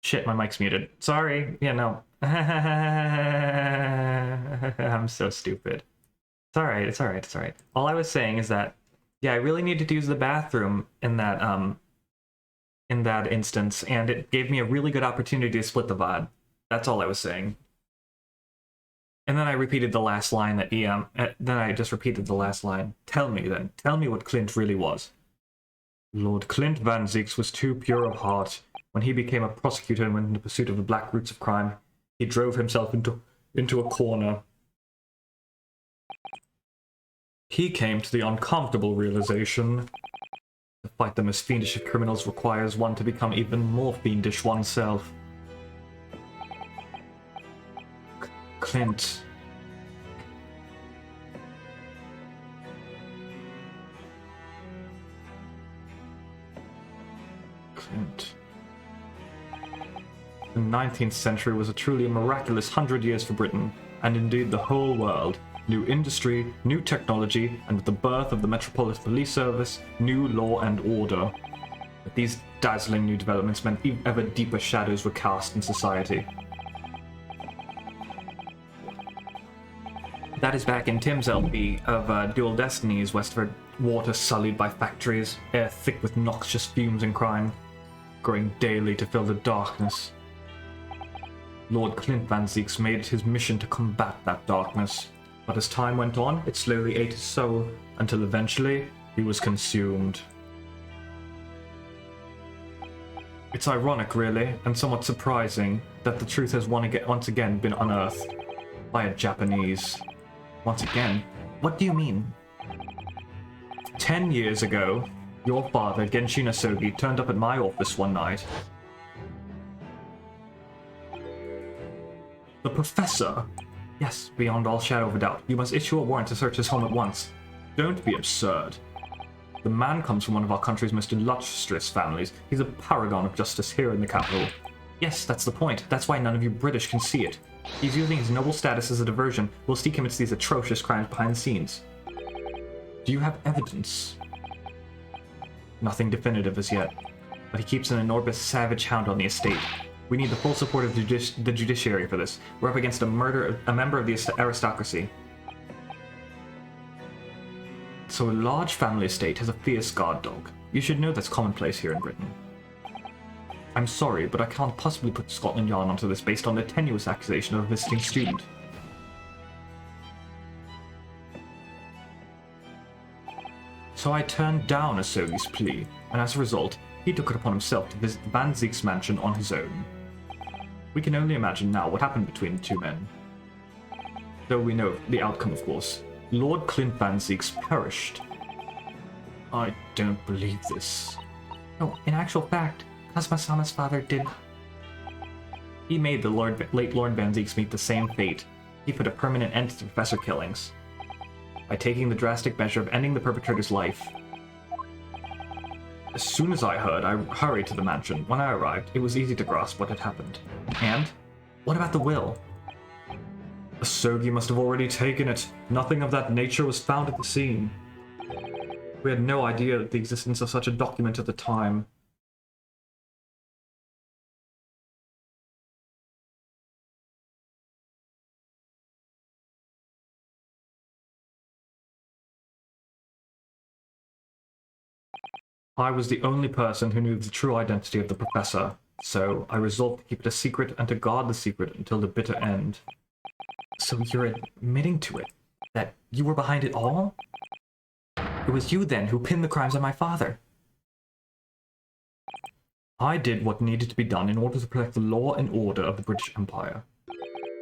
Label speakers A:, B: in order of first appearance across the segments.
A: Shit, my mic's muted. Sorry. Yeah, no. I'm so stupid. It's alright, it's alright, it's alright. All I was saying is that, yeah, I really needed to use the bathroom in that instance, and it gave me a really good opportunity to split the VOD. That's all I was saying. And then I repeated the last line that then I just repeated the last line. Tell me then, tell me what Clint really was. Lord Clint Van Zieks was too pure of heart. When he became a prosecutor and went in pursuit of the black roots of crime, he drove himself into a corner. He came to the uncomfortable realization. To fight the most fiendish of criminals requires one to become even more fiendish oneself. Clint. The 19th century was a truly miraculous 100 years for Britain, and indeed the whole world. New industry, new technology, and with the birth of the Metropolitan Police Service, new law and order. But these dazzling new developments meant ever deeper shadows were cast in society. That is back in Tim's LP of Dual Destinies, Westford. Water sullied by factories, air thick with noxious fumes and crime, growing daily to fill the darkness. Lord Clint Van Zieks made it his mission to combat that darkness. But as time went on, it slowly ate his soul, until eventually, he was consumed. It's ironic, really, and somewhat surprising, that the truth has once again been unearthed by a Japanese. Once again? What do you mean? 10 years ago, your father, Genshin Asogi, turned up at my office one night. The professor? Yes, beyond all shadow of a doubt. You must issue a warrant to search his home at once. Don't be absurd. The man comes from one of our country's most illustrious families. He's a paragon of justice here in the capital. Yes, that's the point. That's why none of you British can see it. He's using his noble status as a diversion. We'll seek him into these atrocious crimes behind the scenes. Do you have evidence? Nothing definitive as yet, but he keeps an enormous savage hound on the estate. We need the full support of the judiciary for this. We're up against a member of the aristocracy. So a large family estate has a fierce guard dog. You should know that's commonplace here in Britain. I'm sorry, but I can't possibly put Scotland Yard onto this based on the tenuous accusation of a visiting student. So I turned down Asogi's plea, and as a result, he took it upon himself to visit the Van Zieks mansion on his own. We can only imagine now what happened between the two men. Though we know the outcome, of course. Lord Clint Van Zieks perished. I don't believe this. No, in actual fact, Kazuma-sama's father did. He made the late Lord Van Zieks meet the same fate. He put a permanent end to professor killings by taking the drastic measure of ending the perpetrator's life. As soon as I heard, I hurried to the mansion. When I arrived, it was easy to grasp what had happened. And? What about the will? Asogi must have already taken it. Nothing of that nature was found at the scene. We had no idea of the existence of such a document at the time. I was the only person who knew the true identity of the professor, so I resolved to keep it a secret and to guard the secret until the bitter end. So you're admitting to it? That you were behind it all? It was you, then, who pinned the crimes on my father. I did what needed to be done in order to protect the law and order of the British Empire.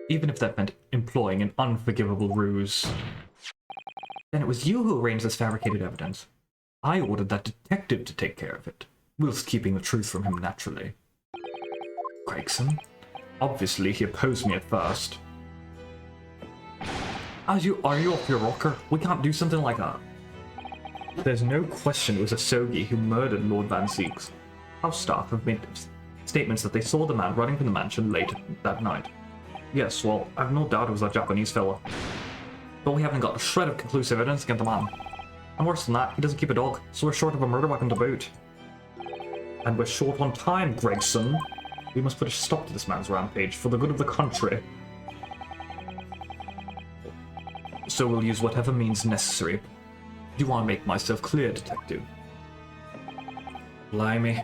A: Even if that meant employing an unforgivable ruse. Then it was you who arranged this fabricated evidence. I ordered that detective to take care of it, whilst keeping the truth from him naturally. Gregson? Obviously, he opposed me at first. Are you off your rocker? We can't do something like that. There's no question it was Asogi who murdered Lord Van Zieks. House staff have made statements that they saw the man running from the mansion late that night. Yes, well, I've no doubt it was that Japanese fella. But we haven't got a shred of conclusive evidence against the man. And worse than that, he doesn't keep a dog, so we're short of a murder weapon to boot. And we're short on time, Gregson. We must put a stop to this man's rampage for the good of the country. So we'll use whatever means necessary. Do you want to make myself clear, Detective? Blimey.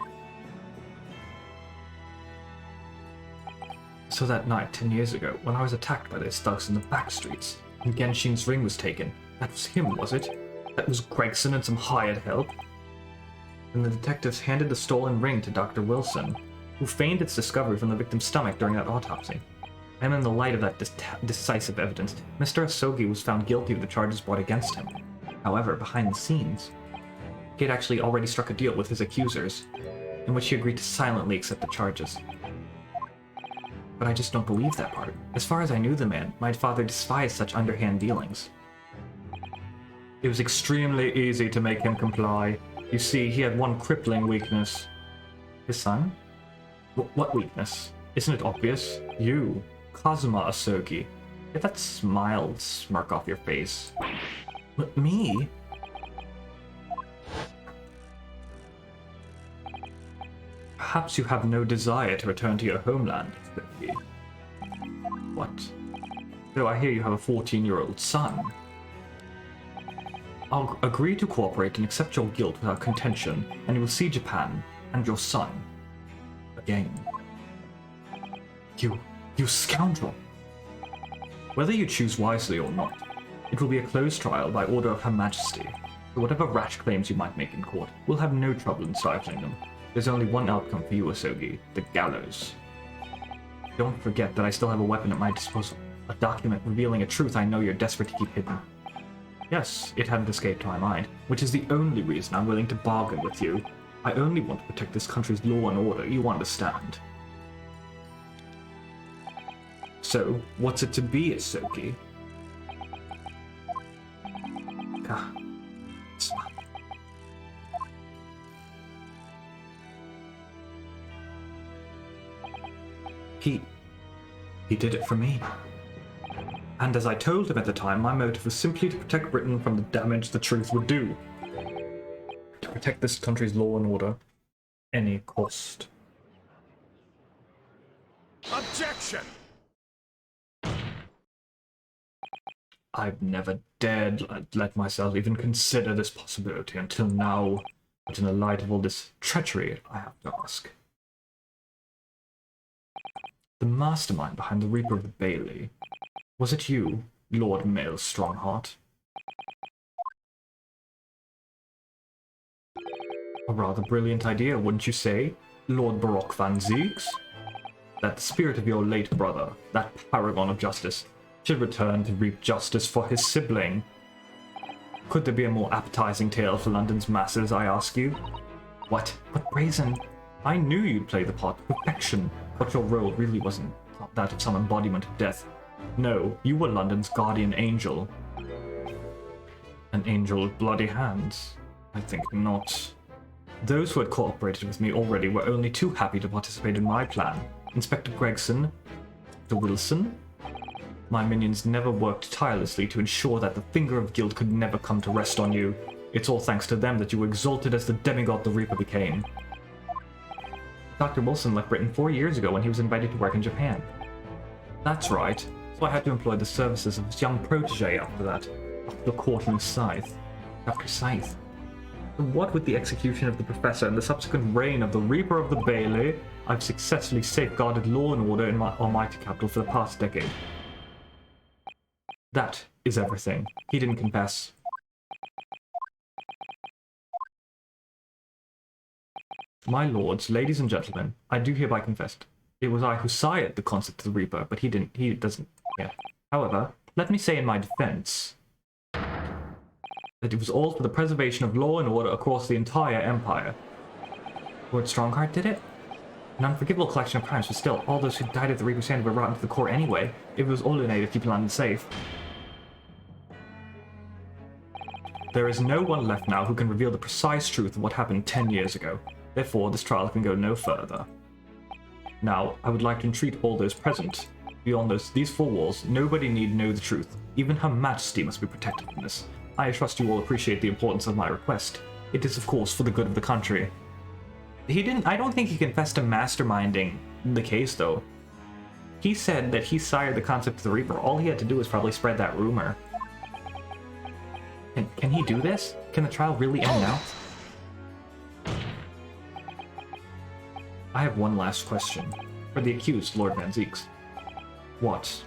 A: So that night, 10 years ago, when I was attacked by those thugs in the back streets, and Genshin's ring was taken, that was him, was it? That was Gregson and some hired help? And the detectives handed the stolen ring to Dr. Wilson, who feigned its discovery from the victim's stomach during that autopsy. And in the light of that decisive evidence, Mr. Asogi was found guilty of the charges brought against him. However, behind the scenes, he had actually already struck a deal with his accusers, in which he agreed to silently accept the charges. But I just don't believe that part. As far as I knew the man, my father despised such underhand dealings. It was extremely easy to make him comply. You see, he had one crippling weakness. His son? What weakness? Isn't it obvious? You, Kazuma Asogi. Get that smiled smirk off your face. Me? Perhaps you have no desire to return to your homeland, Asogi. What? Though I hear you have a 14-year-old son. I'll agree to cooperate and accept your guilt without contention, and you will see Japan and your son again. You scoundrel! Whether you choose wisely or not, it will be a closed trial by order of Her Majesty, so whatever rash claims you might make in court, we'll have no trouble in stifling them. There's only one outcome for you, Asogi, the gallows. Don't forget that I still have a weapon at my disposal, a document revealing a truth I know you're desperate to keep hidden. Yes, it hadn't escaped my mind, which is the only reason I'm willing to bargain with you. I only want to protect this country's law and order, you understand. So, what's it to be, Asogi? Smile. He did it for me. And as I told him at the time, my motive was simply to protect Britain from the damage the truth would do. To protect this country's law and order, any cost.
B: Objection!
A: I've never dared let myself even consider this possibility until now, but in the light of all this treachery, I have to ask. The mastermind behind the Reaper of the Bailey, was it you, Lord Mael Strongheart? A rather brilliant idea, wouldn't you say, Lord Baroque van Ziegs? That the spirit of your late brother, that paragon of justice, should return to reap justice for his sibling. Could there be a more appetizing tale for London's masses, I ask you? What? But Brazen, I knew you'd play the part to perfection, but your role really wasn't that of some embodiment of death. No, you were London's guardian angel. An angel with bloody hands? I think not. Those who had cooperated with me already were only too happy to participate in my plan. Inspector Gregson, Dr. Wilson. My minions never worked tirelessly to ensure that the finger of guilt could never come to rest on you. It's all thanks to them that you were exalted as the demigod the Reaper became. Dr. Wilson left Britain 4 years ago when he was invited to work in Japan. That's right, so I had to employ the services of his young protege after that, Dr. Courtney Scythe. Dr. Scythe. And what with the execution of the Professor and the subsequent reign of the Reaper of the Bailey, I've successfully safeguarded law and order in my almighty capital for the past decade. That is everything. He didn't confess. My lords, ladies and gentlemen, I do hereby confess. It was I who sired the concept of the Reaper, but he doesn't yet. However, let me say in my defense that it was all for the preservation of law and order across the entire empire. Lord Strongheart did it? An unforgivable collection of crimes, but still, all those who died at the Reaper's hand were rotten to the core anyway. It was all in aid of keeping London safe. There is no one left now who can reveal the precise truth of what happened 10 years ago. Therefore, this trial can go no further. Now, I would like to entreat all those present. Beyond these four walls, nobody need know the truth. Even Her Majesty must be protected from this. I trust you all appreciate the importance of my request. It is, of course, for the good of the country. I don't think he confessed to masterminding the case, though. He said that he sired the concept of the Reaper. All he had to do was probably spread that rumor. Can he do this? Can the trial really end now? I have one last question. For the accused, Lord Van Zieks. What?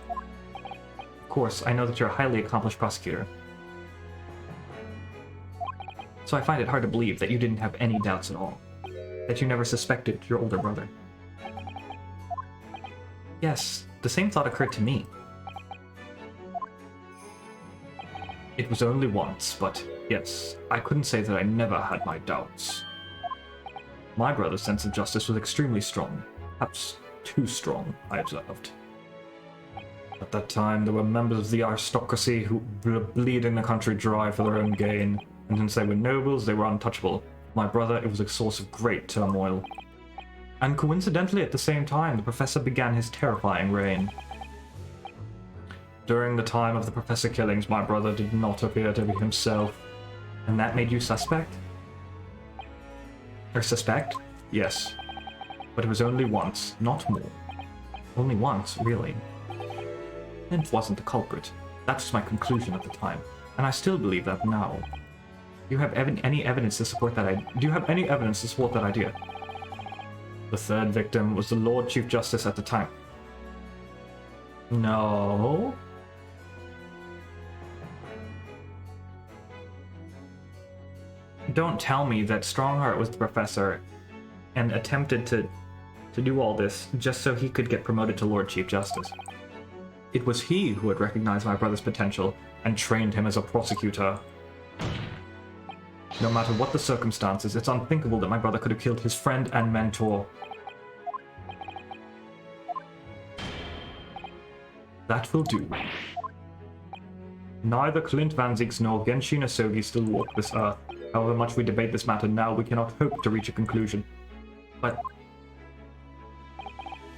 A: Of course, I know that you're a highly accomplished prosecutor. So I find it hard to believe that you didn't have any doubts at all. That you never suspected your older brother. Yes, the same thought occurred to me. It was only once, but yes, I couldn't say that I never had my doubts. My brother's sense of justice was extremely strong, perhaps too strong, I observed. At that time, there were members of the aristocracy who were bleeding the country dry for their own gain, and since they were nobles, they were untouchable. My brother, it was a source of great turmoil. And coincidentally, at the same time, the Professor began his terrifying reign. During the time of the Professor killings, my brother did not appear to be himself. And that made you suspect? Or suspect? Yes. But it was only once, not more. Only once, really. Clint wasn't the culprit. That was my conclusion at the time, and I still believe that now. Do you have any evidence to support that idea? Do you have any evidence to support that idea? The third victim was the Lord Chief Justice at the time. No. Don't tell me that Strongheart was the professor and attempted to do all this just so he could get promoted to Lord Chief Justice. It was he who had recognized my brother's potential and trained him as a prosecutor. No matter what the circumstances, it's unthinkable that my brother could have killed his friend and mentor. That will do. Neither Clint Van Zieks nor Genshin Asogi still walk this earth. However much we debate this matter now, we cannot hope to reach a conclusion. But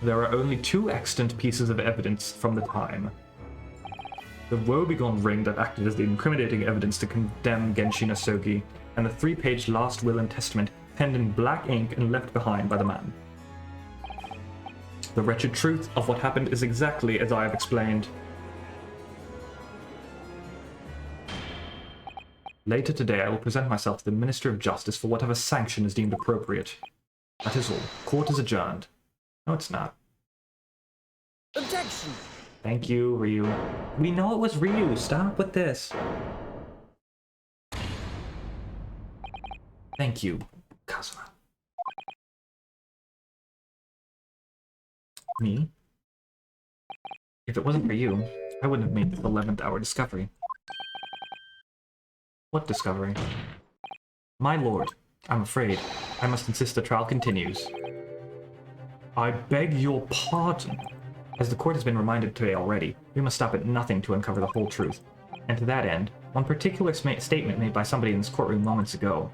A: there are only two extant pieces of evidence from the time. The woebegone ring that acted as the incriminating evidence to condemn Genshin Asogi, and the 3-page last will and testament penned in black ink and left behind by the man. The wretched truth of what happened is exactly as I have explained. Later today, I will present myself to the Minister of Justice for whatever sanction is deemed appropriate. That is all. Court is adjourned. No, it's not.
B: Objection!
A: Thank you, Ryu. We know it was Ryu. Stop with this. Thank you, Kazuma. Me? If it wasn't for you, I wouldn't have made this 11th hour discovery. What discovery? My lord, I'm afraid I must insist the trial continues. I beg your pardon. As the court has been reminded today already, we must stop at nothing to uncover the whole truth. And to that end, one particular statement made by somebody in this courtroom moments ago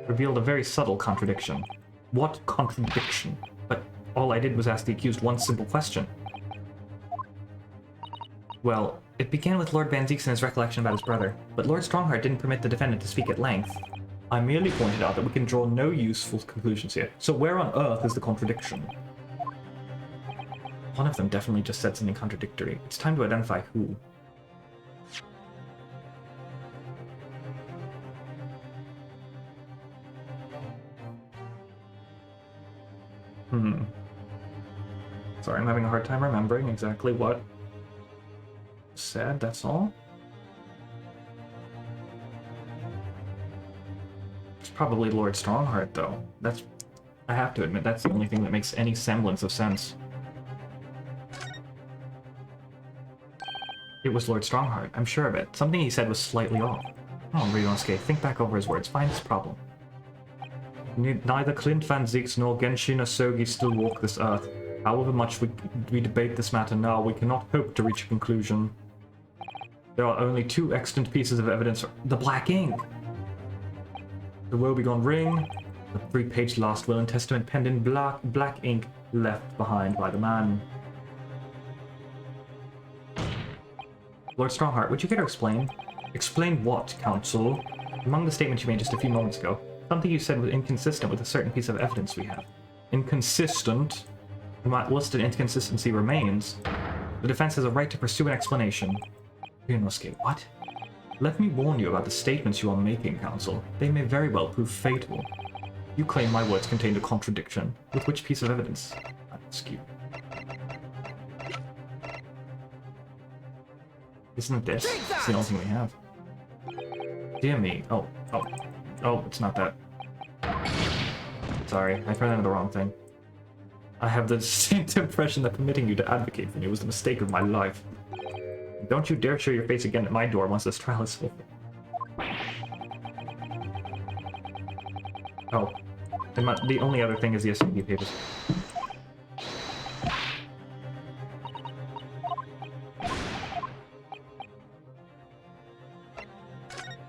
A: revealed a very subtle contradiction. What contradiction? But all I did was ask the accused one simple question. Well, it began with Lord Van Zieks and his recollection about his brother, but Lord Strongheart didn't permit the defendant to speak at length. I merely pointed out that we can draw no useful conclusions here, so where on earth is the contradiction? One of them definitely just said something contradictory. It's time to identify who. Sorry, I'm having a hard time remembering exactly what said, that's all. It's probably Lord Strongheart, though. I have to admit, that's the only thing that makes any semblance of sense. It was Lord Strongheart, I'm sure of it. Something he said was slightly off. Oh, Ryunosuke, think back over his words, find his problem. Neither Clint Van Zieks nor Genshin Asogi still walk this earth. However much we debate this matter now, we cannot hope to reach a conclusion. There are only two extant pieces of evidence. The black ink! The woebegone ring, the 3-page last will and testament penned in black ink left behind by the man. Lord Strongheart, would you care to explain? Explain what, counsel? Among the statements you made just a few moments ago, something you said was inconsistent with a certain piece of evidence we have. Inconsistent? Whilst an inconsistency remains, the defense has a right to pursue an explanation. Ryunosuke, what? Let me warn you about the statements you are making, Counsel. They may very well prove fatal. You claim my words contained a contradiction. With which piece of evidence? I ask you. Isn't it this? It's the only thing we have. Dear me. Oh, it's not that. Sorry, I printed the wrong thing. I have the distinct impression that permitting you to advocate for me was the mistake of my life. Don't you dare show your face again at my door once this trial is over. Oh. And the only other thing is the SCP papers.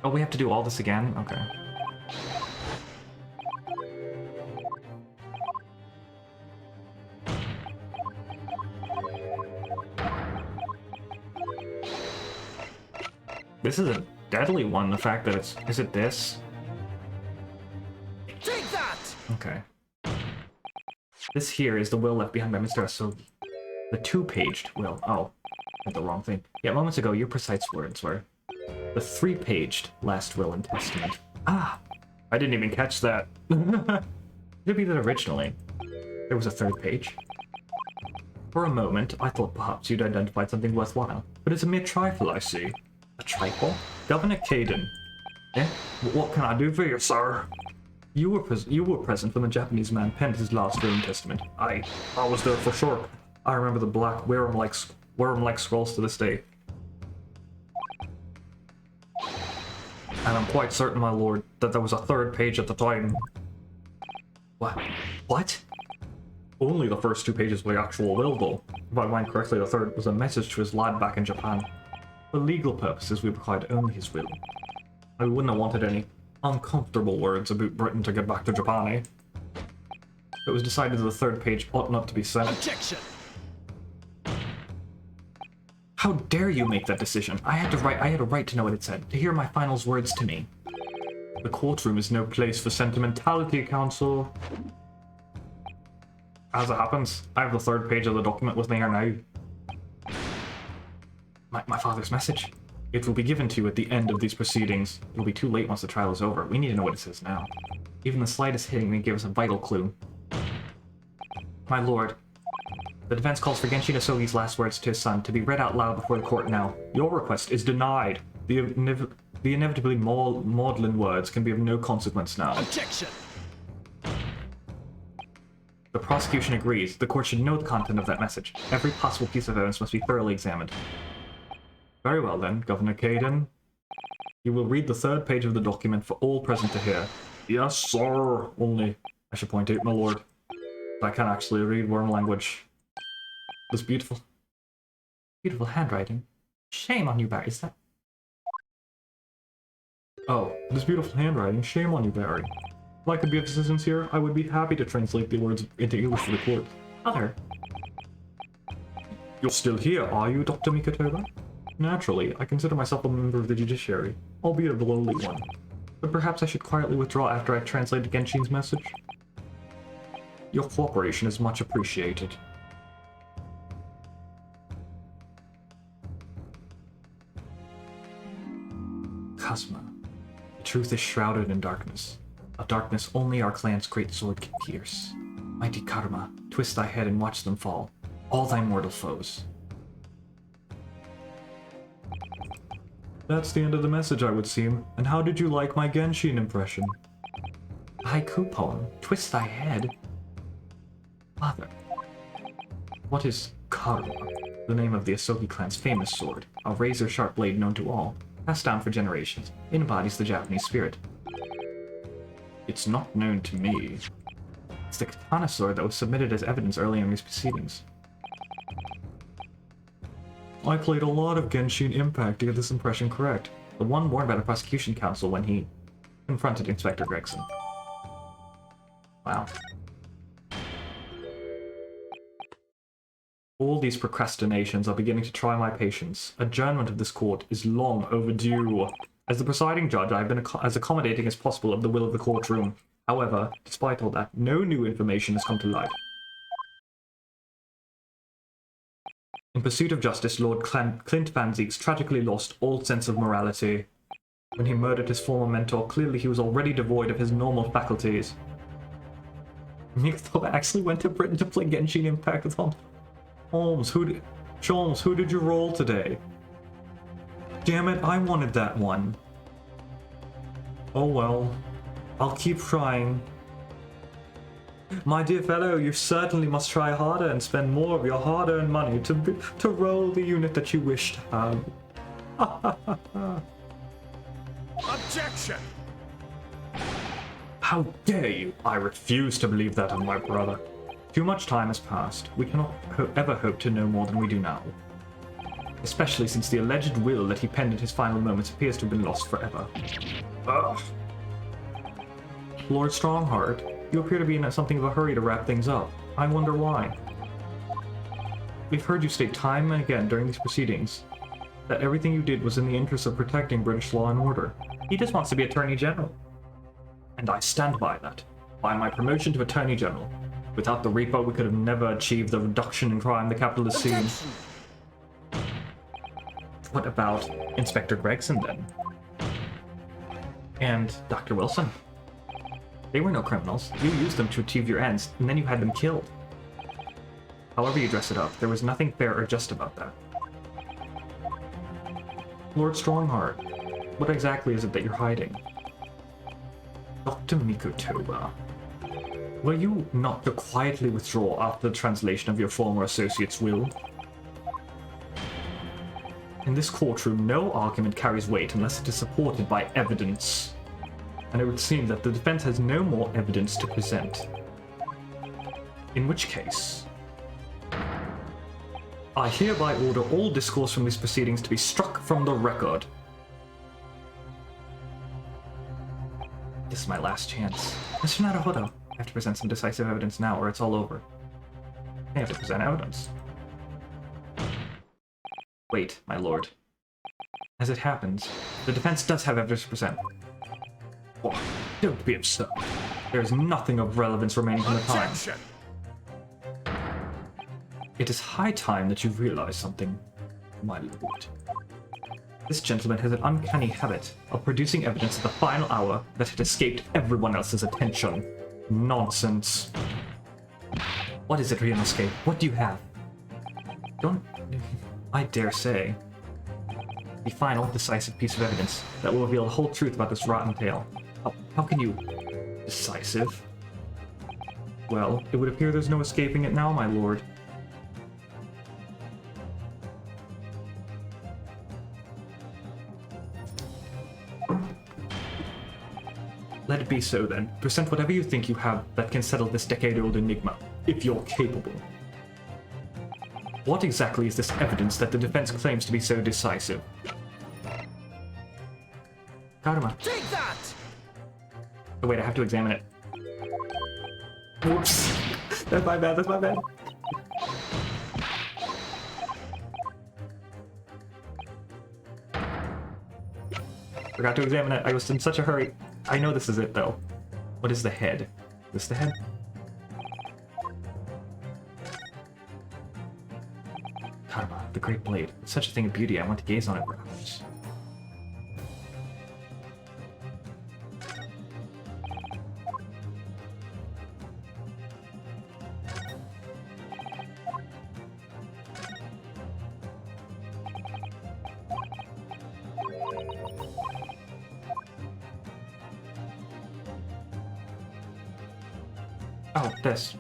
A: Oh, we have to do all this again? Okay. This is a deadly one, the fact that it's... Is it this?
B: Take that!
A: Okay. This here is the will left behind by Mr. Asogi. The two-paged will. Oh, I had the wrong thing. Yeah, moments ago, your precise words were the three-paged last will and testament. Ah! I didn't even catch that. It'd be that originally there was a third page. For a moment, I thought perhaps you'd identified something worthwhile, but it's a mere trifle, I see. A trifle? Governor Caden. Eh? What can I do for you, sir? You were present when the Japanese man penned his last will and testament. I was there for sure. I remember the black worm-like scrolls to this day. And I'm quite certain, my lord, that there was a third page at the time. What? What? Only the first two pages were the actual will, though. If I mind correctly, the third was a message to his lad back in Japan. For legal purposes, we required only his will. I wouldn't have wanted any uncomfortable words about Britain to get back to Japan, eh? It was decided that the third page ought not to be sent.
B: Objection!
A: How dare you make that decision? I had a right to know what it said, to hear my finals words to me. The courtroom is no place for sentimentality, Counsel. As it happens, I have the third page of the document with me here now. My father's message. It will be given to you at the end of these proceedings. It will be too late once the trial is over. We need to know what it says now. Even the slightest hitting may give us a vital clue. My lord, the defense calls for Genshin Asogi's last words to his son to be read out loud before the court now. Your request is denied. The inevitably maudlin words can be of no consequence now.
B: Objection!
A: The prosecution agrees. The court should know the content of that message. Every possible piece of evidence must be thoroughly examined. Very well then, Governor Caden. You will read the third page of the document for all present to hear. Yes, sir. Only, I should point out, my lord, I can't actually read worm language. This beautiful handwriting. Shame on you, Barry. Is that... Oh, this beautiful handwriting. Shame on you, Barry. If I could be of assistance here, I would be happy to translate the words into English for the court. Other. You're still here, are you, Dr. Mikotoba? Naturally, I consider myself a member of the judiciary, albeit a lowly one. But perhaps I should quietly withdraw after I've translated Genshin's message? Your cooperation is much appreciated. Kazuma, the truth is shrouded in darkness. A darkness only our clan's great sword can pierce. Mighty Karma, twist thy head and watch them fall, all thy mortal foes. That's the end of the message, I would seem. And how did you like my Genshin impression? A haiku poem? Twist thy head? Father. What is Karma? The name of the Asogi clan's famous sword, a razor-sharp blade known to all, passed down for generations, embodies the Japanese spirit. It's not known to me. It's the katana sword that was submitted as evidence earlier in these proceedings. I played a lot of Genshin Impact to get this impression correct. The one worn by the prosecution counsel when he confronted Inspector Gregson. Wow. All these procrastinations are beginning to try my patience. Adjournment of this court is long overdue. As the presiding judge, I have been as accommodating as possible of the will of the courtroom. However, despite all that, no new information has come to light. In pursuit of justice, Lord Clint Van Zieks tragically lost all sense of morality. When he murdered his former mentor, clearly he was already devoid of his normal faculties. Micktop actually went to Britain to play Genshin Impact with Holmes, Sholmes, who did you roll today? Damn it, I wanted that one. Oh well, I'll keep trying. My dear fellow, you certainly must try harder and spend more of your hard-earned money to roll the unit that you wish to have.
B: Objection!
A: How dare you! I refuse to believe that of my brother. Too much time has passed. We cannot ever hope to know more than we do now. Especially since the alleged will that he penned in his final moments appears to have been lost forever. Ugh. Lord Strongheart, you appear to be in something of a hurry to wrap things up. I wonder why. We've heard you state time and again during these proceedings that everything you did was in the interest of protecting British law and order. He just wants to be Attorney General. And I stand by that. By my promotion to Attorney General. Without the Reaper, we could have never achieved the reduction in crime the capital has seen. What about Inspector Gregson, then? And Dr. Wilson? They were no criminals. You used them to achieve your ends, and then you had them killed. However you dress it up, there was nothing fair or just about that. Lord Strongheart, what exactly is it that you're hiding? Dr. Mikotoba, will you not quietly withdraw after the translation of your former associate's will? In this courtroom, no argument carries weight unless it is supported by evidence. And it would seem that the defense has no more evidence to present. In which case, I hereby order all discourse from these proceedings to be struck from the record. This is my last chance. Mr. Naruhodo, I have to present some decisive evidence now or it's all over. I have to present evidence. Wait, my lord. As it happens, the defense does have evidence to present. Oh, don't be absurd. There is nothing of relevance remaining from the time. It is high time that you realize something, my lord. This gentleman has an uncanny habit of producing evidence at the final hour that had escaped everyone else's attention. Nonsense. What is it, Ryunosuke? What do you have? Don't... I dare say. The final, decisive piece of evidence that will reveal the whole truth about this rotten tale. How can you... decisive? Well, it would appear there's no escaping it now, my lord. Let it be so then. Present whatever you think you have that can settle this decade-old enigma, if you're capable. What exactly is this evidence that the defense claims to be so decisive? Karuma.
B: Take that!
A: Oh wait, I have to examine it. Whoops. That's my bad, that's my bad. Forgot to examine it. I was in such a hurry. I know this is it, though. What is the head? Is this the head? Karma, the Great Blade. It's such a thing of beauty, I want to gaze on it for hours. Oh, this.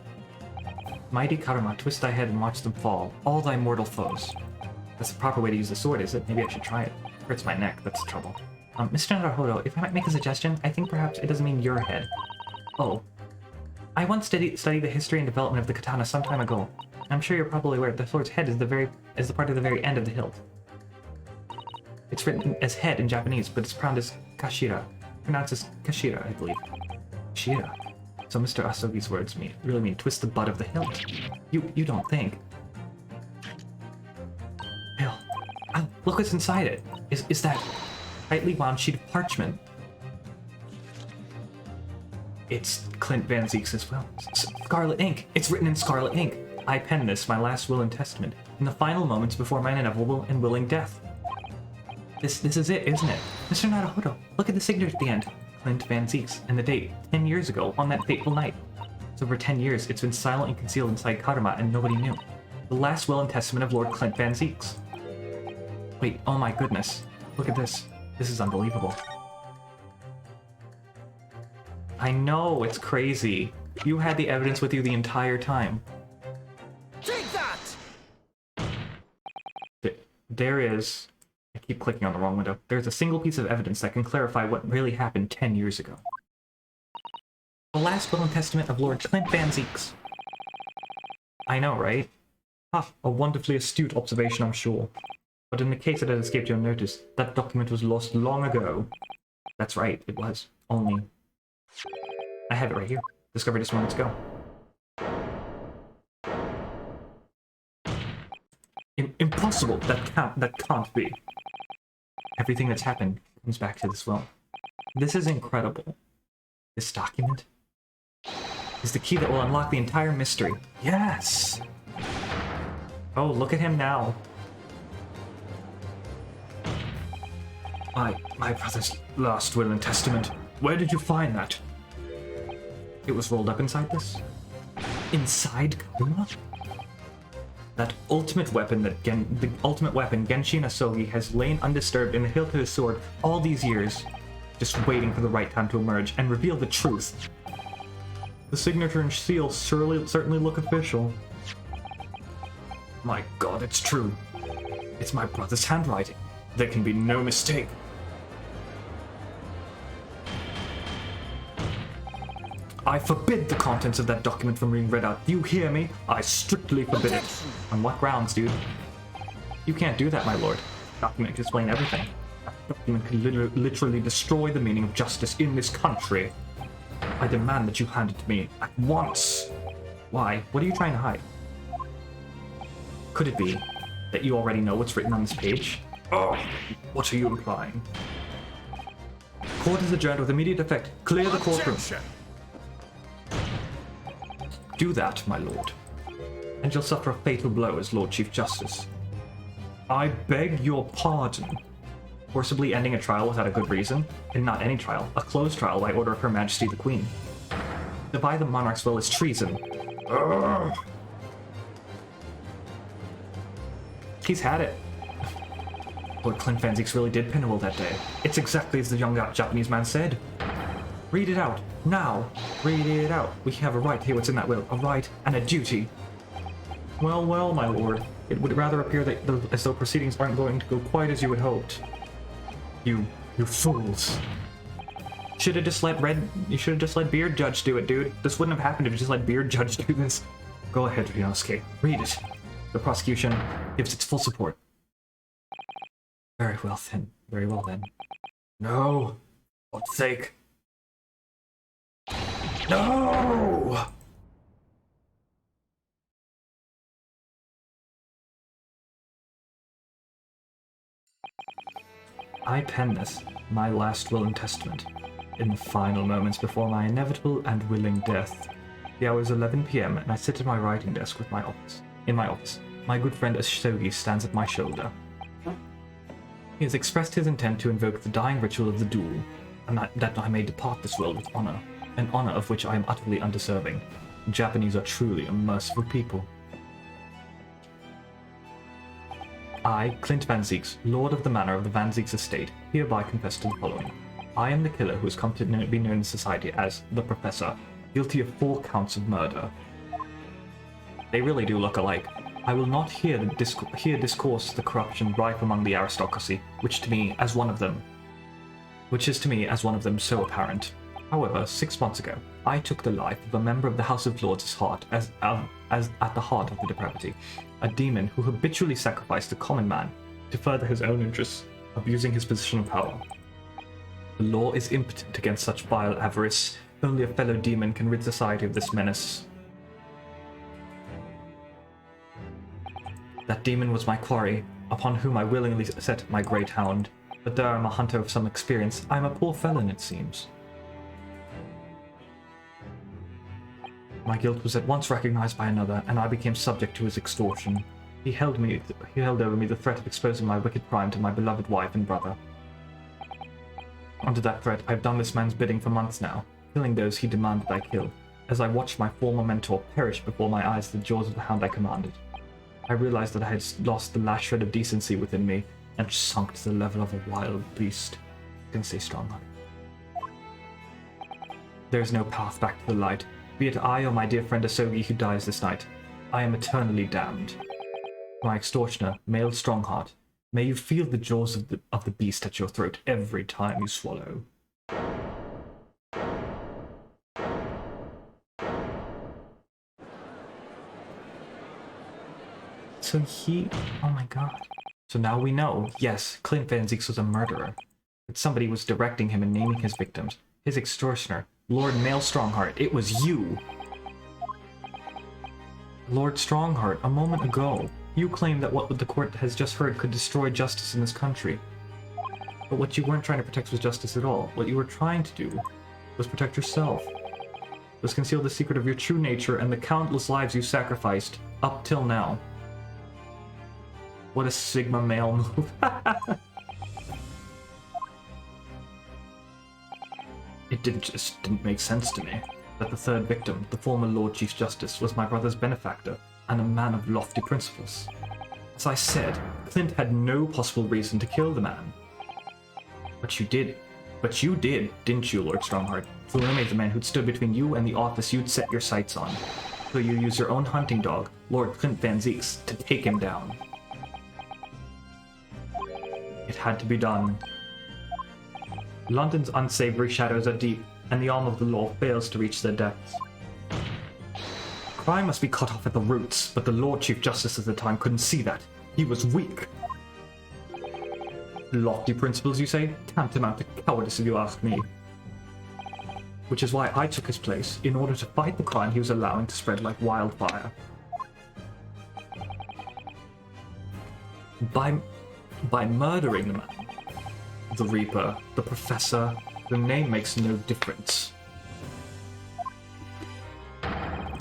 A: Mighty Karuma, twist thy head and watch them fall, all thy mortal foes. That's the proper way to use the sword, is it? Maybe I should try it. Hurts my neck, that's the trouble. Mr. Naruhodo, if I might make a suggestion, I think perhaps it doesn't mean your head. Oh. I once studied the history and development of the katana some time ago. I'm sure you're probably aware the sword's head is the part of the very end of the hilt. It's written as head in Japanese, but it's pronounced as kashira. Pronounced as kashira, I believe. Kashira. So Mr. Asogi's words really mean twist the butt of the hilt. You don't think. Bill, look what's inside it. Is that tightly wound sheet of parchment? It's Clint Van Zieks as well. Scarlet ink. It's written in scarlet ink. I pen this, my last will and testament, in the final moments before my inevitable and willing death. This is it, isn't it? Mr. Naruhodo, look at the signature at the end. Clint Van Zieks, and the date, 10 years ago, on that fateful night. It's over 10 years, it's been silently concealed inside Karma, and nobody knew. The last will and testament of Lord Clint Van Zieks. Wait, oh my goodness. Look at this. This is unbelievable. I know, it's crazy. You had the evidence with you the entire time.
B: Take that!
A: There is... I keep clicking on the wrong window. There's a single piece of evidence that can clarify what really happened 10 years ago. The last will and testament of Lord Clint Van Zieks. I know, right? Ha, a wonderfully astute observation, I'm sure. But in the case that had escaped your notice, that document was lost long ago. That's right, it was. Only... I have it right here. Discovered just moments ago. Impossible! That can't be. Everything that's happened comes back to this will. This is incredible. This document is the key that will unlock the entire mystery. Yes! Oh, look at him now. My brother's last will and testament. Where did you find that? It was rolled up inside this? Inside Karma? That ultimate weapon the ultimate weapon Genshin Asogi has lain undisturbed in the hilt of his sword all these years, just waiting for the right time to emerge and reveal the truth. The signature and seal certainly look official. My god, it's true. It's my brother's handwriting. There can be no mistake. I forbid the contents of that document from being read out. Do you hear me? I strictly forbid it. On what grounds, dude? You can't do that, my lord. The document can explain everything. That document could literally destroy the meaning of justice in this country. I demand that you hand it to me at once. Why? What are you trying to hide? Could it be that you already know what's written on this page? Oh, what are you implying? Court is adjourned with immediate effect. Clear the courtroom. Do that, my lord, and you'll suffer a fatal blow as Lord Chief Justice. I beg your pardon. Forcibly ending a trial without a good reason, and not any trial, a closed trial by order of Her Majesty the Queen. To buy the monarch's will is treason. Urgh. He's had it. Lord Clint Van Zieks really did pin a will that day. It's exactly as the young Japanese man said. Read it out. Now. Read it out. We have a right to hear what's in that will. A right and a duty. Well, well, my lord. It would rather appear that as though proceedings aren't going to go quite as you had hoped. You fools. You should have just let Beard Judge do it, dude. This wouldn't have happened if you just let Beard Judge do this. Go ahead, Ryunosuke. Read it. The prosecution gives its full support. Very well then. Very well then. No. For God's sake. No! I pen this, my last will and testament, in the final moments before my inevitable and willing death. The hour is 11 p.m. and I sit at my writing desk in my office. My good friend Asogi stands at my shoulder. He has expressed his intent to invoke the dying ritual of the duel, and that I may depart this world with honor. An honor of which I am utterly undeserving. The Japanese are truly a merciful people. I, Clint Van Zieks, Lord of the Manor of the Van Zieks Estate, hereby confess to the following. I am the killer who has come to be known in society as the Professor, guilty of 4 counts of murder. They really do look alike. I will not hear discourse the corruption rife among the aristocracy, which is to me as one of them so apparent. However, 6 months ago, I took the life of a member of the House of Lords as at the heart of the depravity, a demon who habitually sacrificed the common man to further his own interests, abusing his position of power. The law is impotent against such vile avarice. Only a fellow demon can rid society of this menace. That demon was my quarry, upon whom I willingly set my great hound. But though I am a hunter of some experience, I am a poor felon, it seems. My guilt was at once recognized by another, and I became subject to his extortion. He held over me the threat of exposing my wicked crime to my beloved wife and brother. Under that threat, I've done this man's bidding for months now, killing those he demanded I kill. As I watched my former mentor perish before my eyes in the jaws of the hound I commanded, I realized that I had lost the last shred of decency within me and sunk to the level of a wild beast. I can say Strongheart. There is no path back to the light, be it I or my dear friend Asogi who dies this night. I am eternally damned. My extortioner, Mailed Strongheart, may you feel the jaws of the beast at your throat every time you swallow. So oh my god. So now we know, yes, Clint Van Zieks was a murderer. But somebody was directing him and naming his victims. His extortioner, Lord Mailed Strongheart, it was you! Lord Strongheart, a moment ago, you claimed that what the court has just heard could destroy justice in this country. But what you weren't trying to protect was justice at all. What you were trying to do was protect yourself. Was conceal the secret of your true nature and the countless lives you sacrificed up till now. What a Sigma male move. It didn't make sense to me that the third victim, the former Lord Chief Justice, was my brother's benefactor and a man of lofty principles. As I said, Clint had no possible reason to kill the man. But you did, didn't you, Lord Strongheart? To eliminate the man who'd stood between you and the office you'd set your sights on. So you use your own hunting dog, Lord Clint Van Zieks, to take him down. It had to be done. London's unsavory shadows are deep, and the arm of the law fails to reach their depths. Crime must be cut off at the roots, but the Lord Chief Justice at the time couldn't see that. He was weak. Lofty principles, you say? Tantamount to cowardice if you ask me. Which is why I took his place, in order to fight the crime he was allowing to spread like wildfire. By murdering the man, the Reaper, the Professor, the name makes no difference.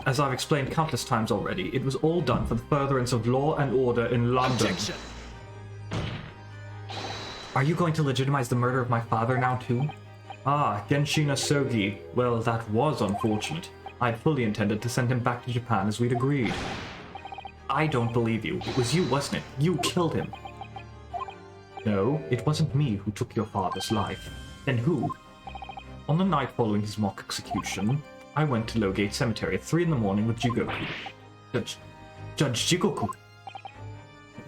A: As I've explained countless times already, it was all done for the furtherance of law and order in London.
B: Objection.
A: Are you going to legitimize the murder of my father now too? Ah, Genshin Asogi. Well, that was unfortunate. I'd fully intended to send him back to Japan as we'd agreed. I don't believe you. It was you, wasn't it? You killed him. No, it wasn't me who took your father's life. Then who? On the night following his mock execution, I went to Lowgate Cemetery at 3 in the morning with Jigoku. Judge Jigoku!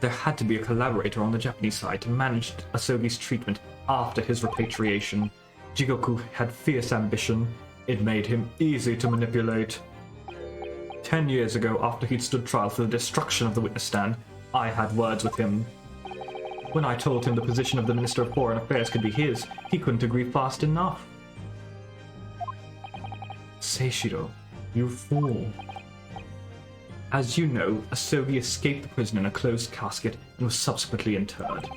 A: There had to be a collaborator on the Japanese side to manage Asogi's treatment after his repatriation. Jigoku had fierce ambition. It made him easy to manipulate. 10 years ago, after he'd stood trial for the destruction of the witness stand, I had words with him. When I told him the position of the Minister of Foreign Affairs could be his, he couldn't agree fast enough. Seishiro, you fool. As you know, Asogi escaped the prison in a closed casket and was subsequently interred.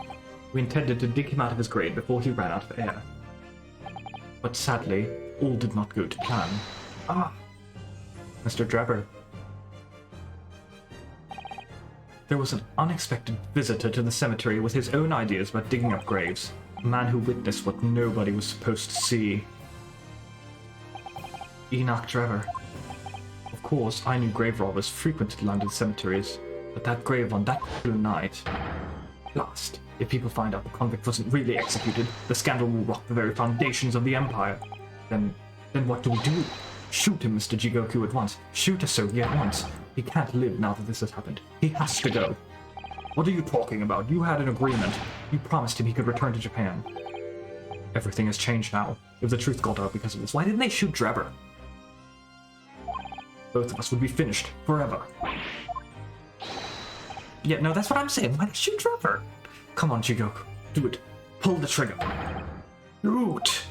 A: We intended to dig him out of his grave before he ran out of air. But sadly, all did not go to plan. Ah! Mr. Drebber. There was an unexpected visitor to the cemetery with his own ideas about digging up graves. A man who witnessed what nobody was supposed to see. Enoch Drebber. Of course, I knew grave robbers frequented London cemeteries, but that grave on that particular night... Last, if people find out the convict wasn't really executed, the scandal will rock the very foundations of the Empire. Then what do we do? Shoot him, Mr. Jigoku, at once. Shoot Asogi at once. He can't live now that this has happened. He has to go. What are you talking about? You had an agreement. You promised him he could return to Japan. Everything has changed now. If the truth got out because of this, why didn't they shoot Drebber? Both of us would be finished forever. Yeah, no, that's what I'm saying. Why not shoot Drebber? Come on, Jigoku. Do it. Pull the trigger. Shoot!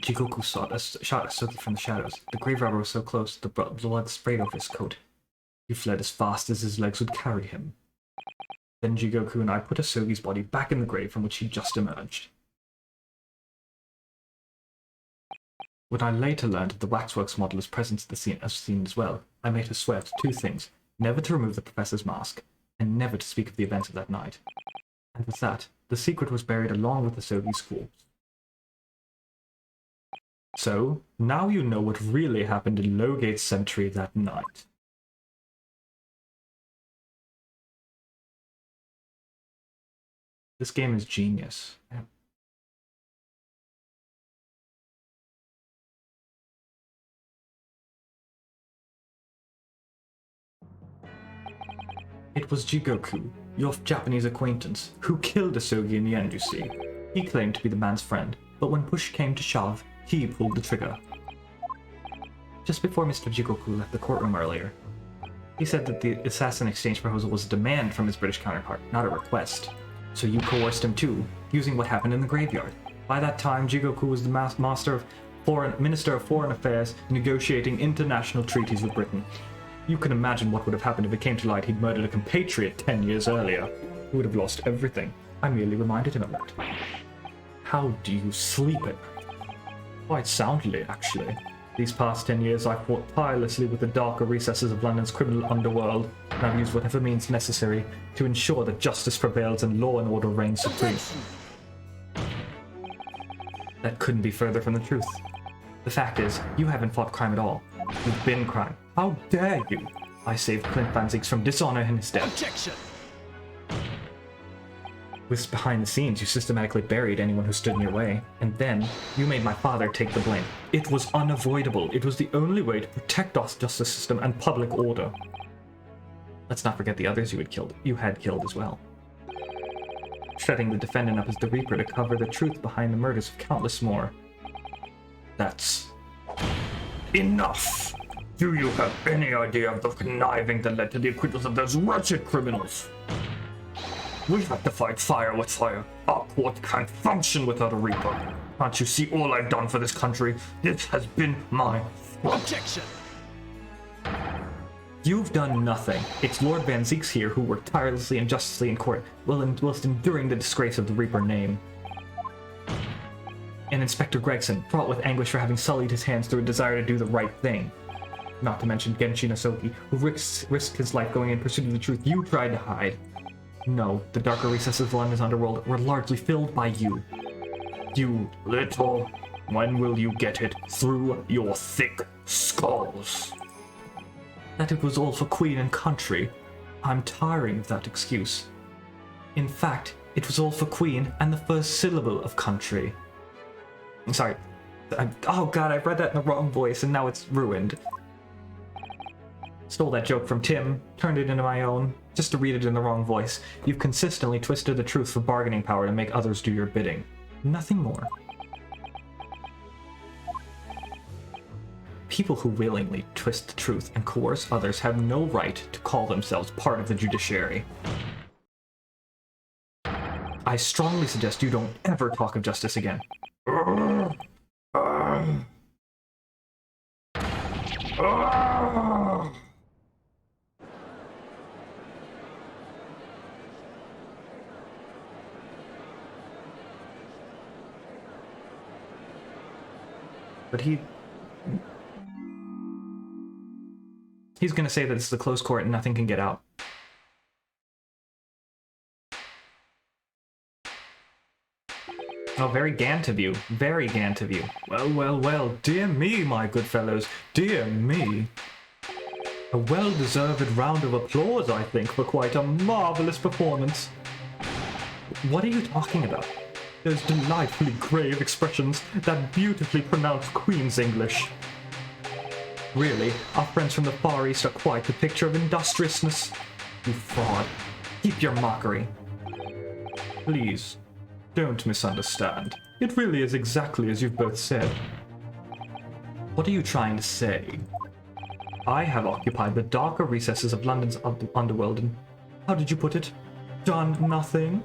A: Jigoku shot Asogi from the shadows. The grave robber was so close, the blood sprayed over his coat. He fled as fast as his legs would carry him. Then Jigoku and I put Asogi's body back in the grave from which he just emerged. When I later learned that the Waxworks model is present at the scene as well, I made her swear to two things: never to remove the professor's mask, and never to speak of the events of that night. And with that, the secret was buried along with Asogi's corpse. So, now you know what really happened in Lowgate Cemetery that night. This game is genius. Yeah. It was Jigoku, your Japanese acquaintance, who killed Asogi in the end, you see. He claimed to be the man's friend, but when push came to shove, he pulled the trigger. Just before Mr. Jigoku left the courtroom earlier, he said that the assassin exchange proposal was a demand from his British counterpart, not a request. So you coerced him too, using what happened in the graveyard. By that time, Jigoku was the Minister of Foreign Affairs, negotiating international treaties with Britain. You can imagine what would have happened if it came to light he'd murdered a compatriot 10 years earlier. He would have lost everything. I merely reminded him of it. How do you sleep at night? Quite soundly, actually. These past 10 years I've fought tirelessly with the darker recesses of London's criminal underworld, and I've used whatever means necessary to ensure that justice prevails and law and order reign supreme. That couldn't be further from the truth. The fact is, you haven't fought crime at all. You've been crime. How dare you! I saved Clint Van Zieks from dishonor in his death.
B: Objection!
A: With behind the scenes, you systematically buried anyone who stood in your way, and then you made my father take the blame. It was unavoidable. It was the only way to protect our justice system and public order. Let's not forget the others you had killed as well. Setting the defendant up as the Reaper to cover the truth behind the murders of countless more. That's enough! Do you have any idea of the conniving that led to the acquittals of those wretched criminals? We have to fight fire with fire. Our court can't function without a Reaper. Can't you see all I've done for this country? This has been my fault.
B: Objection!
A: You've done nothing. It's Lord Van Zieks here who worked tirelessly and justly in court, whilst enduring the disgrace of the Reaper name. And Inspector Gregson, fraught with anguish for having sullied his hands through a desire to do the right thing. Not to mention Genshin Asogi, who risked his life going in pursuit of the truth you tried to hide. No, the darker recesses of London's underworld were largely filled by you. You little... When will you get it through your thick skulls? That it was all for Queen and country. I'm tiring of that excuse. In fact, it was all for Queen and the first syllable of country. I'm sorry. Oh god, I read that in the wrong voice and now it's ruined. Stole that joke from Tim, turned it into my own, just to read it in the wrong voice. You've consistently twisted the truth for bargaining power to make others do your bidding. Nothing more. People who willingly twist the truth and coerce others have no right to call themselves part of the judiciary. I strongly suggest you don't ever talk of justice again. But he's gonna say that this is a closed court and nothing can get out. Oh, very Gant of you. Very Gant of you. Well, well, well. Dear me, my good fellows. Dear me. A well-deserved round of applause, I think, for quite a marvelous performance. What are you talking about? Those delightfully grave expressions, that beautifully pronounced Queen's English. Really, our friends from the Far East are quite the picture of industriousness. You fraud. Keep your mockery. Please, don't misunderstand. It really is exactly as you've both said. What are you trying to say? I have occupied the darker recesses of London's underworld and, how did you put it? Done nothing?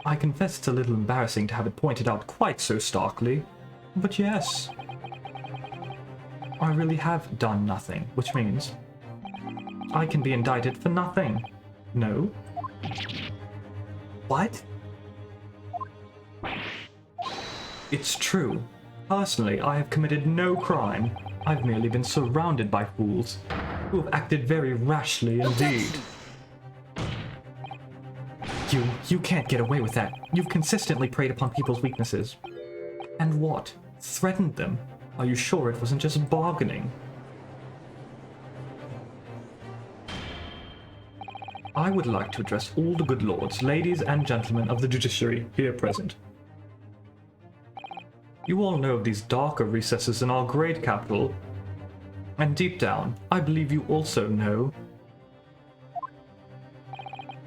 A: I confess it's a little embarrassing to have it pointed out quite so starkly, but yes. I really have done nothing, which means I can be indicted for nothing. No? What? It's true. Personally, I have committed no crime. I've merely been surrounded by fools who have acted very rashly indeed. You can't get away with that. You've consistently preyed upon people's weaknesses. And what? Threatened them? Are you sure it wasn't just bargaining? I would like to address all the good lords, ladies, and gentlemen of the judiciary here present. You all know of these darker recesses in our great capital, and deep down, I believe you also know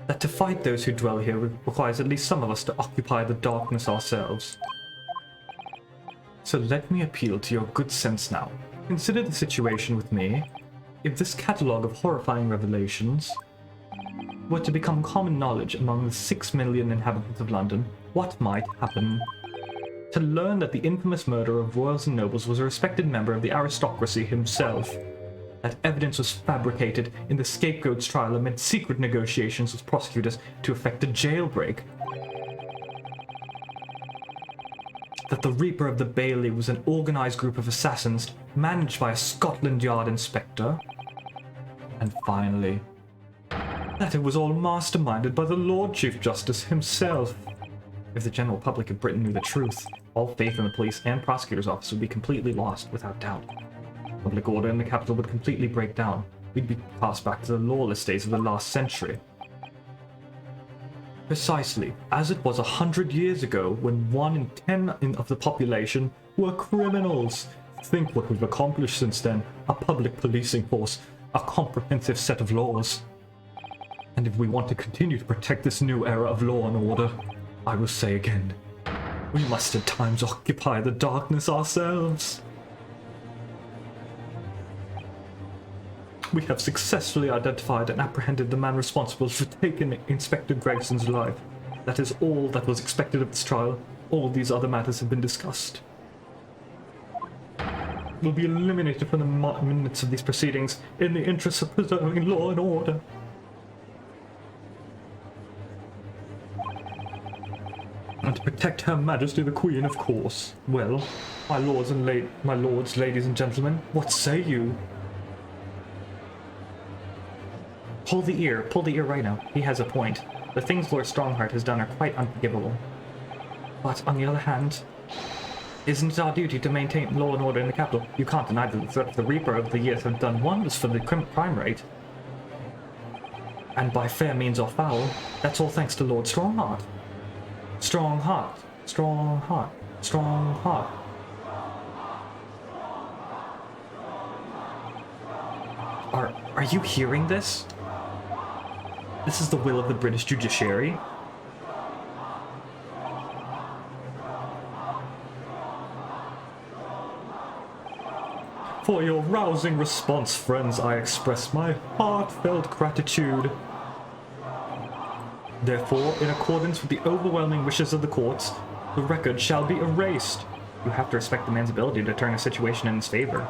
A: that to fight those who dwell here requires at least some of us to occupy the darkness ourselves. So let me appeal to your good sense now. Consider the situation with me. If this catalogue of horrifying revelations were to become common knowledge among the 6 million inhabitants of London, what might happen? To learn that the infamous murderer of royals and nobles was a respected member of the aristocracy himself. That evidence was fabricated in the scapegoat's trial amid secret negotiations with prosecutors to effect a jailbreak. That the Reaper of the Bailey was an organized group of assassins managed by a Scotland Yard inspector. And finally, that it was all masterminded by the Lord Chief Justice himself. If the general public of Britain knew the truth, all faith in the police and prosecutor's office would be completely lost, without doubt. Public order in the capital would completely break down. We'd be passed back to the lawless days of the last century. Precisely, as it was 100 years ago, when 1 in 10 of the population were criminals. Think what we've accomplished since then. A public policing force, a comprehensive set of laws. And if we want to continue to protect this new era of law and order, I will say again, we must at times occupy the darkness ourselves. We have successfully identified and apprehended the man responsible for taking Inspector Gregson's life. That is all that was expected of this trial. All these other matters have been discussed. Will be eliminated from the minutes of these proceedings in the interest of preserving law and order. And to protect Her Majesty the Queen, of course. Well, my lords, ladies and gentlemen, what say you? Pull the ear right now. He has a point. The things Lord Strongheart has done are quite unforgivable. But on the other hand, isn't it our duty to maintain law and order in the capital? You can't deny that the threat of the Reaper over the years have done wonders for the crime rate. And by fair means or foul, that's all thanks to Lord Strongheart. Strongheart, Strongheart, Strongheart. Are you hearing this? This is the will of the British judiciary. For your rousing response, friends, I express my heartfelt gratitude. Therefore, in accordance with the overwhelming wishes of the courts, the record shall be erased. You have to respect the man's ability to turn a situation in his favor.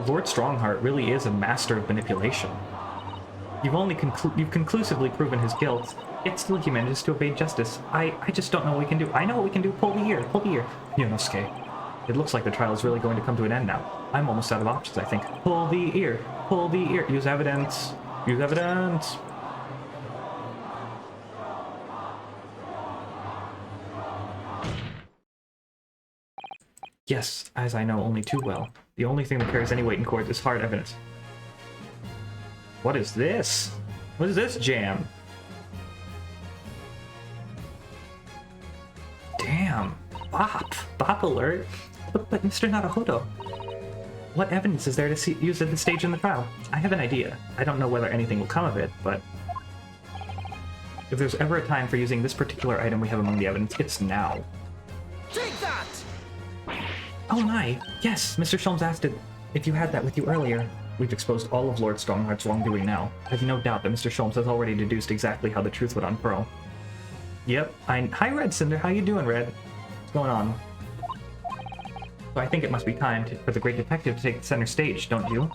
A: Lord Strongheart really is a master of manipulation. You've conclusively proven his guilt, yet still he manages to evade justice. I just don't know what we can do. I know what we can do. Pull the ear. Yonosuke, it looks like the trial is really going to come to an end now. I'm almost out of options, I think. Pull the ear. Use evidence. Yes, as I know only too well. The only thing that carries any weight in court is hard evidence. What is this? What is this jam? Damn. Bop alert. But Mr. Naruhodo, what evidence is there to use at this stage in the trial? I have an idea. I don't know whether anything will come of it, but if there's ever a time for using this particular item we have among the evidence, it's now.
B: Take that!
A: Oh my! Yes, Mr. Sholmes asked it if you had that with you earlier. We've exposed all of Lord Strongheart's wrongdoing now. I have no doubt that Mr. Sholmes has already deduced exactly how the truth would unfurl. Yep, hi Red Cinder, how you doing, Red? What's going on? So I think it must be time for the great detective to take the center stage, don't you?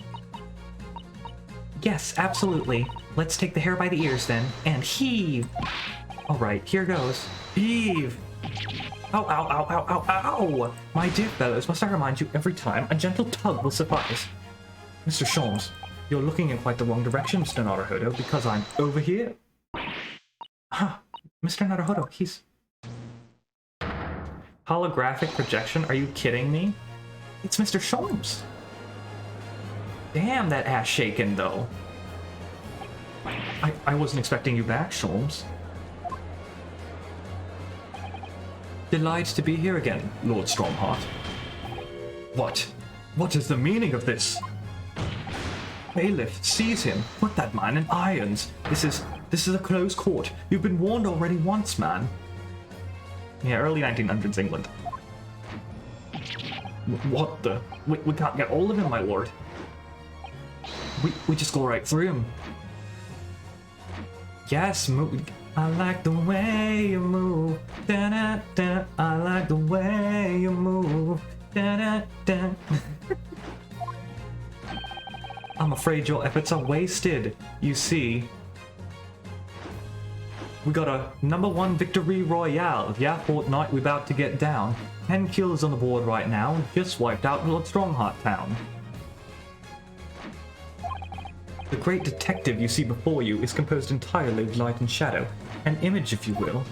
A: Yes, absolutely. Let's take the hair by the ears then, and heave! Alright, here goes. Eve! Ow, ow, ow, ow, ow, ow! My dear fellows, must I remind you every time, a gentle tug will suffice. Mr. Sholmes, you're looking in quite the wrong direction, Mr. Naruhodo, because I'm over here. Huh, Mr. Naruhodo, he's... Holographic projection? Are you kidding me? It's Mr. Sholmes. Damn, that ass shaking, though. I wasn't expecting you back, Sholmes. Delighted to be here again, Lord Stromheart. What? What is the meaning of this? Bailiff, seize him. Put that man in irons. This is a closed court. You've been warned already once, man. Yeah, early 1900s England. What the? We can't get all of him, my lord. We just go right through him. Yes, move. I like the way you move. Da da da. I like the way you move. Da da da. I'm afraid your efforts are wasted. You see, we got a #1 victory royale. Yeah, Fortnite, we're about to get down. 10 kills on the board right now. Just wiped out Lord Stromheart Town. The great detective you see before you is composed entirely of light and shadow. An image, if you will.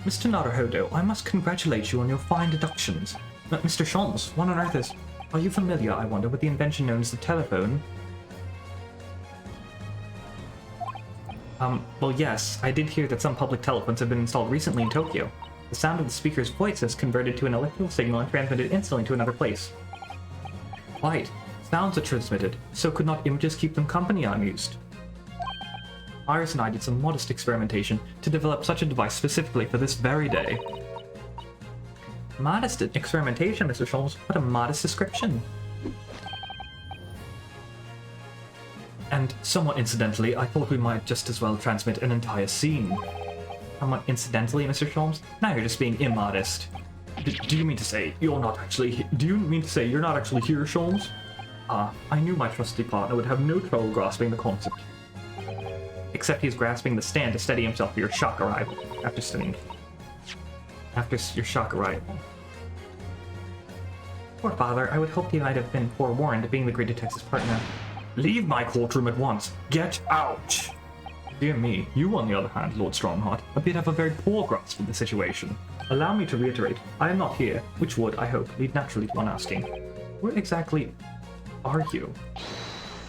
A: Mr. Naruhodo, I must congratulate you on your fine deductions. Mr. Sholmes, what on earth is... Are you familiar, I wonder, with the invention known as the telephone? Well, yes, I did hear that some public telephones have been installed recently in Tokyo. The sound of the speaker's voice is converted to an electrical signal and transmitted instantly to another place. Right. Sounds are transmitted, so could not images keep them company, I mused. Iris and I did some modest experimentation to develop such a device specifically for this very day. Modest experimentation, Mr. Sholmes. What a modest description. And somewhat incidentally, I thought we might just as well transmit an entire scene. Somewhat incidentally, Mr. Sholmes? Now you're just being immodest. Do you mean to say you're not actually do you mean to say you're not actually here, Sholmes? I knew my trusty partner would have no trouble grasping the concept. Except he's grasping the stand to steady himself for your shock arrival. After your shock arrival. Poor father, I would hope he might have been forewarned, being the great detective's partner. Leave my courtroom at once! Get out! Dear me, you on the other hand, Lord Stromheart, appear to have a very poor grasp of the situation. Allow me to reiterate, I am not here, which would, I hope, lead naturally to one asking, where exactly are you?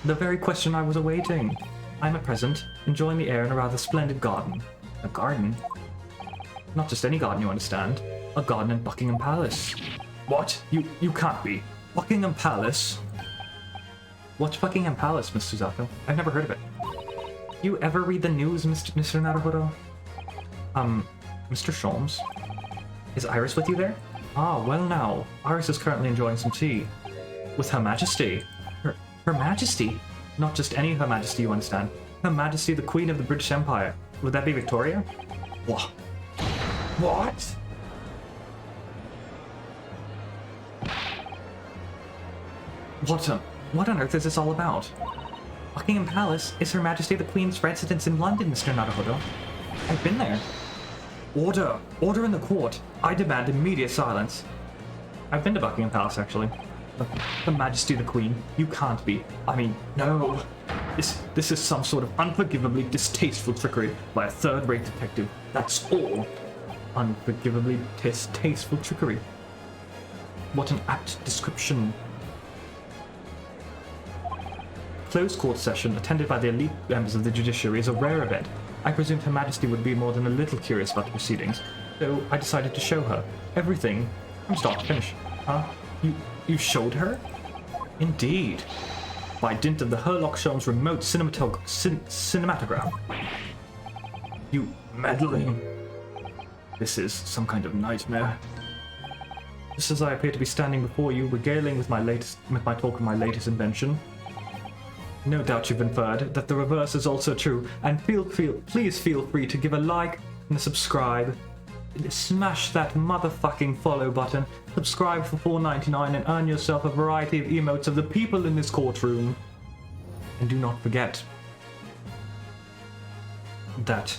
A: The very question I was awaiting. I'm at present, enjoying the air in a rather splendid garden. A garden? Not just any garden, you understand. A garden in Buckingham Palace. What? You can't be. Buckingham Palace? What's Buckingham Palace, Miss Suzaku? I've never heard of it. You ever read the news, Mr. Naruhodo? Mr. Sholmes? Is Iris with you there? Ah, well now. Iris is currently enjoying some tea. With Her Majesty. Her Majesty? Not just any Her Majesty, you understand. Her Majesty, the Queen of the British Empire. Would that be Victoria? What? What? What on earth is this all about? Buckingham Palace is Her Majesty the Queen's residence in London, Mr. Naruhodo. I've been there. Order! Order in the court! I demand immediate silence. I've been to Buckingham Palace, actually. Her Majesty the Queen, you can't be. I mean, no. This is some sort of unforgivably distasteful trickery by a third-rate detective. That's all. Unforgivably distasteful trickery. What an apt description. Closed court session attended by the elite members of the judiciary is a rare event. I presumed Her Majesty would be more than a little curious about the proceedings, so I decided to show her everything from start to finish. Huh? You showed her? Indeed. By dint of the Herlock Sholmes remote cinematograph. You meddling. This is some kind of nightmare. Just as I appear to be standing before you, regaling with my talk of my latest invention. No doubt you've inferred that the reverse is also true, and please feel free to give a like and a subscribe. Smash that motherfucking follow button, subscribe for $4.99 and earn yourself a variety of emotes of the people in this courtroom. And do not forget, that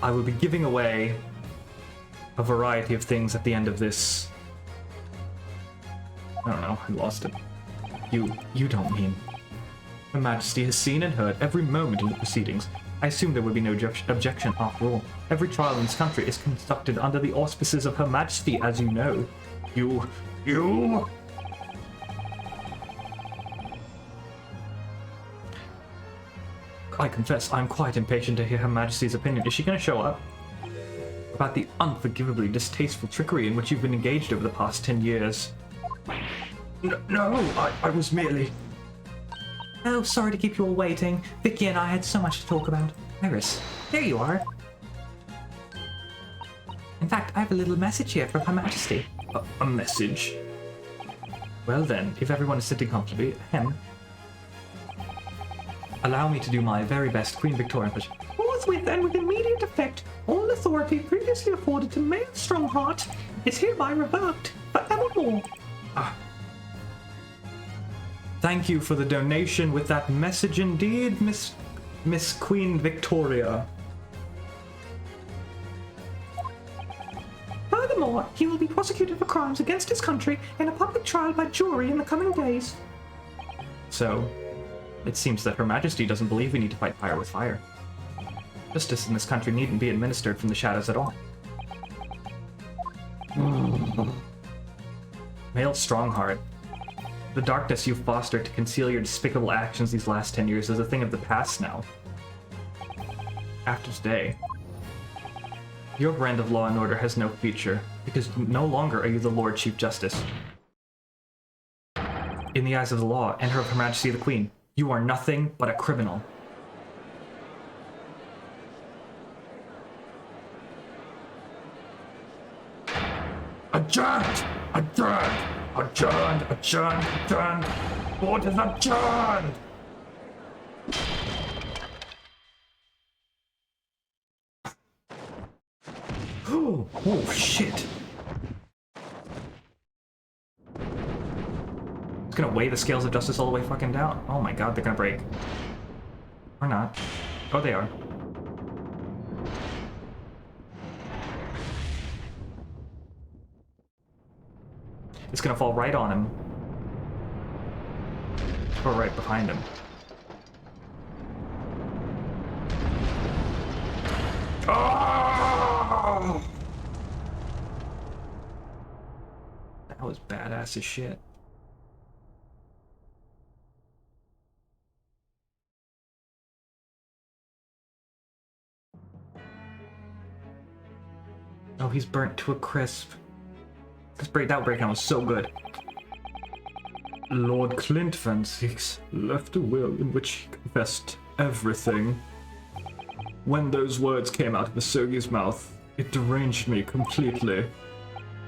A: I will be giving away a variety of things at the end of this. I don't know, I lost it. You don't mean... Her Majesty has seen and heard every moment of the proceedings. I assume there would be no objection after all. Every trial in this country is conducted under the auspices of Her Majesty, as you know. You... I confess, I'm quite impatient to hear Her Majesty's opinion. Is she going to show up? About the unforgivably distasteful trickery in which you've been engaged over the past 10 years. No, I was merely... Oh, sorry to keep you all waiting. Vicky and I had so much to talk about. Iris, there you are. In fact, I have a little message here from Her Majesty. A message? Well then, if everyone is sitting comfortably, allow me to do my very best Queen Victoria impression. Forthwith and with immediate effect, all authority previously afforded to Mayor Strongheart is hereby revoked forevermore. Thank you for the donation with that message indeed, Miss Queen Victoria. Furthermore, he will be prosecuted for crimes against his country in a public trial by jury in the coming days. So, it seems that Her Majesty doesn't believe we need to fight fire with fire. Justice in this country needn't be administered from the shadows at all. Mayor Strongheart. The darkness you've fostered to conceal your despicable actions these last 10 years is a thing of the past now. After today, your brand of law and order has no future, because no longer are you the Lord Chief Justice. In the eyes of the law and of Her Majesty the Queen, you are nothing but a criminal. Adjourned! Adjourned! Adjourned! Adjourned! Adjourned! Court is adjourned! Oh shit! It's gonna weigh the scales of justice all the way fucking down. Oh my god, they're gonna break. Or not. Oh, they are. It's gonna fall right on him. Or right behind him. Oh! That was badass as shit. Oh, he's burnt to a crisp. That breakdown was so good. Lord Clint Van Six left a will in which he confessed everything. When those words came out of Asogi's mouth, it deranged me completely.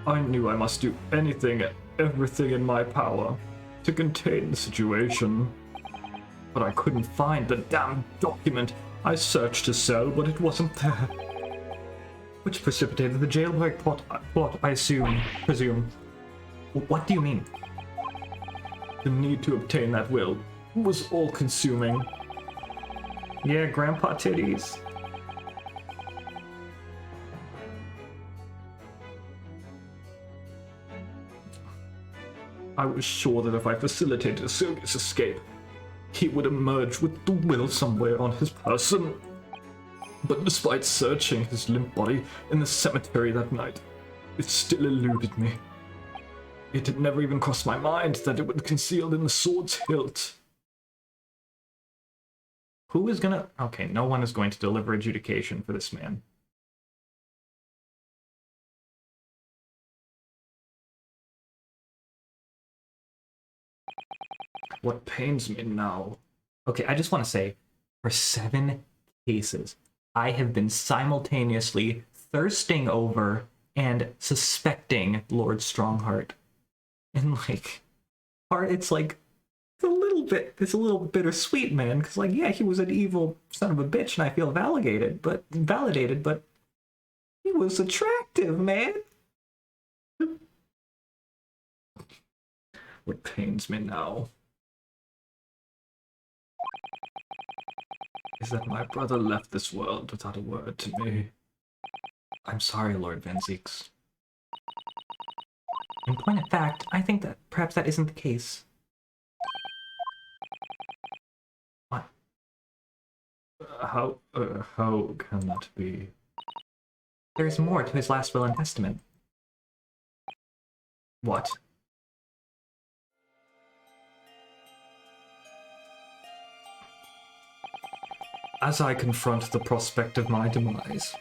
A: I knew I must do anything and everything in my power to contain the situation. But I couldn't find the damn document. I searched his cell, but it wasn't there. Which precipitated the jailbreak plot, I presume. What do you mean? The need to obtain that will was all-consuming. Yeah, Grandpa Titties. I was sure that if I facilitated Asogi's escape, he would emerge with the will somewhere on his person. But despite searching his limp body in the cemetery that night, it still eluded me. It had never even crossed my mind that it was concealed in the sword's hilt. Who is gonna... Okay, no one is going to deliver adjudication for this man. What pains me now... Okay, I just want to say, for 7 cases, I have been simultaneously thirsting over and suspecting Lord Strongheart. And like, it's like, it's a little bittersweet, man, because like, yeah, he was an evil son of a bitch and I feel validated, but he was attractive, man. What pains me now. is that my brother left this world without a word to me. I'm sorry, Lord Van Zieks. In point of fact, I think that perhaps that isn't the case. What? How can that be? There is more to his last will and testament. What? As I confront the prospect of my demise,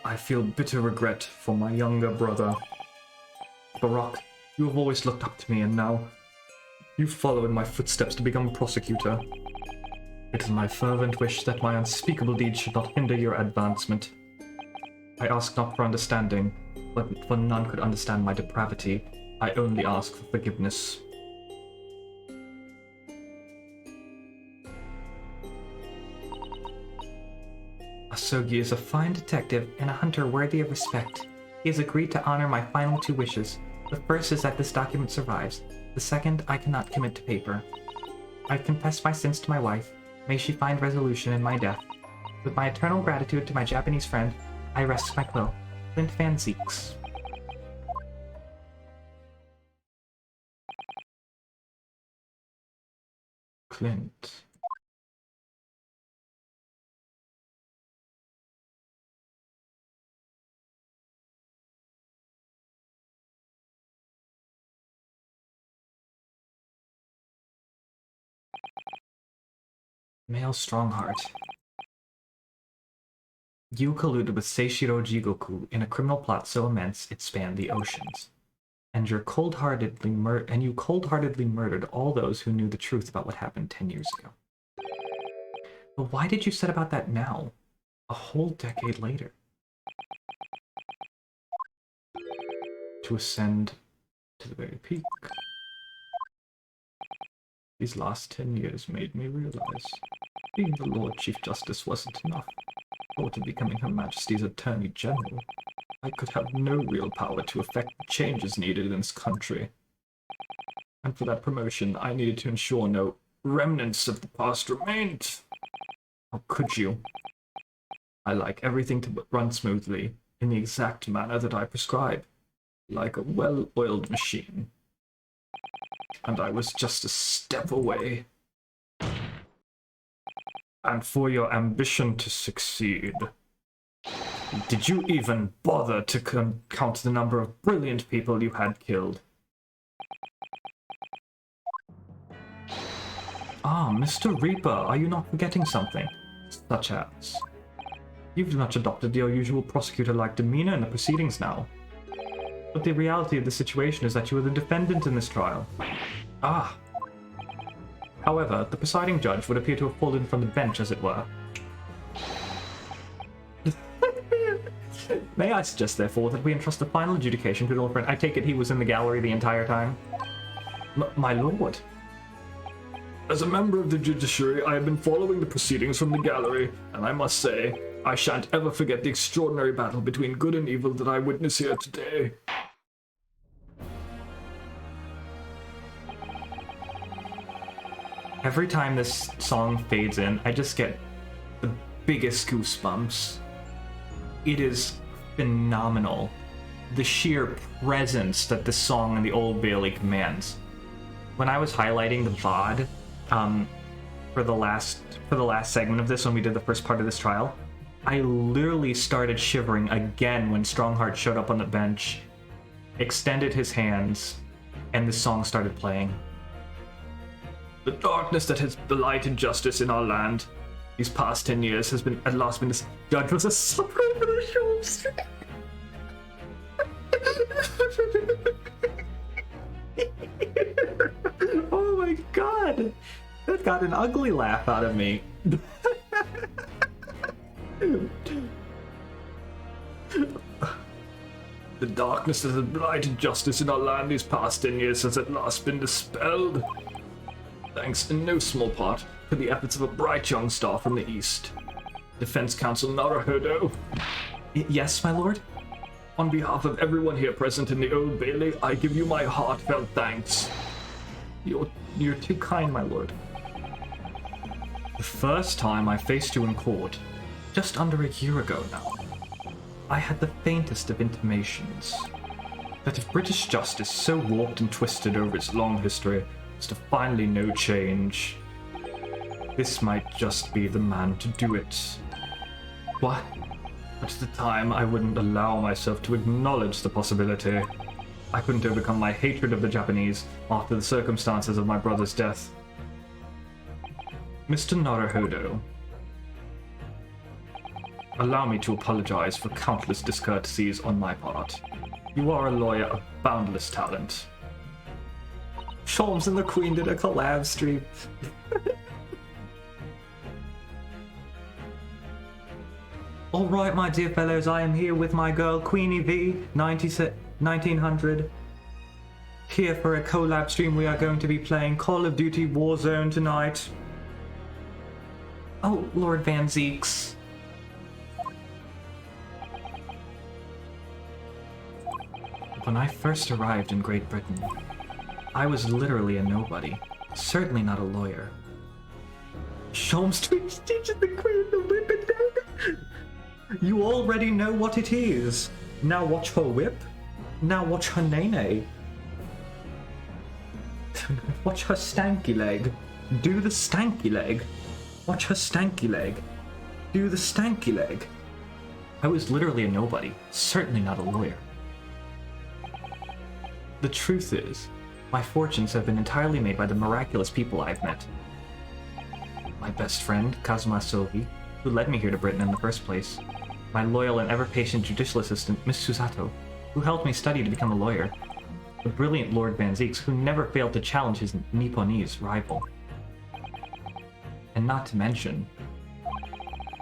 A: I feel bitter regret for my younger brother. Barak, you have always looked up to me, and now you follow in my footsteps to become a prosecutor. It is my fervent wish that my unspeakable deeds should not hinder your advancement. I ask not for understanding, but for none could understand my depravity. I only ask for forgiveness. Asogi is a fine detective and a hunter worthy of respect. He has agreed to honor my final two wishes. The first is that this document survives. The second, I cannot commit to paper. I confess my sins to my wife. May she find resolution in my death. With my eternal gratitude to my Japanese friend, I rest my quill. Clint Van Zieks. Clint. Male Strongheart. You colluded with Seishiro Jigoku in a criminal plot so immense it spanned the oceans. And you cold-heartedly murdered all those who knew the truth about what happened 10 years ago. But why did you set about that now? A whole decade later? To ascend to the very peak. These last 10 years made me realize being the Lord Chief Justice wasn't enough. Short of becoming Her Majesty's Attorney General, I could have no real power to effect the changes needed in this country. And for that promotion, I needed to ensure no remnants of the past remained. How could you? I like everything to run smoothly, in the exact manner that I prescribe, like a well-oiled machine. And I was just a step away. And for your ambition to succeed, did you even bother to count the number of brilliant people you had killed? Ah, Mr. Reaper, are you not forgetting something? Such as... You've not adopted your usual prosecutor-like demeanor in the proceedings now. But the reality of the situation is that you are the defendant in this trial. Ah. However, the presiding judge would appear to have fallen from the bench, as it were. May I suggest, therefore, that we entrust the final adjudication to an old friend? I take it he was in the gallery the entire time? My lord. As a member of the judiciary, I have been following the proceedings from the gallery, and I must say, I shan't ever forget the extraordinary battle between good and evil that I witness here today. Every time this song fades in, I just get the biggest goosebumps. It is phenomenal. The sheer presence that this song and the Old Bailey commands. When I was highlighting the VOD for the last segment of this, when we did the first part of this trial, I literally started shivering again when Strongheart showed up on the bench, extended his hands, and the song started playing. The darkness that has blighted justice in our land these past 10 years has been at last been this judge was a suffering for the shows. Oh my god! That got an ugly laugh out of me. The darkness that has blighted justice in our land these past 10 years has at last been dispelled. Thanks in no small part to the efforts of a bright young star from the east. Defense Counsel Naruhodo. Yes, my lord? On behalf of everyone here present in the Old Bailey, I give you my heartfelt thanks. You're too kind, my lord. The first time I faced you in court, just under a year ago now, I had the faintest of intimations that if British justice so warped and twisted over its long history as to finally know change, this might just be the man to do it. What? But at the time, I wouldn't allow myself to acknowledge the possibility. I couldn't overcome my hatred of the Japanese after the circumstances of my brother's death. Mr. Naruhodo, allow me to apologize for countless discourtesies on my part. You are a lawyer of boundless talent. Sholmes and the Queen did a collab stream. Alright, my dear fellows, I am here with my girl Queenie V, 1900. Here for a collab stream. We are going to be playing Call of Duty Warzone tonight. Oh, Lord Van Zeeks. When I first arrived in Great Britain, I was literally a nobody. Certainly not a lawyer. Sholmes teaches the Queen to whip it down. You already know what it is. Now watch her whip. Now watch her nay-nay. Watch her stanky leg. Do the stanky leg. Watch her stanky leg. Do the stanky leg. I was literally a nobody. Certainly not a lawyer. The truth is, my fortunes have been entirely made by the miraculous people I've met. My best friend, Kazuma Sogi, who led me here to Britain in the first place. My loyal and ever-patient judicial assistant, Miss Susato, who helped me study to become a lawyer. The brilliant Lord Van Zeeks, who never failed to challenge his Nipponese rival. And not to mention,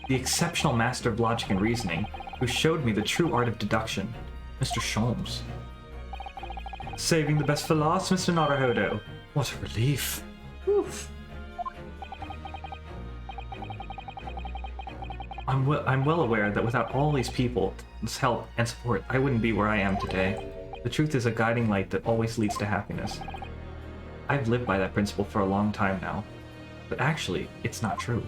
A: the exceptional master of logic and reasoning, who showed me the true art of deduction, Mr. Sholmes. Saving the best for last, Mr. Naruhodo. What a relief. Oof. I'm well aware that without all these people's help and support, I wouldn't be where I am today. The truth is a guiding light that always leads to happiness. I've lived by that principle for a long time now, but actually, it's not true.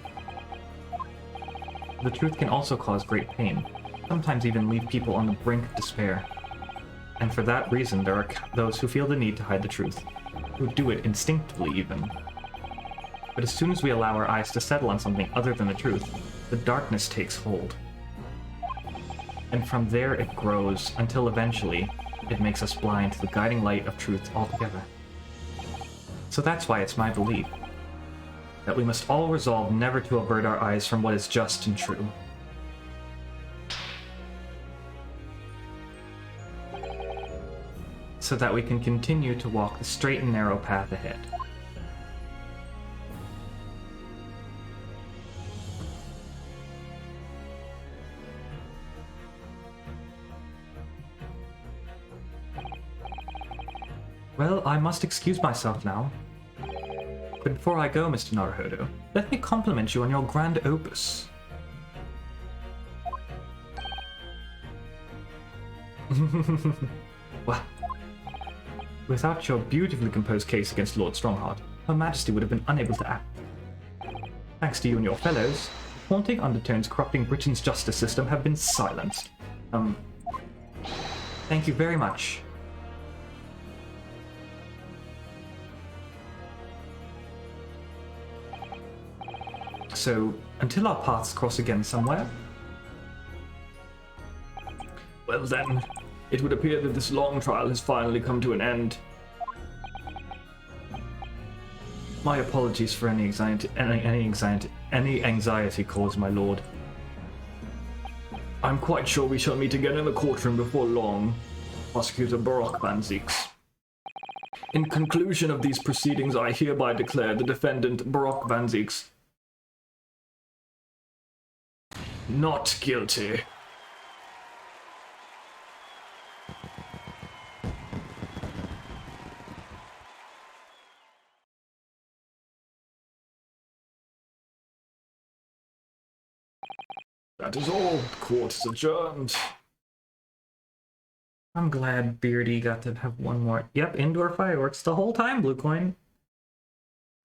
A: The truth can also cause great pain, sometimes even leave people on the brink of despair. And for that reason, there are those who feel the need to hide the truth, who do it instinctively even. But as soon as we allow our eyes to settle on something other than the truth, the darkness takes hold. And from there it grows, until eventually, it makes us blind to the guiding light of truth altogether. So that's why it's my belief that we must all resolve never to avert our eyes from what is just and true. So that we can continue to walk the straight and narrow path ahead. Well, I must excuse myself now. But before I go, Mr. Naruhodo, let me compliment you on your grand opus. Well, without your beautifully composed case against Lord Strongheart, Her Majesty would have been unable to act. Thanks to you and your fellows, haunting undertones corrupting Britain's justice system have been silenced. Thank you very much. So, until our paths cross again somewhere? Well then, it would appear that this long trial has finally come to an end. My apologies for any anxiety caused, my lord. I'm quite sure we shall meet again in the courtroom before long, Prosecutor Baroque Van Zeeks. In conclusion of these proceedings, I hereby declare the defendant Baroque Van Zeeks not guilty. That is all. Court is adjourned. I'm glad Beardy got to have one more. Yep, indoor fireworks the whole time, Blue Coin.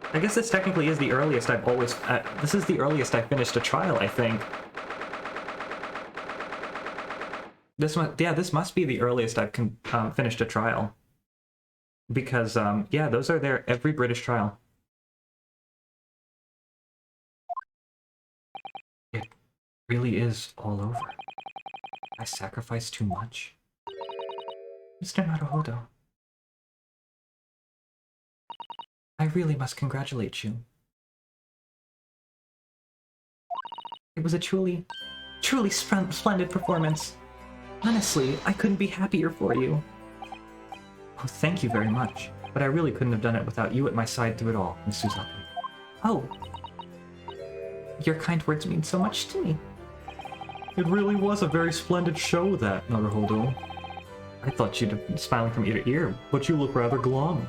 A: I guess this technically is the earliest I've always... this is the earliest I finished a trial, I think. This must be the earliest I've finished a trial. Because, yeah, those are there every British trial. It really is all over. I sacrificed too much. Mr. Naruhodo, I really must congratulate you. It was a truly splendid performance. Honestly, I couldn't be happier for you. Oh, thank you very much. But I really couldn't have done it without you at my side through it all, Miss Suzaku. Oh. Your kind words mean so much to me. It really was a very splendid show, that, Naruhodo. I thought you'd have been smiling from ear to ear, but you look rather glum.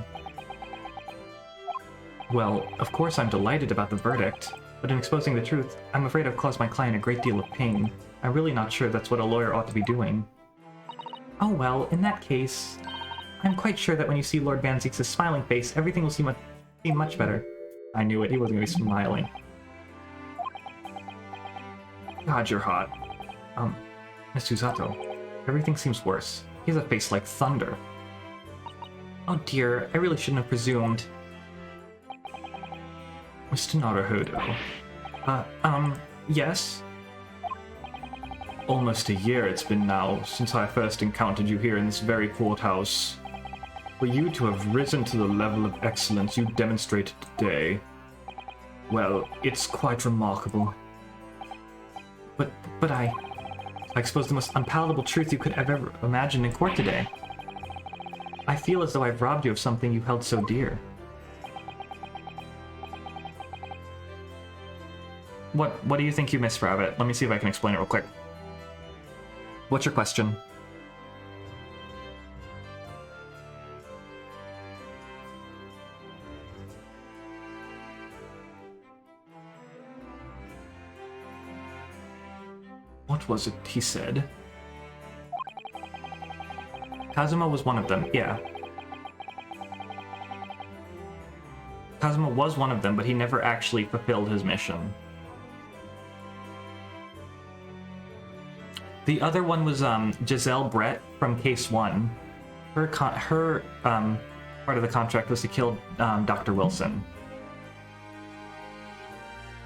A: Well, of course I'm delighted about the verdict, but in exposing the truth, I'm afraid I've caused my client a great deal of pain. I'm really not sure that's what a lawyer ought to be doing. Oh well, in that case, I'm quite sure that when you see Lord Van Zeeks' smiling face, everything will seem much better. I knew it, he wasn't going to be smiling. God, you're hot. Miss Suzato, everything seems worse. He has a face like thunder. Oh dear, I really shouldn't have presumed. Mr. Naruhodo. Yes? Almost a year it's been now since I first encountered you here in this very courthouse. For you to have risen to the level of excellence you demonstrated today, well, it's quite remarkable. But I exposed the most unpalatable truth you could have ever imagined in court today. I feel as though I've robbed you of something you held so dear. What do you think you missed, Rabbit? Let me see if I can explain it real quick. What's your question? What was it he said? Kazuma was one of them, yeah. Kazuma was one of them, but he never actually fulfilled his mission. The other one was Giselle Brett from Case 1. Her part of the contract was to kill Dr. Wilson.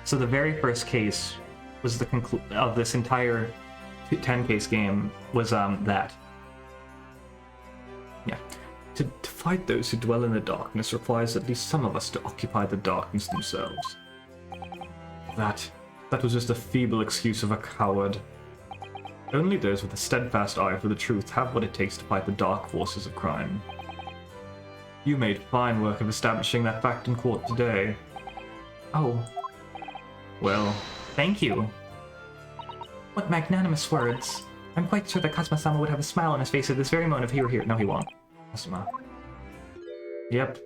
A: So the very first case was the of this entire 10-case game was that. Yeah. To fight those who dwell in the darkness requires at least some of us to occupy the darkness themselves. That was just a feeble excuse of a coward. Only those with a steadfast eye for the truth have what it takes to fight the dark forces of crime. You made fine work of establishing that fact in court today. Oh. Well, thank you. What magnanimous words. I'm quite sure that Kazuma-sama would have a smile on his face at this very moment if he were here. No, he won't. Kazuma. Yep.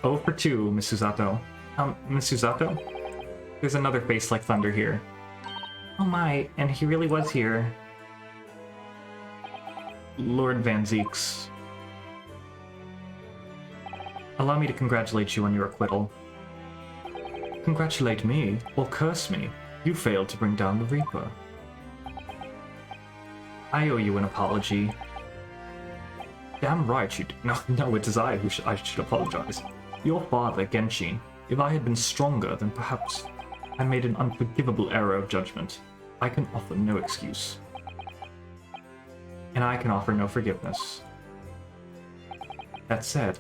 A: 0 for 2, Miss Suzato. Miss Suzato? There's another face like thunder here. Oh my, and he really was here. Lord Van Zeeks. Allow me to congratulate you on your acquittal. Congratulate me, or curse me. You failed to bring down the Reaper. I owe you an apology. Damn right you do. No, it is I who I should apologize. Your father, Genshin. If I had been stronger, then perhaps I made an unforgivable error of judgment. I can offer no excuse. And I can offer no forgiveness. That said,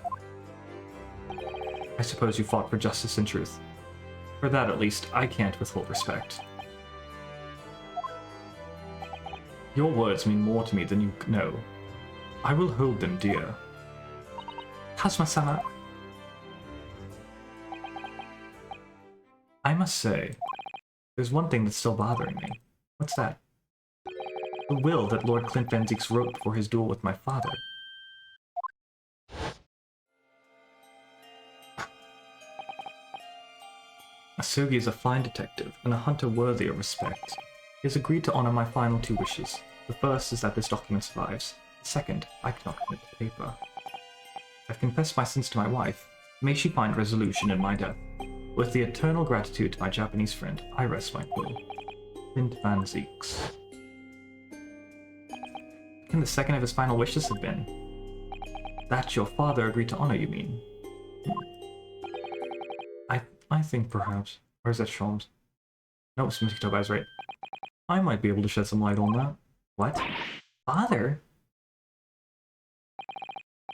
A: I suppose you fought for justice and truth. For that, at least, I can't withhold respect. Your words mean more to me than you know. I will hold them dear. Kazuma-sama. I must say, there's one thing that's still bothering me. What's that? The will that Lord Clint Van Zeeks wrote before his duel with my father. Asogi is a fine detective, and a hunter worthy of respect. He has agreed to honor my final 2 wishes. The first is that this document survives. The second, I cannot commit the paper. I've confessed my sins to my wife. May she find resolution in my death. With the eternal gratitude to my Japanese friend, I rest my quill. Clint Van Zieks. What can the second of his final wishes have been? That your father agreed to honor, you mean? I think perhaps. Or is that Sholmes? No, Mosquito Guy's right. I might be able to shed some light on that. What? Father?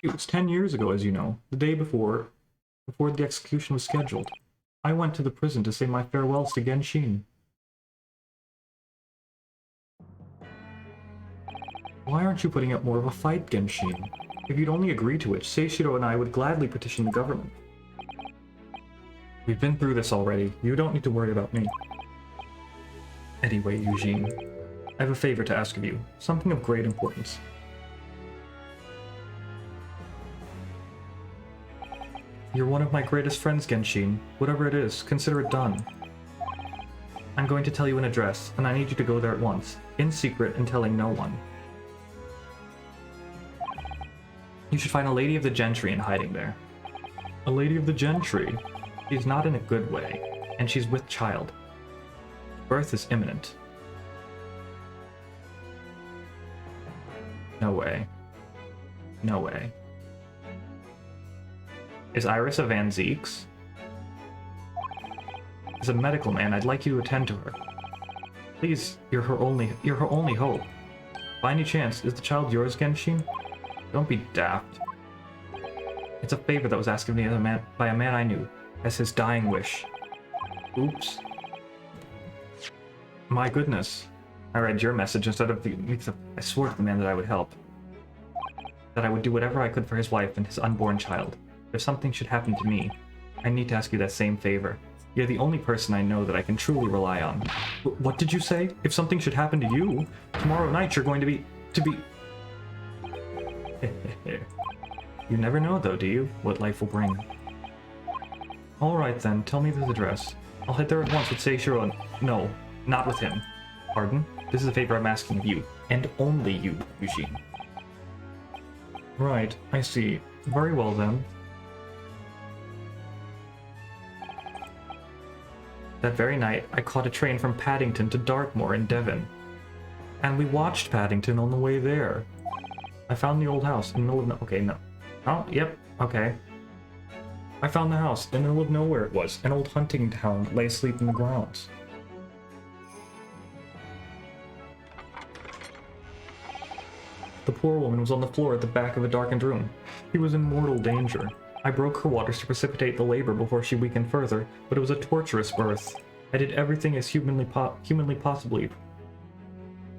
A: It was 10 years ago, as you know, the day before the execution was scheduled. I went to the prison to say my farewells to Genshin. Why aren't you putting up more of a fight, Genshin? If you'd only agree to it, Seishiro and I would gladly petition the government. We've been through this already. You don't need to worry about me. Anyway, Eugene, I have a favor to ask of you. Something of great importance. You're one of my greatest friends, Genshin. Whatever it is, consider it done. I'm going to tell you an address, and I need you to go there at once, in secret and telling no one. You should find a Lady of the Gentry in hiding there. A Lady of the Gentry? She's not in a good way, and she's with child. Birth is imminent. No way. No way. Is Iris a Van Zieks? As a medical man, I'd like you to attend to her. Please, you're her only hope. By any chance, is the child yours, Genshin? Don't be daft. It's a favor that was asked of me by a man I knew, as his dying wish. Oops. My goodness. I read your message instead of I swore to the man that I would help. That I would do whatever I could for his wife and his unborn child. If something should happen to me, I need to ask you that same favor. You're the only person I know that I can truly rely on. What did you say? If something should happen to you, tomorrow night you're going to be... You never know though, do you? What life will bring. Alright then, tell me this address. I'll head there at once with Seishiro and... No, not with him. Pardon? This is a favor I'm asking of you. And only you, Eugene. Right, I see. Very well then. That very night, I caught a train from Paddington to Dartmoor in Devon. And we watched Paddington on the way there. I found the old house in the middle of okay, no. Oh, yep, okay. I found the house in the middle of nowhere it was. An old hunting town lay asleep in the grounds. The poor woman was on the floor at the back of a darkened room. She was in mortal danger. I broke her waters to precipitate the labor before she weakened further, but it was a torturous birth. I did everything as humanly possibly.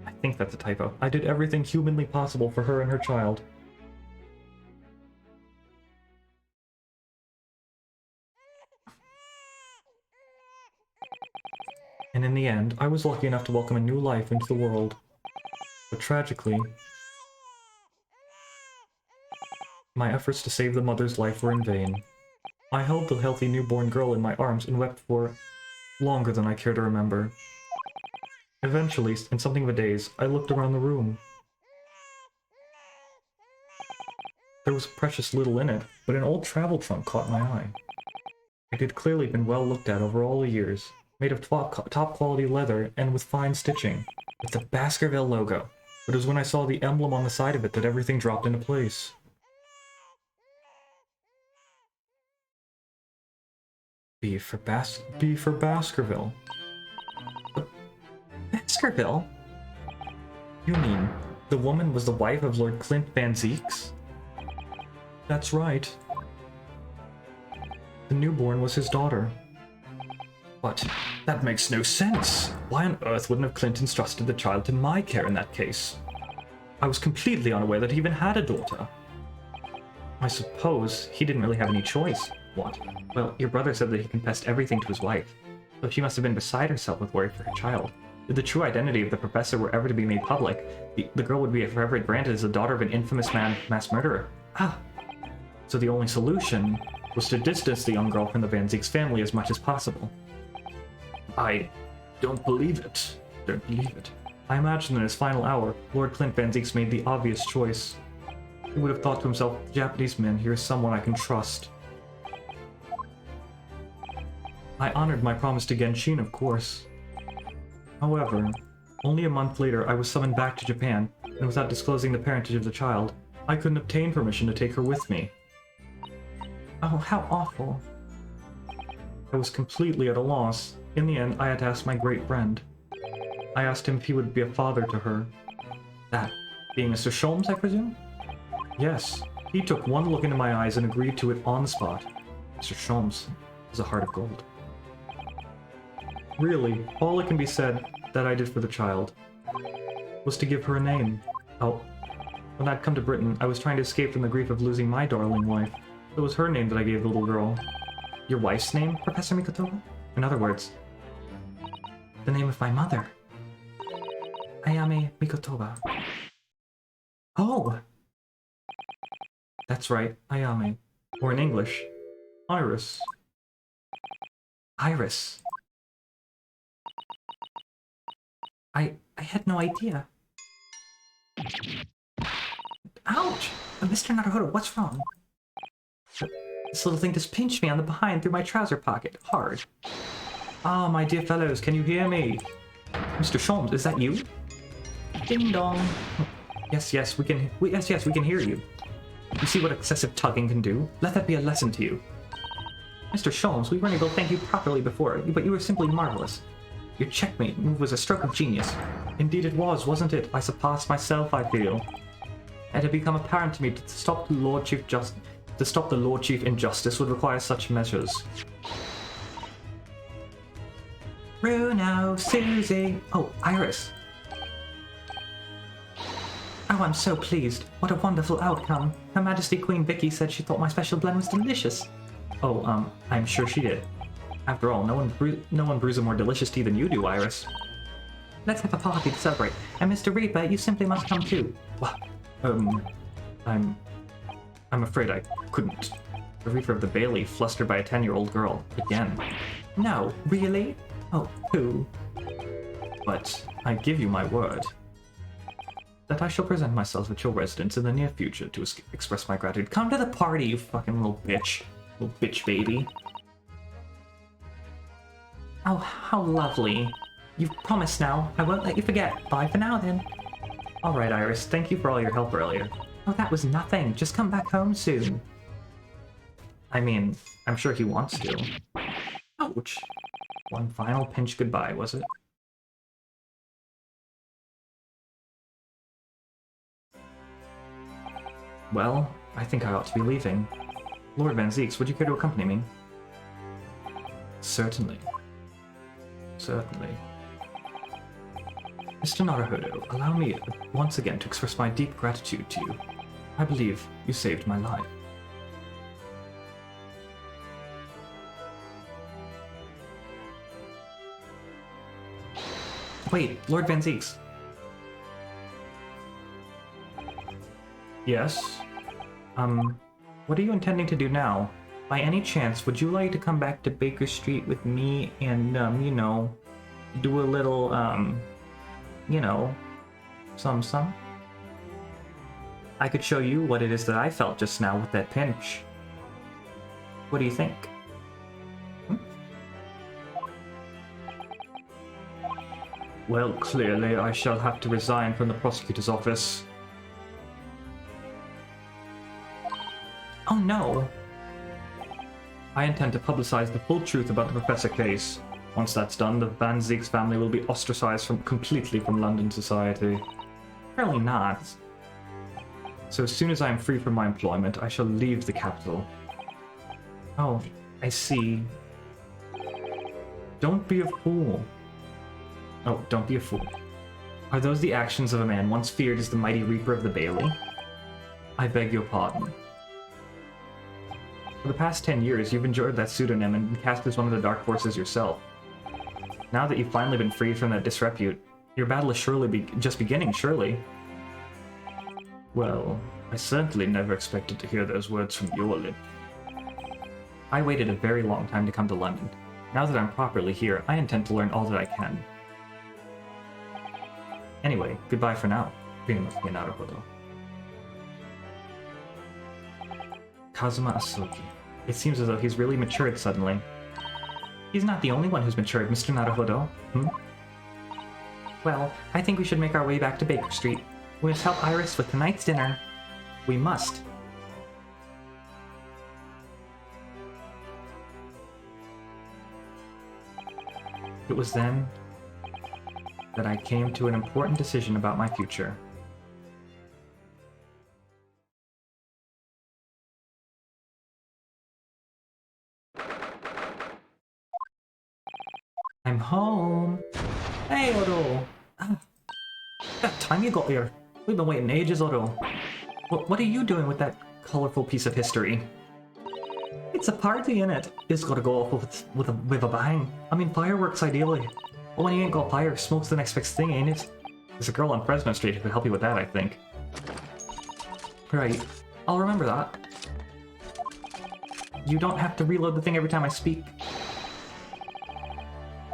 A: I think that's a typo. I did everything humanly possible for her and her child. And in the end, I was lucky enough to welcome a new life into the world. But tragically, my efforts to save the mother's life were in vain. I held the healthy newborn girl in my arms and wept for longer than I care to remember. Eventually, in something of a daze, I looked around the room. There was precious little in it, but an old travel trunk caught my eye. It had clearly been well looked at over all the years, made of top quality leather and with fine stitching, with the Baskerville logo. But it was when I saw the emblem on the side of it that everything dropped into place. B for Baskerville. Baskerville? You mean the woman was the wife of Lord Clint Van Zieks? That's right. The newborn was his daughter. But that makes no sense. Why on earth wouldn't have Clint entrusted the child to my care in that case? I was completely unaware that he even had a daughter. I suppose he didn't really have any choice. What? Well, your brother said that he confessed everything to his wife, so she must have been beside herself with worry for her child. If the true identity of the professor were ever to be made public, the girl would be forever branded as the daughter of an infamous mass murderer. Ah! So the only solution was to distance the young girl from the Van Zieks family as much as possible. I don't believe it. Don't believe it. I imagine in his final hour, Lord Clint Van Zieks made the obvious choice. He would have thought to himself, Japanese man, here is someone I can trust. I honored my promise to Genshin, of course. However, only a month later I was summoned back to Japan, and without disclosing the parentage of the child, I couldn't obtain permission to take her with me. Oh, how awful. I was completely at a loss. In the end, I had to ask my great friend. I asked him if he would be a father to her. That being Mr. Sholmes, I presume? Yes. He took one look into my eyes and agreed to it on the spot. Mr. Sholmes is a heart of gold. Really, all that can be said that I did for the child was to give her a name. Oh, when I'd come to Britain, I was trying to escape from the grief of losing my darling wife. It was her name that I gave the little girl. Your wife's name, Professor Mikotoba? In other words, the name of my mother. Ayame Mikotoba. Oh! That's right, Ayame. Or in English, Iris. Iris. I had no idea. Ouch! Mr. Naruhodo, what's wrong? This little thing just pinched me on the behind through my trouser pocket. Hard. Ah, my dear fellows, can you hear me? Mr. Sholmes, is that you? Ding dong. Yes, we can hear you. You see what excessive tugging can do? Let that be a lesson to you. Mr. Sholmes, we weren't able to thank you properly before, but you were simply marvelous. Your checkmate move was a stroke of genius. Indeed it was, wasn't it? I surpassed myself, I feel. It had become apparent to me that to stop the Lord Chief injustice would require such measures. Bruno, Susie. Oh, Iris. Oh, I'm so pleased. What a wonderful outcome. Her Majesty Queen Vicky said she thought my special blend was delicious. Oh, I'm sure she did. After all, no one brews a more delicious tea than you do, Iris. Let's have a party to celebrate. And Mr. Reaper, you simply must come too. What? I'm afraid I couldn't. The Reaper of the Bailey, flustered by a 10-year-old girl. Again. No, really? Oh, who? But I give you my word that I shall present myself at your residence in the near future to express my gratitude. Come to the party, you fucking little bitch. Little bitch baby. Oh, how lovely. You've promised now. I won't let you forget. Bye for now, then. Alright, Iris. Thank you for all your help earlier. Oh, that was nothing. Just come back home soon. I mean, I'm sure he wants to. Ouch. One final pinch goodbye, was it? Well, I think I ought to be leaving. Lord Van Zieks, would you care to accompany me? Certainly. Certainly. Mr. Naruhodo, allow me once again to express my deep gratitude to you. I believe you saved my life. Wait, Lord Van Zieks. Yes? What are you intending to do now? By any chance, would you like to come back to Baker Street with me and, you know, do a little, you know, some? I could show you what it is that I felt just now with that pinch. What do you think? Well, clearly I shall have to resign from the prosecutor's office. Oh no! I intend to publicize the full truth about the Professor case. Once that's done, the Van Zieks family will be ostracized completely from London society. Apparently not. So as soon as I am free from my employment, I shall leave the capital. Oh, I see. Don't be a fool. Oh, don't be a fool. Are those the actions of a man once feared as the mighty Reaper of the Bailey? I beg your pardon. For the past 10 years, you've enjoyed that pseudonym and been cast as one of the dark forces yourself. Now that you've finally been freed from that disrepute, your battle is surely just beginning, surely. Well, I certainly never expected to hear those words from your lips. I waited a very long time to come to London. Now that I'm properly here, I intend to learn all that I can. Anyway, goodbye for now, Naruhodo. Kazuma Asogi. It seems as though he's really matured suddenly. He's not the only one who's matured, Mr. Naruhodo. Well, I think we should make our way back to Baker Street. We must help Iris with tonight's dinner. We must. It was then that I came to an important decision about my future. I'm home. Hey, Odo. That time you got here. We've been waiting ages, Odo. What are you doing with that colorful piece of history? It's a party, innit? It's gotta go off with a bang. I mean, fireworks ideally. But when you ain't got fire, smoke's the next best thing, ain't it? There's a girl on Fresno Street who could help you with that, I think. Right. I'll remember that. You don't have to reload the thing every time I speak.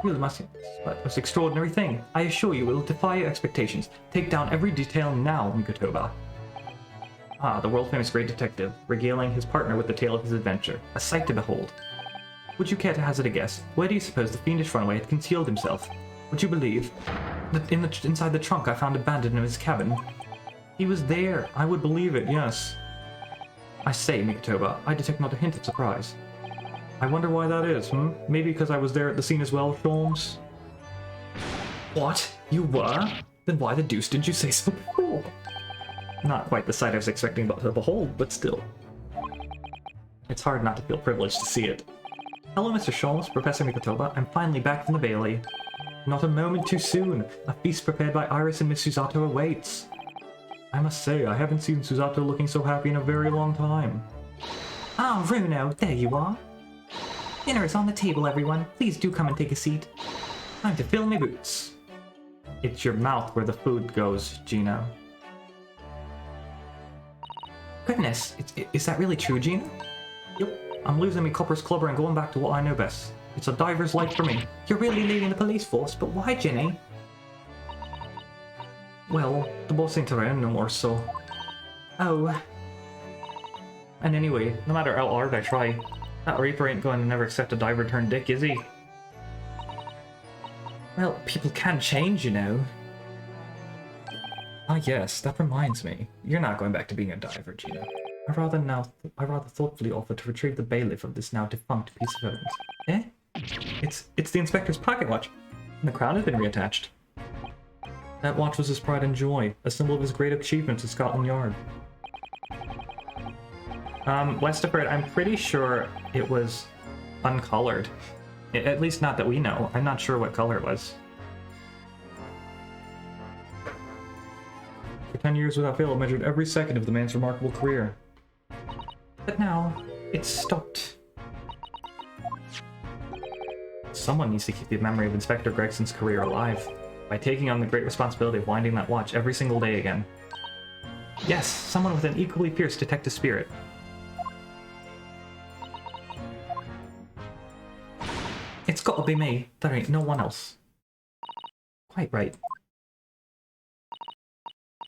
A: You're the most extraordinary thing. I assure you, it will defy your expectations. Take down every detail now, Mikotoba. Ah, the world-famous great detective, regaling his partner with the tale of his adventure. A sight to behold. Would you care to hazard a guess? Where do you suppose the fiendish runaway had concealed himself? Would you believe that inside the trunk I found abandoned in his cabin? He was there. I would believe it, yes. I say, Mikotoba, I detect not a hint of surprise. I wonder why that is, Maybe because I was there at the scene as well, Sholmes? What? You were? Then why the deuce didn't you say so before? Not quite the sight I was expecting to behold, but still. It's hard not to feel privileged to see it. Hello, Mr. Sholmes, Professor Mikotoba. I'm finally back from the Bailey. Not a moment too soon. A feast prepared by Iris and Miss Susato awaits. I must say, I haven't seen Susato looking so happy in a very long time. Ah, Runo, there you are. Dinner is on the table, everyone. Please do come and take a seat. Time to fill my boots. It's your mouth where the food goes, Gina. Goodness, is that really true, Gina? Yep, I'm losing me copper's clubber and going back to what I know best. It's a diver's life for me. You're really leaving the police force, but why, Ginny? Well, the boss ain't around no more, so... Oh. And anyway, no matter how hard I try, that Reaper ain't going to never accept a diver turned dick, is he? Well, people can change, you know. Ah yes, that reminds me. You're not going back to being a diver, Gina. I rather thoughtfully offer to retrieve the bailiff of this now defunct piece of evidence. Eh? It's the inspector's pocket watch, and the crown has been reattached. That watch was his pride and joy, a symbol of his great achievements at Scotland Yard. Westerford, I'm pretty sure it was uncolored. At least not that we know. I'm not sure what color it was. For 10 years without fail, it measured every second of the man's remarkable career. But now, it's stopped. Someone needs to keep the memory of Inspector Gregson's career alive by taking on the great responsibility of winding that watch every single day again. Yes, someone with an equally fierce detective spirit. It's gotta be me. There ain't no one else. Quite right.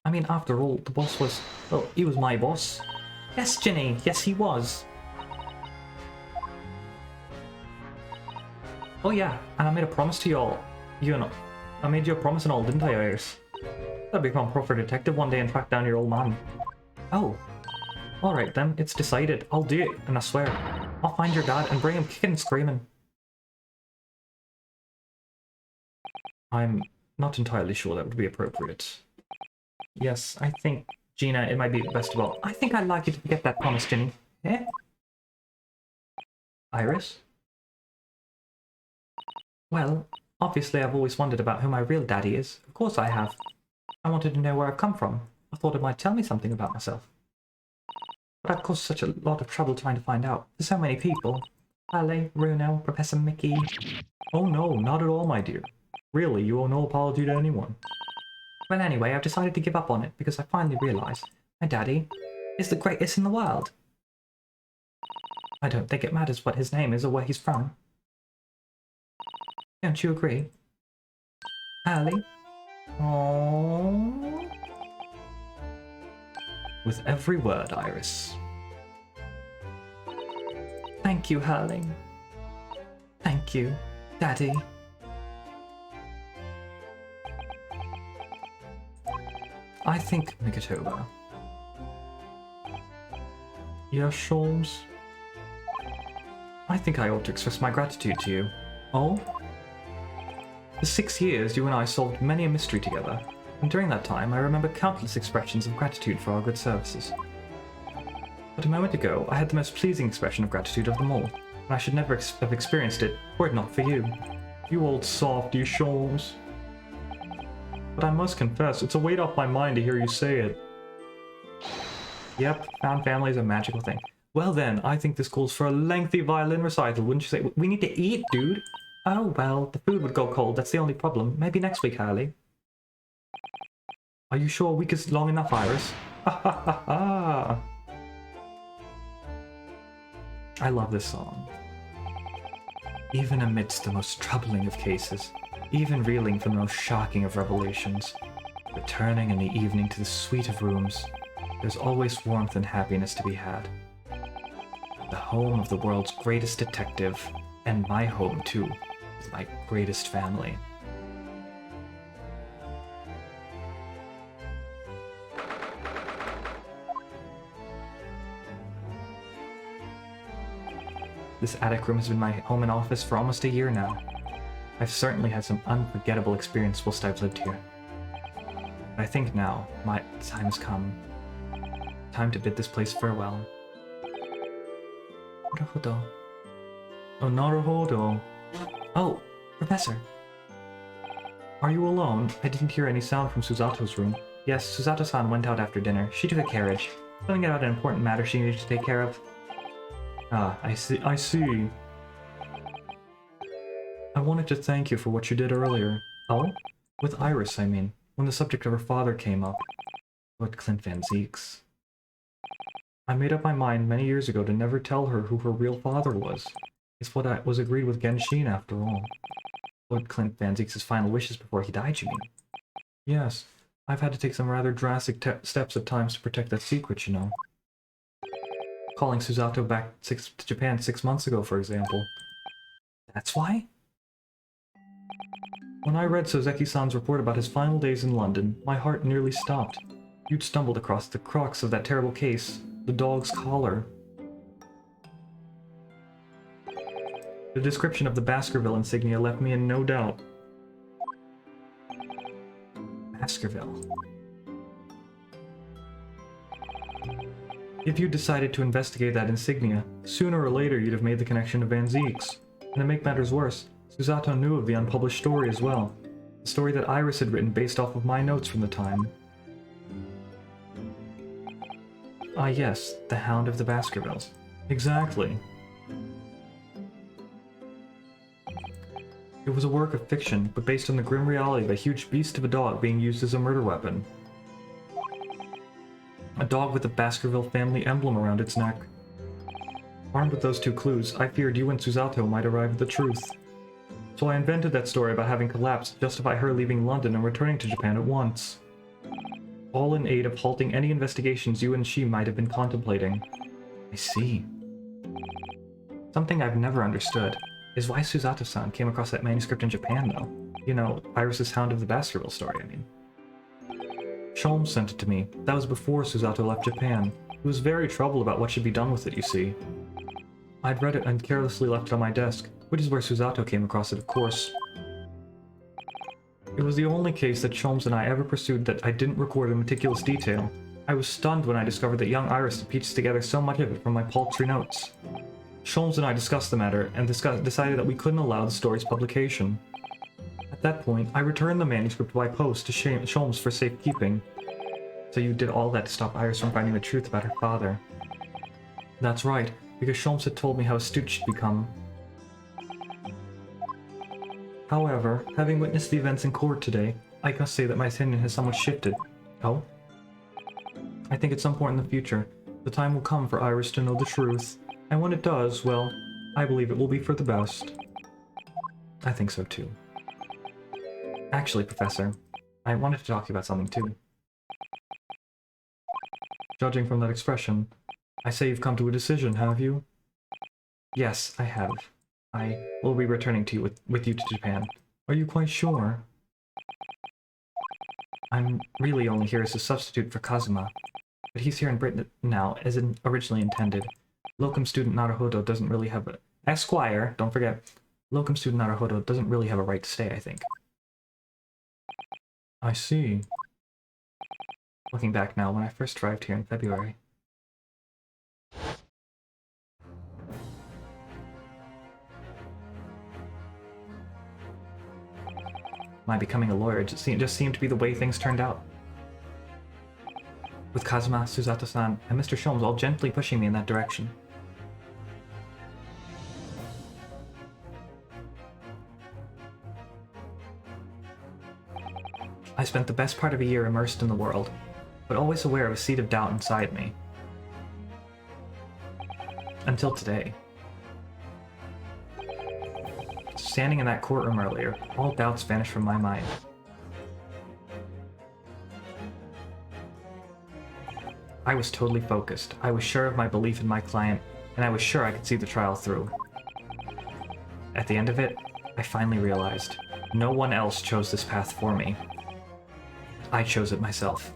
A: I mean, after all, the boss was... well, he was my boss. Yes, Ginny, yes he was. Oh yeah, and I made a promise to y'all. You know, I made you a promise and all, didn't I, Iris? I'd become a proper detective one day and track down your old man. Oh. Alright then, it's decided. I'll do it, and I swear. I'll find your dad and bring him kicking and screaming. I'm not entirely sure that would be appropriate. Yes, I think, Gina, it might be best of all. I think I'd like you to forget that promise, Ginny. Eh? Iris? Well, obviously I've always wondered about who my real daddy is. Of course I have. I wanted to know where I've come from. I thought it might tell me something about myself. But I've caused such a lot of trouble trying to find out. There's so many people. Ale, Runo, Professor Mickey... Oh no, not at all, my dear. Really, you owe no apology to anyone. Well, anyway, I've decided to give up on it because I finally realized my daddy is the greatest in the world. I don't think it matters what his name is or where he's from. Don't you agree? Ali? Aww. With every word, Iris. Thank you, Hurling. Thank you, Daddy. I think, Mikitoba. Yes, Sholmes? I think I ought to express my gratitude to you. Oh? For 6 years, you and I solved many a mystery together, and during that time, I remember countless expressions of gratitude for our good services. But a moment ago, I had the most pleasing expression of gratitude of them all, and I should never have experienced it were it not for you. You old softy, Sholmes. But I must confess, it's a weight off my mind to hear you say it. Yep, found family is a magical thing. Well then, I think this calls for a lengthy violin recital, wouldn't you say? We need to eat, dude! Oh well, the food would go cold, that's the only problem. Maybe next week, Harley. Are you sure a week is long enough, Iris? Ha ha ha ha! I love this song. Even amidst the most troubling of cases, even reeling from the most shocking of revelations, returning in the evening to the suite of rooms, there's always warmth and happiness to be had. The home of the world's greatest detective, and my home too, with my greatest family. This attic room has been my home and office for almost a year now. I've certainly had some unforgettable experience whilst I've lived here. But I think now, my time has come. Time to bid this place farewell. Naruhodo. Oh, Naruhodo. Oh, Professor. Are you alone? I didn't hear any sound from Suzato's room. Yes, Suzato-san went out after dinner. She took a carriage. Something about an important matter she needed to take care of. Ah, I see. I wanted to thank you for what you did earlier. Oh? With Iris, I mean. When the subject of her father came up. Lord Clint Van Zieks. I made up my mind many years ago to never tell her who her real father was. It's what was agreed with Genshin after all. Lord Clint Van Zieks' final wishes before he died, you mean? Yes. I've had to take some rather drastic steps at times to protect that secret, you know. Calling Suzato back to Japan 6 months ago, for example. That's why? When I read Sozeki-san's report about his final days in London, my heart nearly stopped. You'd stumbled across the crux of that terrible case, the dog's collar. The description of the Baskerville insignia left me in no doubt. Baskerville. If you decided to investigate that insignia, sooner or later you'd have made the connection to Van Zieks. And to make matters worse, Suzato knew of the unpublished story as well. The story that Iris had written based off of my notes from the time. Ah yes, the Hound of the Baskervilles. Exactly. It was a work of fiction, but based on the grim reality of a huge beast of a dog being used as a murder weapon. A dog with the Baskerville family emblem around its neck. Armed with those two clues, I feared you and Suzato might arrive at the truth. So I invented that story about having collapsed to justify her leaving London and returning to Japan at once. All in aid of halting any investigations you and she might have been contemplating. I see. Something I've never understood is why Suzato-san came across that manuscript in Japan, though. You know, Iris' Hound of the Baskerville story, I mean. Sholmes sent it to me. That was before Suzato left Japan. He was very troubled about what should be done with it, you see. I'd read it and carelessly left it on my desk, which is where Suzato came across it, of course. It was the only case that Sholmes and I ever pursued that I didn't record in meticulous detail. I was stunned when I discovered that young Iris had pieced together so much of it from my paltry notes. Sholmes and I discussed the matter, and decided that we couldn't allow the story's publication. At that point, I returned the manuscript by post to Sholmes for safekeeping. So you did all that to stop Iris from finding the truth about her father. That's right, because Sholmes had told me how astute she'd become. However, having witnessed the events in court today, I must say that my opinion has somewhat shifted. Oh? I think at some point in the future, the time will come for Iris to know the truth. And when it does, well, I believe it will be for the best. I think so too. Actually, Professor, I wanted to talk to you about something too. Judging from that expression, I say you've come to a decision, have you? Yes, I have. I will be returning to you with you to Japan. Are you quite sure? I'm really only here as a substitute for Kazuma, but he's here in Britain now, as originally intended. Locum student Naruhodo doesn't really have a... Esquire, don't forget. Locum student Naruhodo doesn't really have a right to stay, I think. I see. Looking back now, when I first arrived here in February. My becoming a lawyer just seemed to be the way things turned out. With Kazuma, Susato-san, and Mr. Sholmes all gently pushing me in that direction. I spent the best part of a year immersed in the world, but always aware of a seed of doubt inside me. Until today. Standing in that courtroom earlier, all doubts vanished from my mind. I was totally focused. I was sure of my belief in my client, and I was sure I could see the trial through. At the end of it, I finally realized no one else chose this path for me. I chose it myself.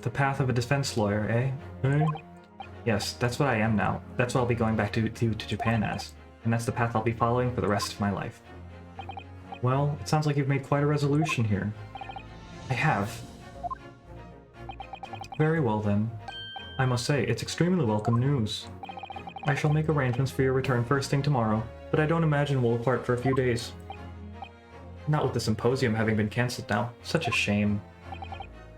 A: The path of a defense lawyer, eh? Eh? Yes, that's what I am now. That's what I'll be going back to Japan as. And that's the path I'll be following for the rest of my life. Well, it sounds like you've made quite a resolution here. I have. Very well then. I must say, it's extremely welcome news. I shall make arrangements for your return first thing tomorrow, but I don't imagine we'll part for a few days. Not with the symposium having been cancelled now. Such a shame.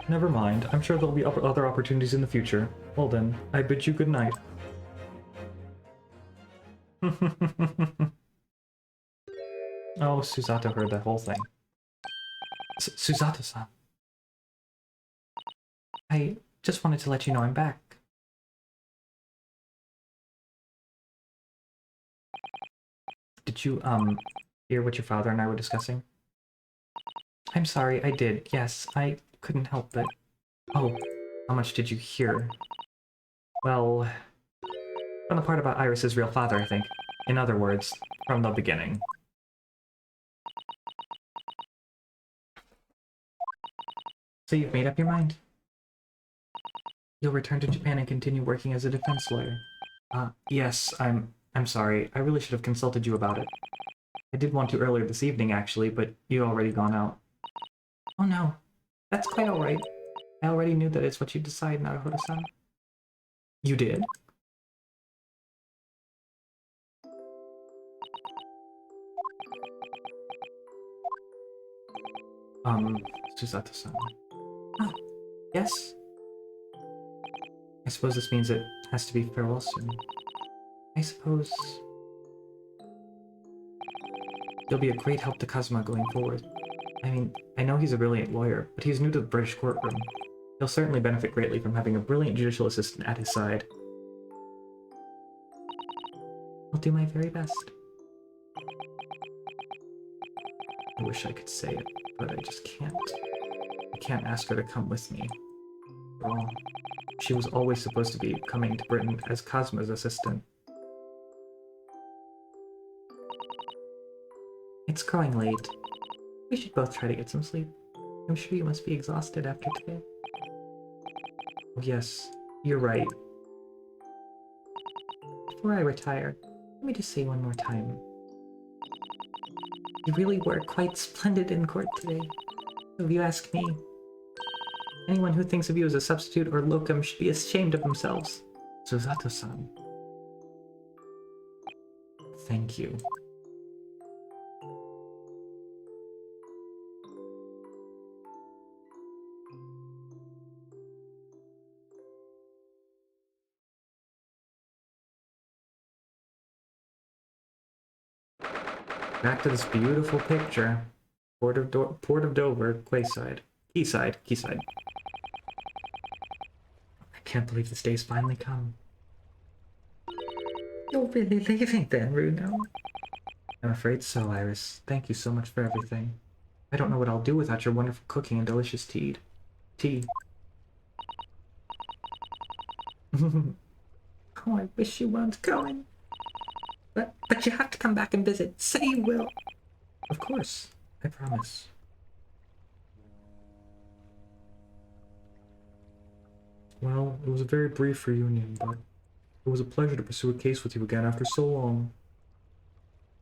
A: Never mind, I'm sure there'll be other opportunities in the future. Well then, I bid you good night. Oh, Susato heard that whole thing. Susato-san. I just wanted to let you know I'm back. Did you, hear what your father and I were discussing? I'm sorry, I did. Yes, I couldn't help it. Oh, how much did you hear? Well, from the part about Iris's real father, I think. In other words, from the beginning. So you've made up your mind? You'll return to Japan and continue working as a defense lawyer? Yes, I'm sorry. I really should have consulted you about it. I did want to earlier this evening, actually, but you'd already gone out. Oh no, that's quite alright. I already knew that it's what you decide, Naruhodo-san. You did? Susato-san. Ah, yes? I suppose this means it has to be farewell soon. I suppose... You'll be a great help to Kazuma going forward. I mean, I know he's a brilliant lawyer, but he's new to the British courtroom. He'll certainly benefit greatly from having a brilliant judicial assistant at his side. I'll do my very best. I wish I could say it, but I just can't. I can't ask her to come with me. After all, she was always supposed to be coming to Britain as Kazuma's assistant. It's growing late. We should both try to get some sleep. I'm sure you must be exhausted after today. Oh, yes, you're right. Before I retire, let me just say one more time. You really were quite splendid in court today, if you ask me. Anyone who thinks of you as a substitute or locum should be ashamed of themselves. Susato-san. Thank you. Back to this beautiful picture. Port of Dover, Quayside. Quayside. I can't believe this day's finally come. You're really leaving then, Runo? I'm afraid so, Iris. Thank you so much for everything. I don't know what I'll do without your wonderful cooking and delicious tea. Oh, I wish you weren't going. But you have to come back and visit. Say you will. Of course. I promise. Well, it was a very brief reunion, but it was a pleasure to pursue a case with you again after so long.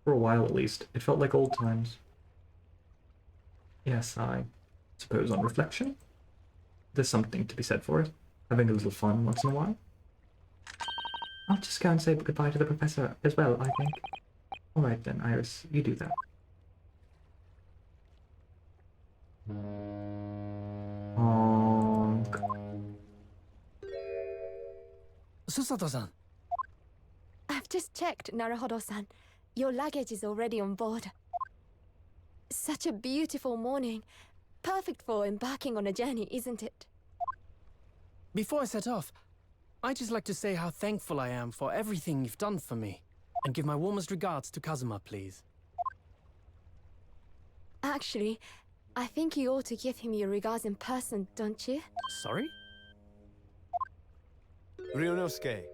A: For a while, at least. It felt like old times. Yes, I suppose on reflection, there's something to be said for it. Having a little fun once in a while. I'll just go and say goodbye to the professor as well, I think. Alright then, Iris, you do that. Honk.
C: Susato-san.
D: I've just checked, Naruhodo-san. Your luggage is already on board. Such a beautiful morning. Perfect for embarking on a journey, isn't it?
C: Before I set off, I'd just like to say how thankful I am for everything you've done for me. And give my warmest regards to Kazuma, please.
D: Actually, I think you ought to give him your regards in person, don't you?
C: Sorry?
B: Ryunosuke,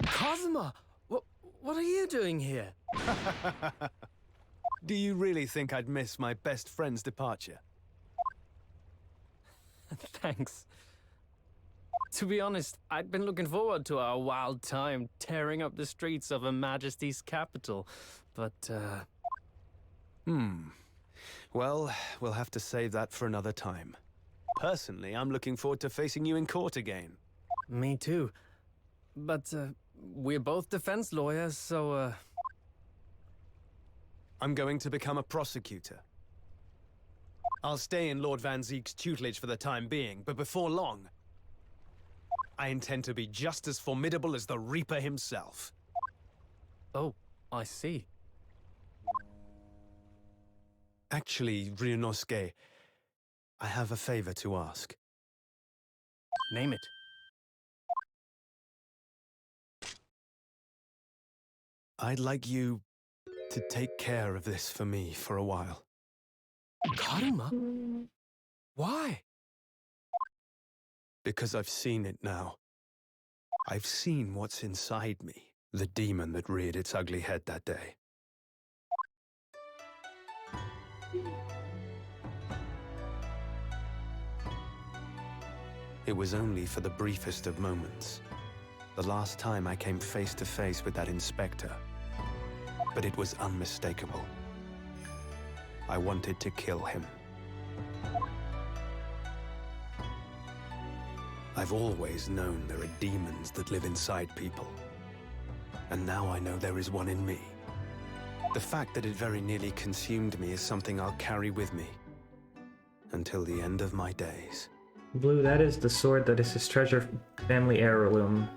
C: Kazuma! What are you doing here?
B: do you really think I'd miss my best friend's departure?
C: Thanks. To be honest, I'd been looking forward to our wild time tearing up the streets of Her Majesty's capital, but,
B: Well, we'll have to save that for another time. Personally, I'm looking forward to facing you in court again.
C: me too. But, we're both defense lawyers, so,
B: I'm going to become a prosecutor. I'll stay in Lord Van Zeek's tutelage for the time being, but before long, I intend to be just as formidable as the Reaper himself.
C: Oh, I see.
B: Actually, Ryunosuke, I have a favor to ask.
C: Name it.
B: I'd like you to take care of this for me for a while.
C: Karuma? Why?
B: Because I've seen it now. I've seen what's inside me, the demon that reared its ugly head that day. It was only for the briefest of moments. The last time I came face to face with that inspector. But it was unmistakable. I wanted to kill him. I've always known there are demons that live inside people. And now I know there is one in me. The fact that it very nearly consumed me is something I'll carry with me until the end of my days.
A: Blue, that is the sword that is his treasure family heirloom.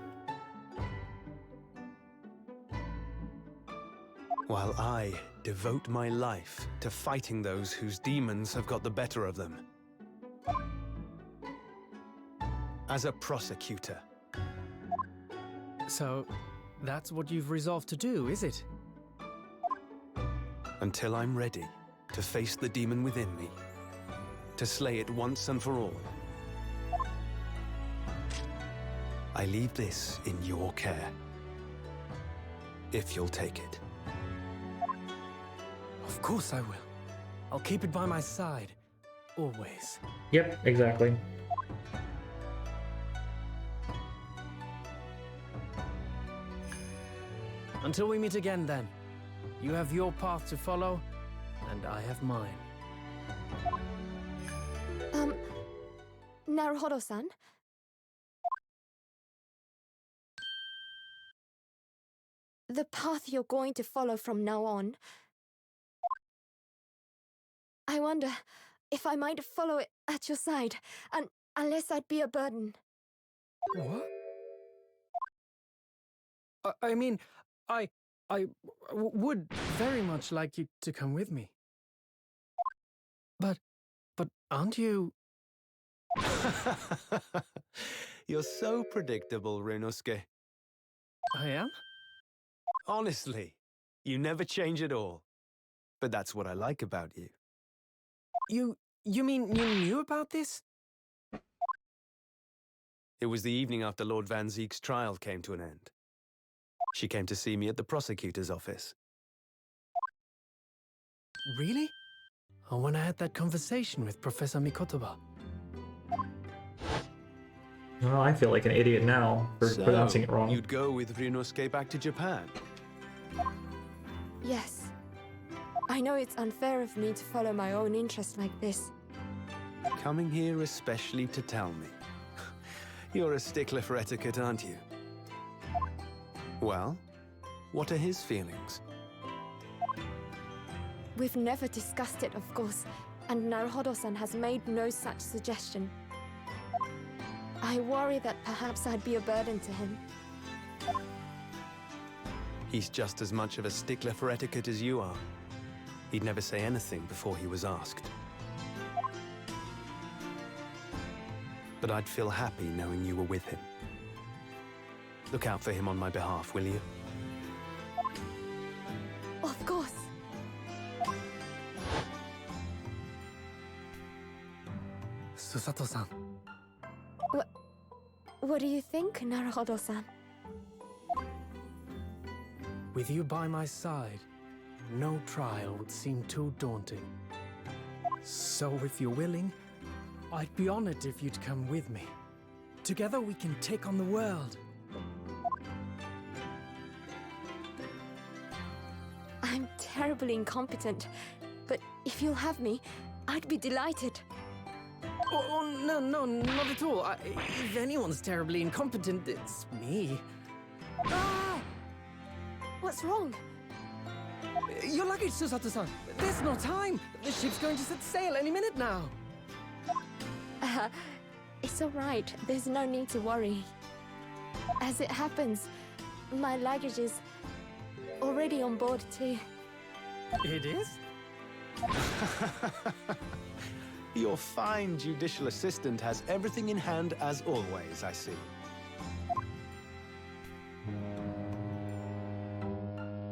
B: While I devote my life to fighting those whose demons have got the better of them. As a prosecutor,
C: So, that's what you've resolved to do, is it?
B: until I'm ready to face the demon within me, to slay it once and for all. I leave this in your care, if you'll take it.
C: Of course I will. I'll keep it by my side. Always.
A: Yep, exactly.
C: Until we meet again, then. You have your path to follow, and I have mine.
D: Naruhodo-san? The path you're going to follow from now on, I wonder if I might follow it at your side, and unless I'd be a burden.
C: What? I mean, I would very much like you to come with me. But aren't you...
B: You're so predictable, Ryunosuke.
C: I am?
B: Honestly, you never change at all. But that's what I like about you.
C: You mean you knew about this?
B: It was the evening after Lord Van Zeek's trial came to an end. She came to see me at the prosecutor's office.
C: Really? Oh, when I had that conversation with Professor Mikotoba.
A: Oh, I feel like an idiot now for
B: So,
A: pronouncing it wrong.
B: you'd go with Ryunosuke back to Japan?
D: Yes. I know it's unfair of me to follow my own interest like this.
B: Coming here especially to tell me. You're a stickler for etiquette, aren't you? Well, what are his feelings?
D: We've never discussed it, of course, and Naruhodo-san has made no such suggestion. I worry that perhaps I'd be a burden to him.
B: He's just as much of a stickler for etiquette as you are. He'd never say anything before he was asked. But I'd feel happy knowing you were with him. Look out for him on my behalf, will you?
D: Of course.
C: Susato-san.
D: What do you think, Naruhodo-san?
C: With you by my side, no trial would seem too daunting. So if you're willing, I'd be honored if you'd come with me. Together we can take on the world.
D: I'm terribly incompetent, but if you'll have me, I'd be delighted.
C: Oh, no, not at all. If anyone's terribly incompetent, it's me.
D: Ah! What's wrong?
C: Your luggage, Susato-san. There's no time. The ship's going to set sail any minute now.
D: It's all right. There's no need to worry. As it happens, my luggage is already on board too.
C: It is?
B: Your fine judicial assistant has everything in hand as always, I see.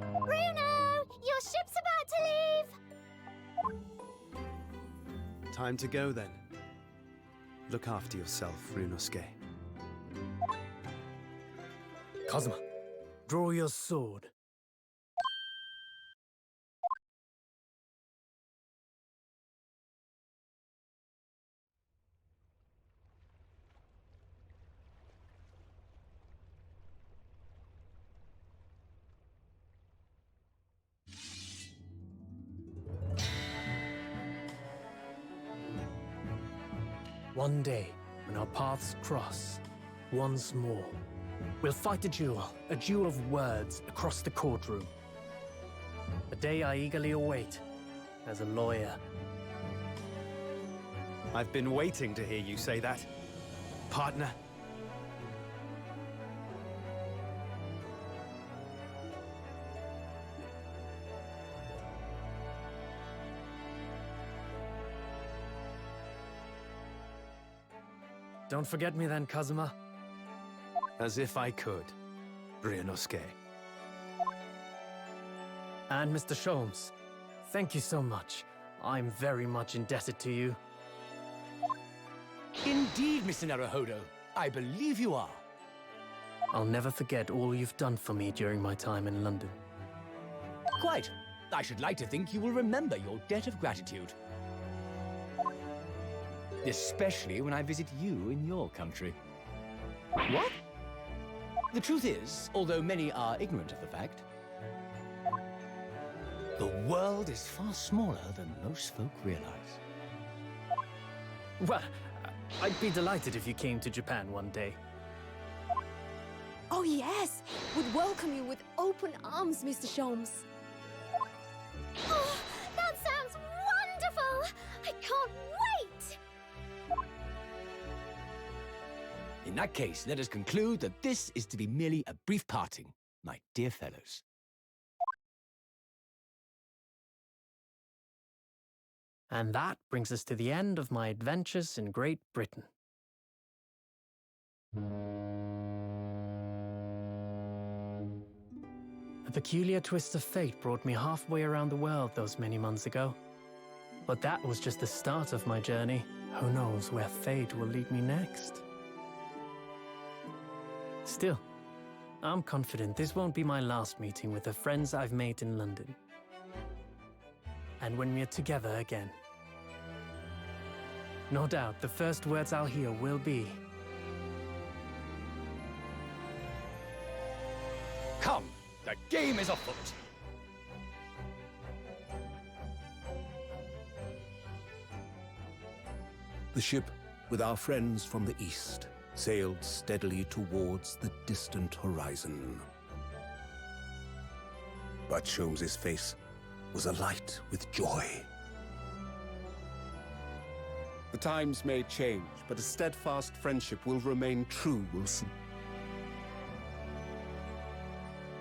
D: Bruno! Your ship's about to leave!
B: Time to go then. Look after yourself, Ryunosuke.
C: Kazuma, draw your sword. One day, when our paths cross, once more, we'll fight a duel of words across the courtroom. A day I eagerly await as a lawyer.
B: I've been waiting to hear you say that, partner.
C: Don't forget me then, Kazuma.
B: As if I could, Ryunosuke.
C: And Mr. Sholmes, thank you so much. I'm very much indebted to you.
E: Indeed, Mr. Naruhodo. I believe you are.
C: I'll never forget all you've done for me during my time in London.
E: Quite. I should like to think you will remember your debt of gratitude. Especially when I visit you in your country. What? The truth is, although many are ignorant of the fact, the world is far smaller than most folk realize.
C: Well, I'd be delighted if you came to Japan one day.
D: Oh yes! Would welcome you with open arms, Mr. Sholmes.
F: Oh, that sounds wonderful! I can't wait!
E: In that case, let us conclude that this is to be merely a brief parting, my dear fellows.
C: And that brings us to the end of my adventures in Great Britain. A peculiar twist of fate brought me halfway around the world those many months ago. But that was just the start of my journey. Who knows where fate will lead me next? Still, I'm confident this won't be my last meeting with the friends I've made in London. And when we're together again, no doubt the first words I'll hear will be,
E: Come, the game is afoot.
G: The ship, with our friends from the east, sailed steadily towards the distant horizon. But Sholmes' face was alight with joy.
H: The times may change, but a steadfast friendship will remain true, Wilson.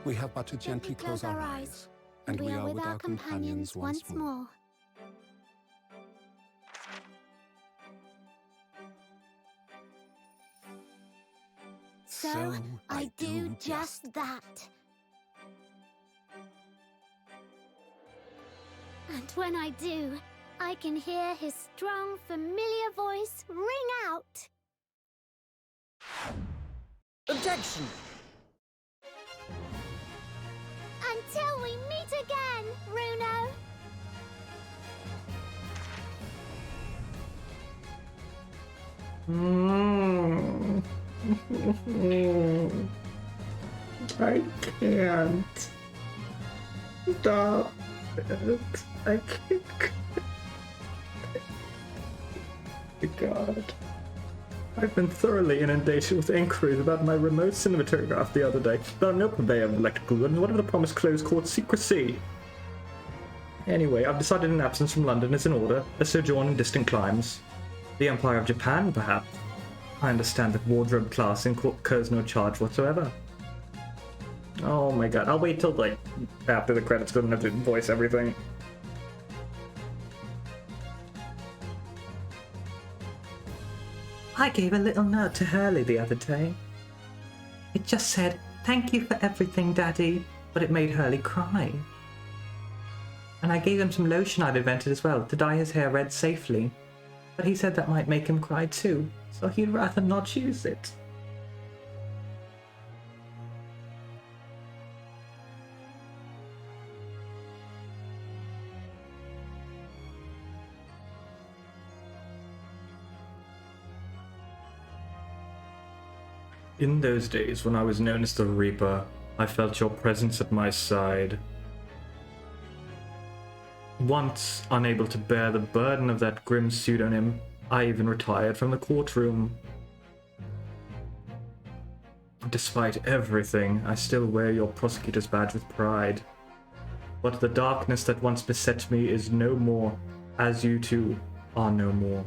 H: We have but to gently close our eyes, and we are with our companions once more.
F: So I do just that. And when I do, I can hear his strong, familiar voice ring out.
E: Objection!
F: Until we meet again, Runo.
A: I can't. Stop it. I can't. Oh God. I've been thoroughly inundated with inquiries about my remote cinematograph the other day. There are no purveyor of electrical goods, and whatever the promised close court secrecy. Anyway, I've decided an absence from London is in order, a sojourn in distant climes. The Empire of Japan, perhaps. I understand that wardrobe class incurs no charge whatsoever. Oh my God, I'll wait till, like, after the credits go and have to voice everything. I gave a little note to Hurley the other day. It just said, "Thank you for everything, Daddy," but it made Hurley cry. And I gave him some lotion I'd invented as well, to dye his hair red safely. But he said that might make him cry too, so he'd rather not use it. In those days, when I was known as the Reaper, I felt your presence at my side. Once, unable to bear the burden of that grim pseudonym, I even retired from the courtroom. Despite everything, I still wear your prosecutor's badge with pride. But the darkness that once beset me is no more, as you two are no more.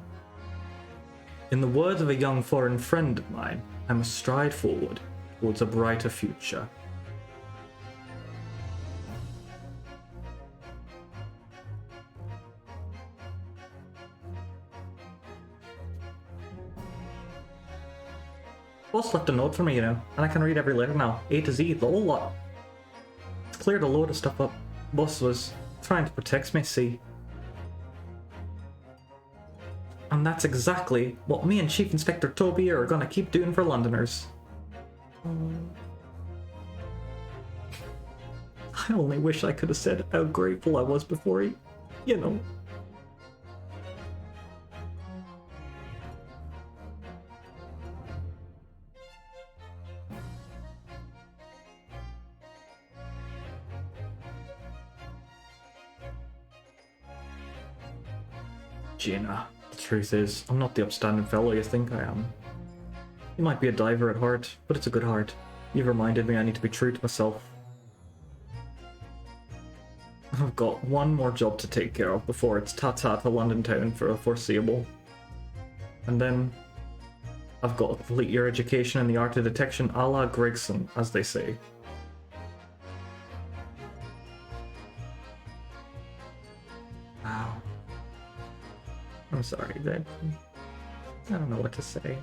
A: In the words of a young foreign friend of mine, I must stride forward towards a brighter future. Boss left a note for me, you know, and I can read every letter now, A to Z, the whole lot. It's cleared a load of stuff up. Boss was trying to protect me, see. And that's exactly what me and Chief Inspector Toby are gonna keep doing for Londoners. I only wish I could have said how grateful I was before he, you know. Gina, the truth is, I'm not the upstanding fellow you think I am. You might be a diver at heart, but it's a good heart. You've reminded me I need to be true to myself. I've got one more job to take care of before it's ta-ta to London town for a foreseeable. And then I've got to complete your education in the art of detection a la Gregson, as they say. Wow. I'm sorry, that I don't know what to say.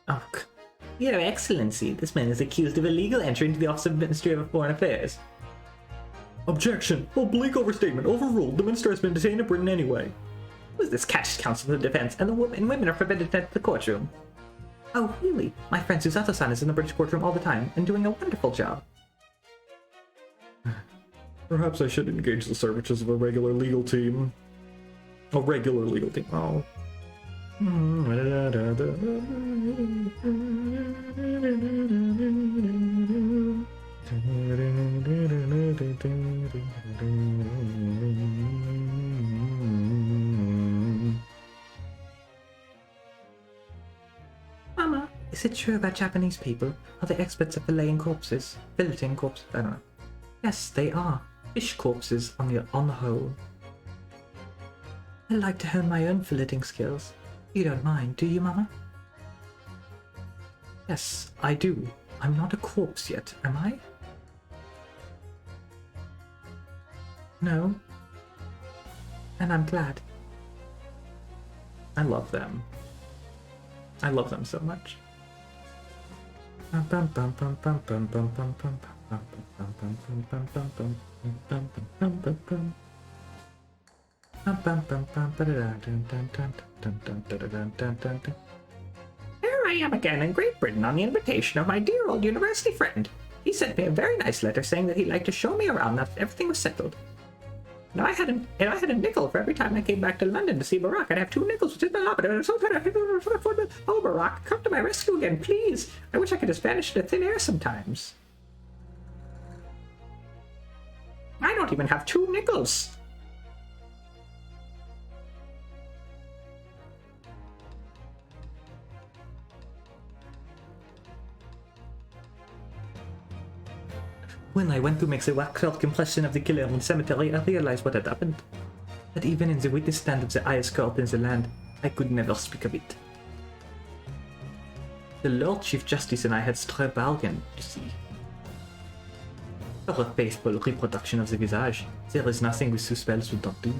A: Oh, Your Excellency, this man is accused of illegal entry into the Office of Ministry of Foreign Affairs. Objection! Oblique overstatement, overruled. The minister has been detained in Britain anyway. Who's this catch counsel of defense? And women are forbidden to enter the courtroom. Oh, really? My friend Susato-san is in the British courtroom all the time and doing a wonderful job. Perhaps I should engage the services of a regular legal team. A regular legal team. Oh. Mama, is it true about Japanese people? Are they experts at filleting corpses? Filleting corpses? I don't know. Yes, they are. Fish corpses on the whole. I like to hone my own filleting skills. You don't mind, do you, Mama? Yes, I do. I'm not a corpse yet, am I? No. And I'm glad. I love them. I love them so much. Here I am again in Great Britain on the invitation of my dear old university friend. He sent me a very nice letter saying that he'd like to show me around now that everything was settled. Now I had a nickel for every time I came back to London to see Barack. I'd have 2 nickels, which is a lot, but I'm so tired. Oh, Barack, come to my rescue again, please. I wish I could just vanish into thin air sometimes. I don't even have 2 nickels. When I went to make the wax-out confession of the killer in the cemetery, I realized what had happened. That even in the witness stand of the highest court in the land, I could never speak of it. The Lord Chief Justice and I had struck a bargain, you see. For a faithful reproduction of the visage, there is nothing we spells would not do.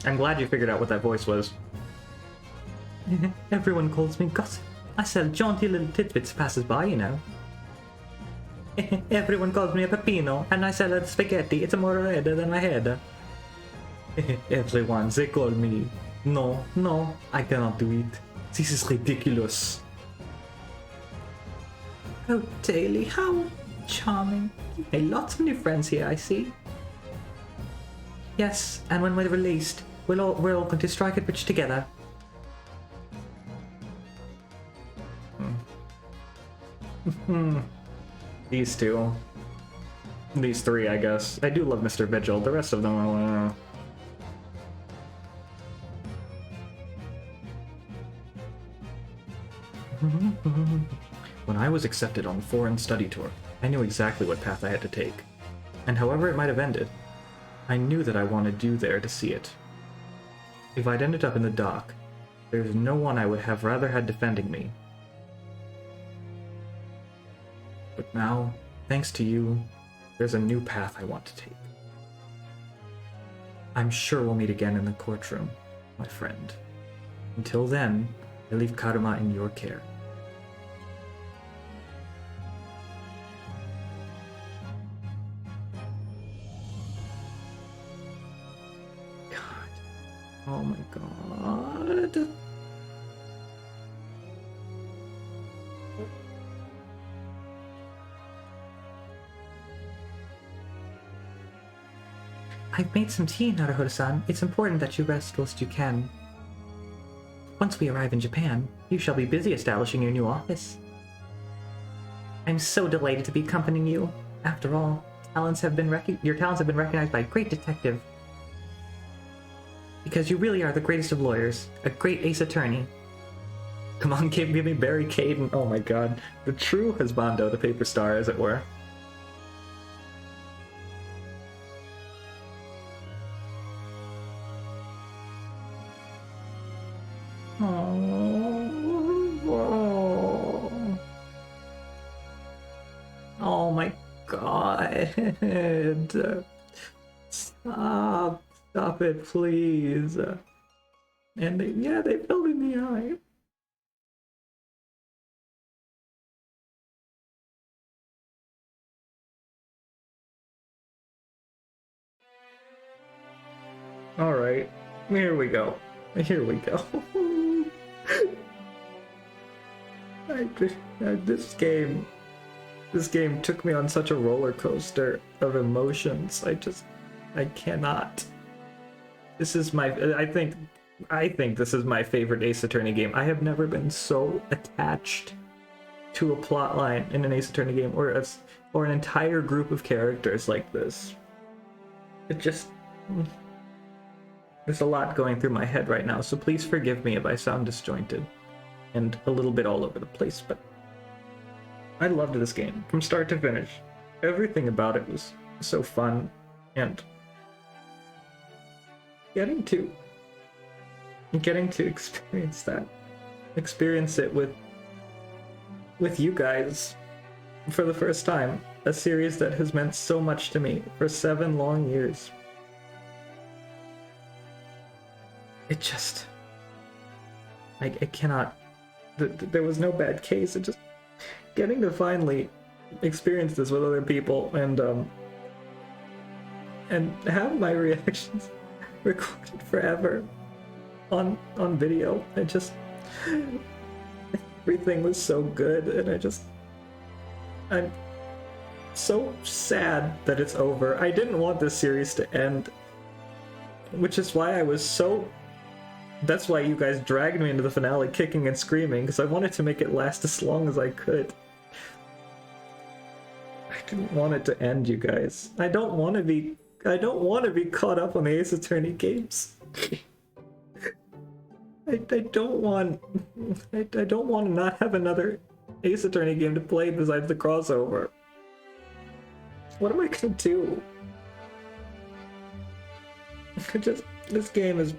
A: I'm glad you figured out what that voice was. Everyone calls me gossip. I sell jaunty little tidbits passes by, you know. Everyone calls me a pepino, and I sell a spaghetti. It's more red than my head. Everyone, they call me. No, I cannot do it. This is ridiculous. Oh, Daly, how charming. You've made lots of new friends here, I see. Yes, and when we're released, we're all going to strike it rich together. These 2. These 3, I guess. I do love Mr. Vigil. The rest of them, When I was accepted on the foreign study tour, I knew exactly what path I had to take. And however it might have ended, I knew that I wanted you there to see it. If I'd ended up in the dock, there's no one I would have rather had defending me. But now, thanks to you, there's a new path I want to take. I'm sure we'll meet again in the courtroom, my friend. Until then, I leave Karuma in your care. Oh my god. I've made some tea, Naruhodo-san. It's important that you rest whilst you can. Once we arrive in Japan, you shall be busy establishing your new office. I'm so delighted to be accompanying you. After all, your talents have been recognized by a great detective. Because you really are the greatest of lawyers, a great ace attorney. Come on, give me Barry Caden. Oh my god. The true husbando, the paper star, as it were. Oh my god. Stop it, please. And they filled in the eye. Alright, here we go. Here we go. This game took me on such a roller coaster of emotions. I cannot. This is my, I think this is my favorite Ace Attorney game. I have never been so attached to a plot line in an Ace Attorney game, or an entire group of characters like this. It just, there's a lot going through my head right now, so please forgive me if I sound disjointed and a little bit all over the place, but I loved this game from start to finish. Everything about it was so fun, and getting to experience it with you guys for the first time, a series that has meant so much to me for 7 long years. It just, I cannot, there was no bad case. It just, getting to finally experience this with other people and have my reactions recorded forever on video. It just, everything was so good, and I'm so sad that it's over. I didn't want this series to end, which is why that's why you guys dragged me into the finale kicking and screaming, because I wanted to make it last as long as I could. I didn't want it to end, you guys. I don't want to be caught up on the Ace Attorney games. I don't want to not have another Ace Attorney game to play besides the crossover. What am I gonna do? This game is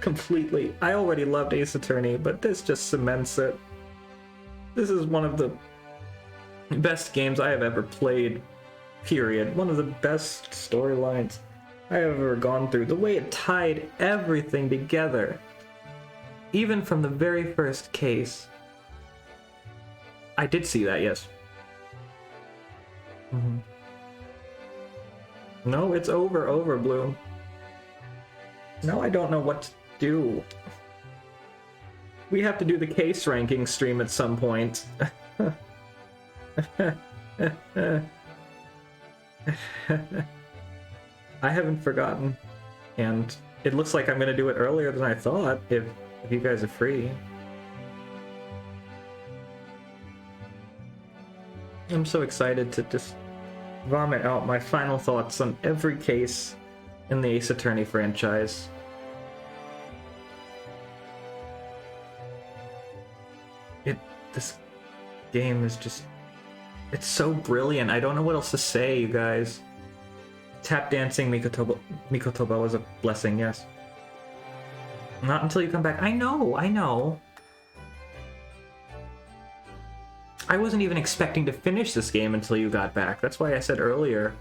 A: completely, I already loved Ace Attorney, but this just cements it. This is one of the best games I have ever played, period. One of the best storylines I have ever gone through. The way it tied everything together, even from the very first case. I did see that, yes. No, it's over, Bloom. Now I don't know what to do. We have to do the case ranking stream at some point. I haven't forgotten, and it looks like I'm gonna do it earlier than I thought, if you guys are free. I'm so excited to just vomit out my final thoughts on every case in the Ace Attorney franchise. This game is just, it's so brilliant. I don't know what else to say, you guys. Tap dancing Mikotoba was a blessing, yes. Not until you come back. I know. I wasn't even expecting to finish this game until you got back. That's why I said earlier.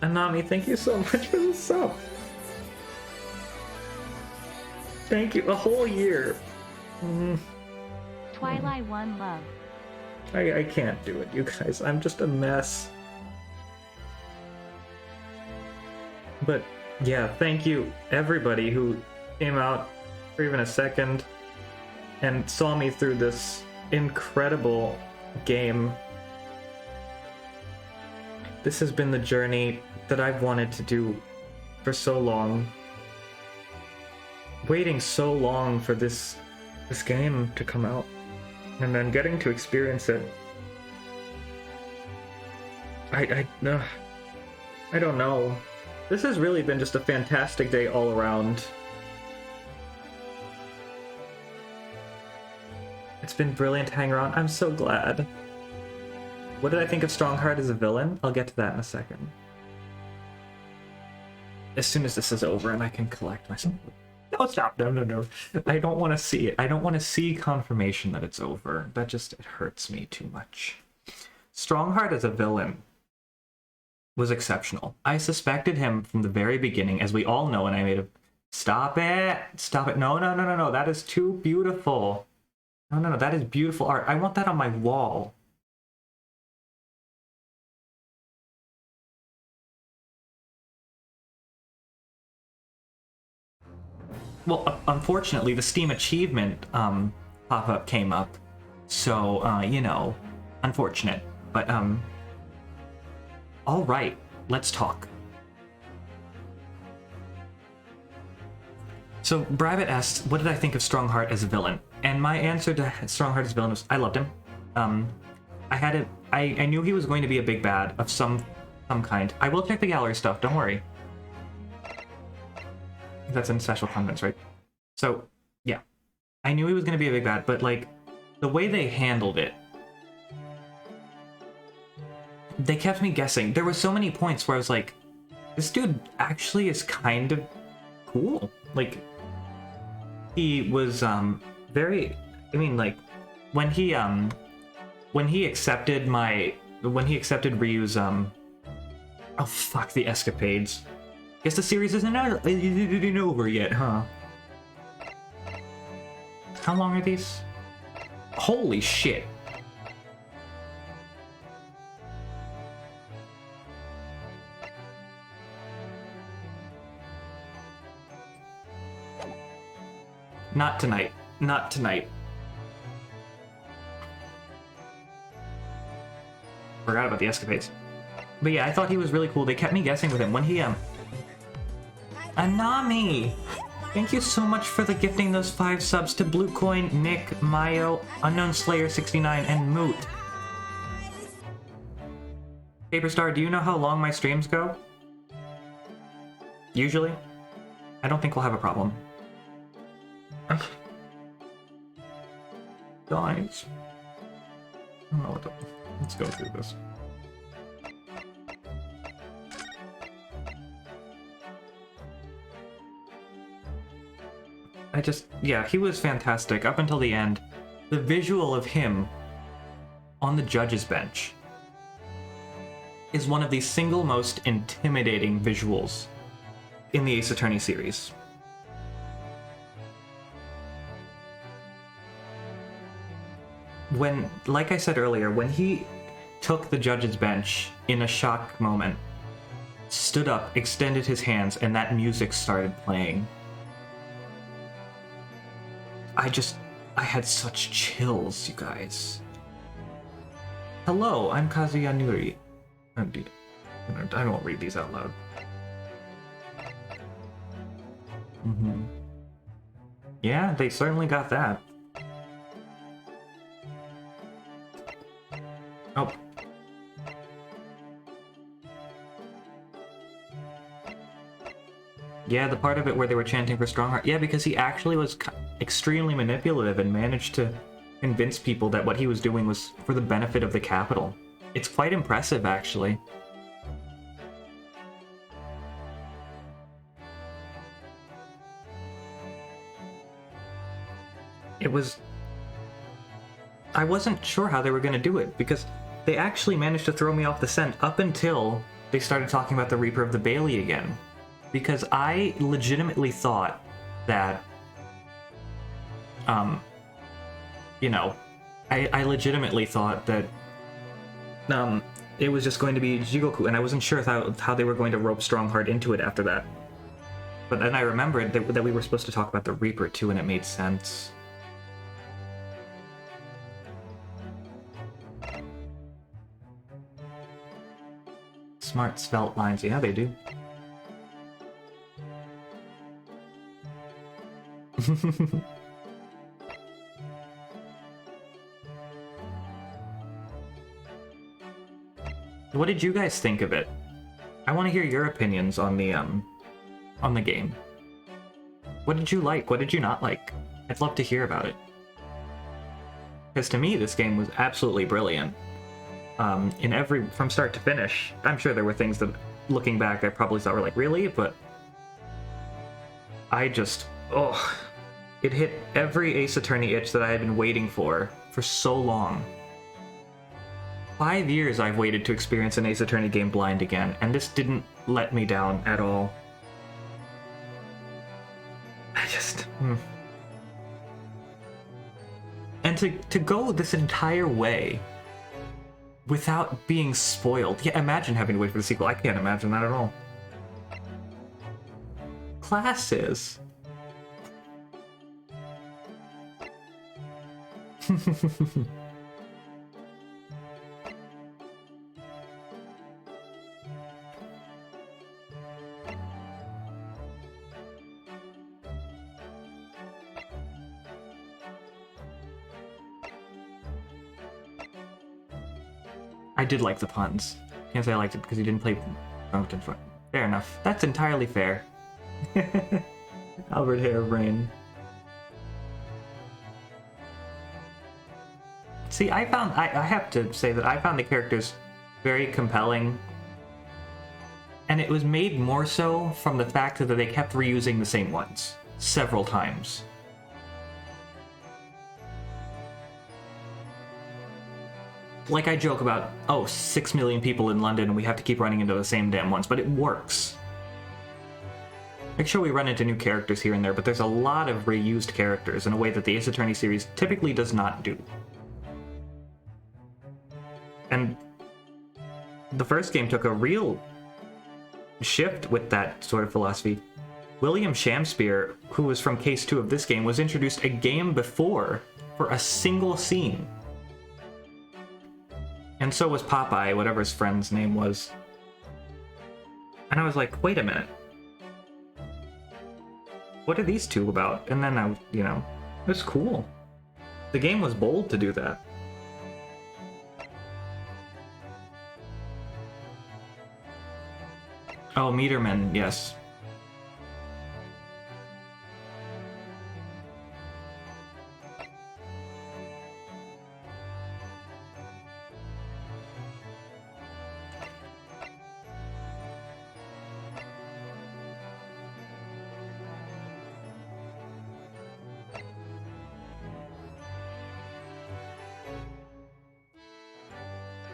A: Anami, thank you so much for the sub. Thank you, a whole year.
I: Twilight One Love.
A: I can't do it, you guys. I'm just a mess. But yeah, thank you everybody who came out for even a second and saw me through this incredible game. This has been the journey that I've wanted to do for so long. Waiting so long for this game to come out, and then getting to experience it. I don't know. This has really been just a fantastic day all around. It's been brilliant to hang around. I'm so glad. What did I think of Strongheart as a villain? I'll get to that in a second. As soon as this is over and I can collect myself. No, stop. No. I don't want to see it. I don't want to see confirmation that it's over. That just, it hurts me too much. Strongheart as a villain. was exceptional. I suspected him from the very beginning, as we all know, and I made a... Stop it! Stop it. No, no, no, no, no. That is too beautiful. No, no, no. That is beautiful art. I want that on my wall. Well, unfortunately, the Steam achievement pop-up came up. So, you know, unfortunate. But, all right. Let's talk. So, Brabbit asked, what did I think of Strongheart as a villain? And my answer to Strongheart as a villain was, I loved him. I knew he was going to be a big bad of some kind. I will check the gallery stuff, don't worry. That's in special contents, right? So, yeah. I knew he was going to be a big bad, but, like, the way they handled it, they kept me guessing. There were so many points where I was like, this dude actually is kind of cool. Like, he was, very, I mean, like, when he accepted Ryu's, oh, fuck, the escapades. Guess the series isn't over yet, huh? How long are these? Holy shit. Not tonight. Not tonight. Forgot about the escapades. But yeah, I thought he was really cool. They kept me guessing with him. When he, Anami! Thank you so much for the gifting those 5 subs to Bluecoin, Nick, Mayo, Unknown Slayer 69, and Moot. Paperstar, do you know how long my streams go? Usually? I don't think we'll have a problem. Guys. I don't know what to... Let's go through this. Yeah, he was fantastic up until the end. The visual of him on the judge's bench is one of the single most intimidating visuals in the Ace Attorney series. When, like I said earlier, when he took the judge's bench in a shock moment, stood up, extended his hands, and that music started playing, I had such chills, you guys. Hello, I'm Kazuya Nuri. I won't read these out loud. Yeah, they certainly got that. Oh. Yeah, the part of it where they were chanting for Strongheart. Yeah, because he actually was extremely manipulative and managed to convince people that what he was doing was for the benefit of the capital. It's quite impressive, actually. It was... I wasn't sure how they were going to do it, because they actually managed to throw me off the scent up until they started talking about the Reaper of the Bailey again. Because I legitimately thought that, you know, I legitimately thought that, it was just going to be Jigoku, and I wasn't sure how they were going to rope Strongheart into it after that. But then I remembered that we were supposed to talk about the Reaper too, and it made sense. Smart svelte lines, yeah, they do. What did you guys think of it? I want to hear your opinions on the game. What did you like? What did you not like? I'd love to hear about it. Because to me, this game was absolutely brilliant. From start to finish. I'm sure there were things that, looking back, I probably thought were like, really? But it hit every Ace Attorney itch that I had been waiting for so long. 5 years I've waited to experience an Ace Attorney game blind again, and this didn't let me down at all. I just... And to go this entire way without being spoiled. Yeah, imagine having to wait for the sequel. I can't imagine that at all. Classes. I did like the puns. Can't say I liked it because you didn't play Mountain Front. Fair enough. That's entirely fair. Albert Harebrain. See, I have to say that I found the characters very compelling. And it was made more so from the fact that they kept reusing the same ones several times. Like I joke about, oh, 6 million people in London and we have to keep running into the same damn ones, but it works. Make sure we run into new characters here and there, but there's a lot of reused characters in a way that the Ace Attorney series typically does not do. And the first game took a real shift with that sort of philosophy. William Shamspeare, who was from Case 2 of this game, was introduced a game before for a single scene. And so was Popeye, whatever his friend's name was. And I was like, wait a minute. What are these two about? And then it was cool. The game was bold to do that. Oh, Meterman, yes.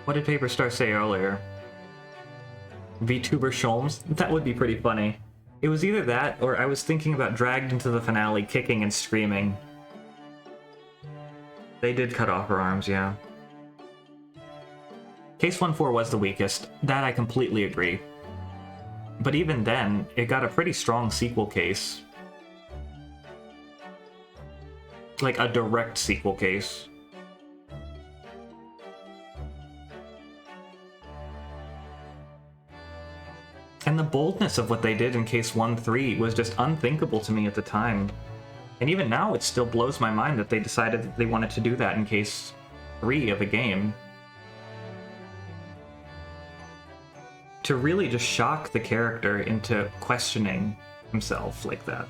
A: What did Paper Star say earlier? VTuber Sholmes? That would be pretty funny. It was either that, or I was thinking about dragged into the finale, kicking and screaming. They did cut off her arms, yeah. Case 1-4 was the weakest. That I completely agree. But even then, it got a pretty strong sequel case. Like a direct sequel case. And the boldness of what they did in Case 1-3 was just unthinkable to me at the time. And even now, it still blows my mind that they decided that they wanted to do that in Case 3 of a game. To really just shock the character into questioning himself like that.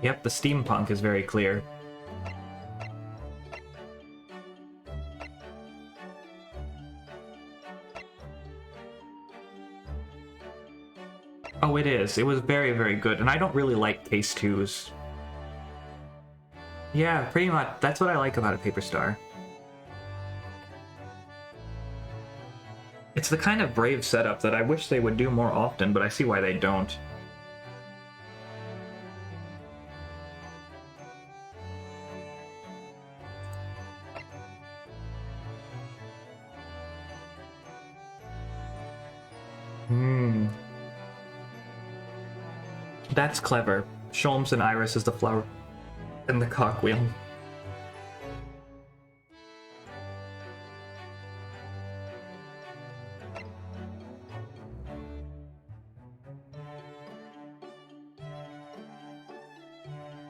A: Yep, the steampunk is very clear. Oh, it is. It was very, very good, and I don't really like Case 2s. Yeah, pretty much. That's what I like about a Paper Star. It's the kind of brave setup that I wish they would do more often, but I see why they don't. That's clever. Sholmes and Iris is the flower and the cogwheel.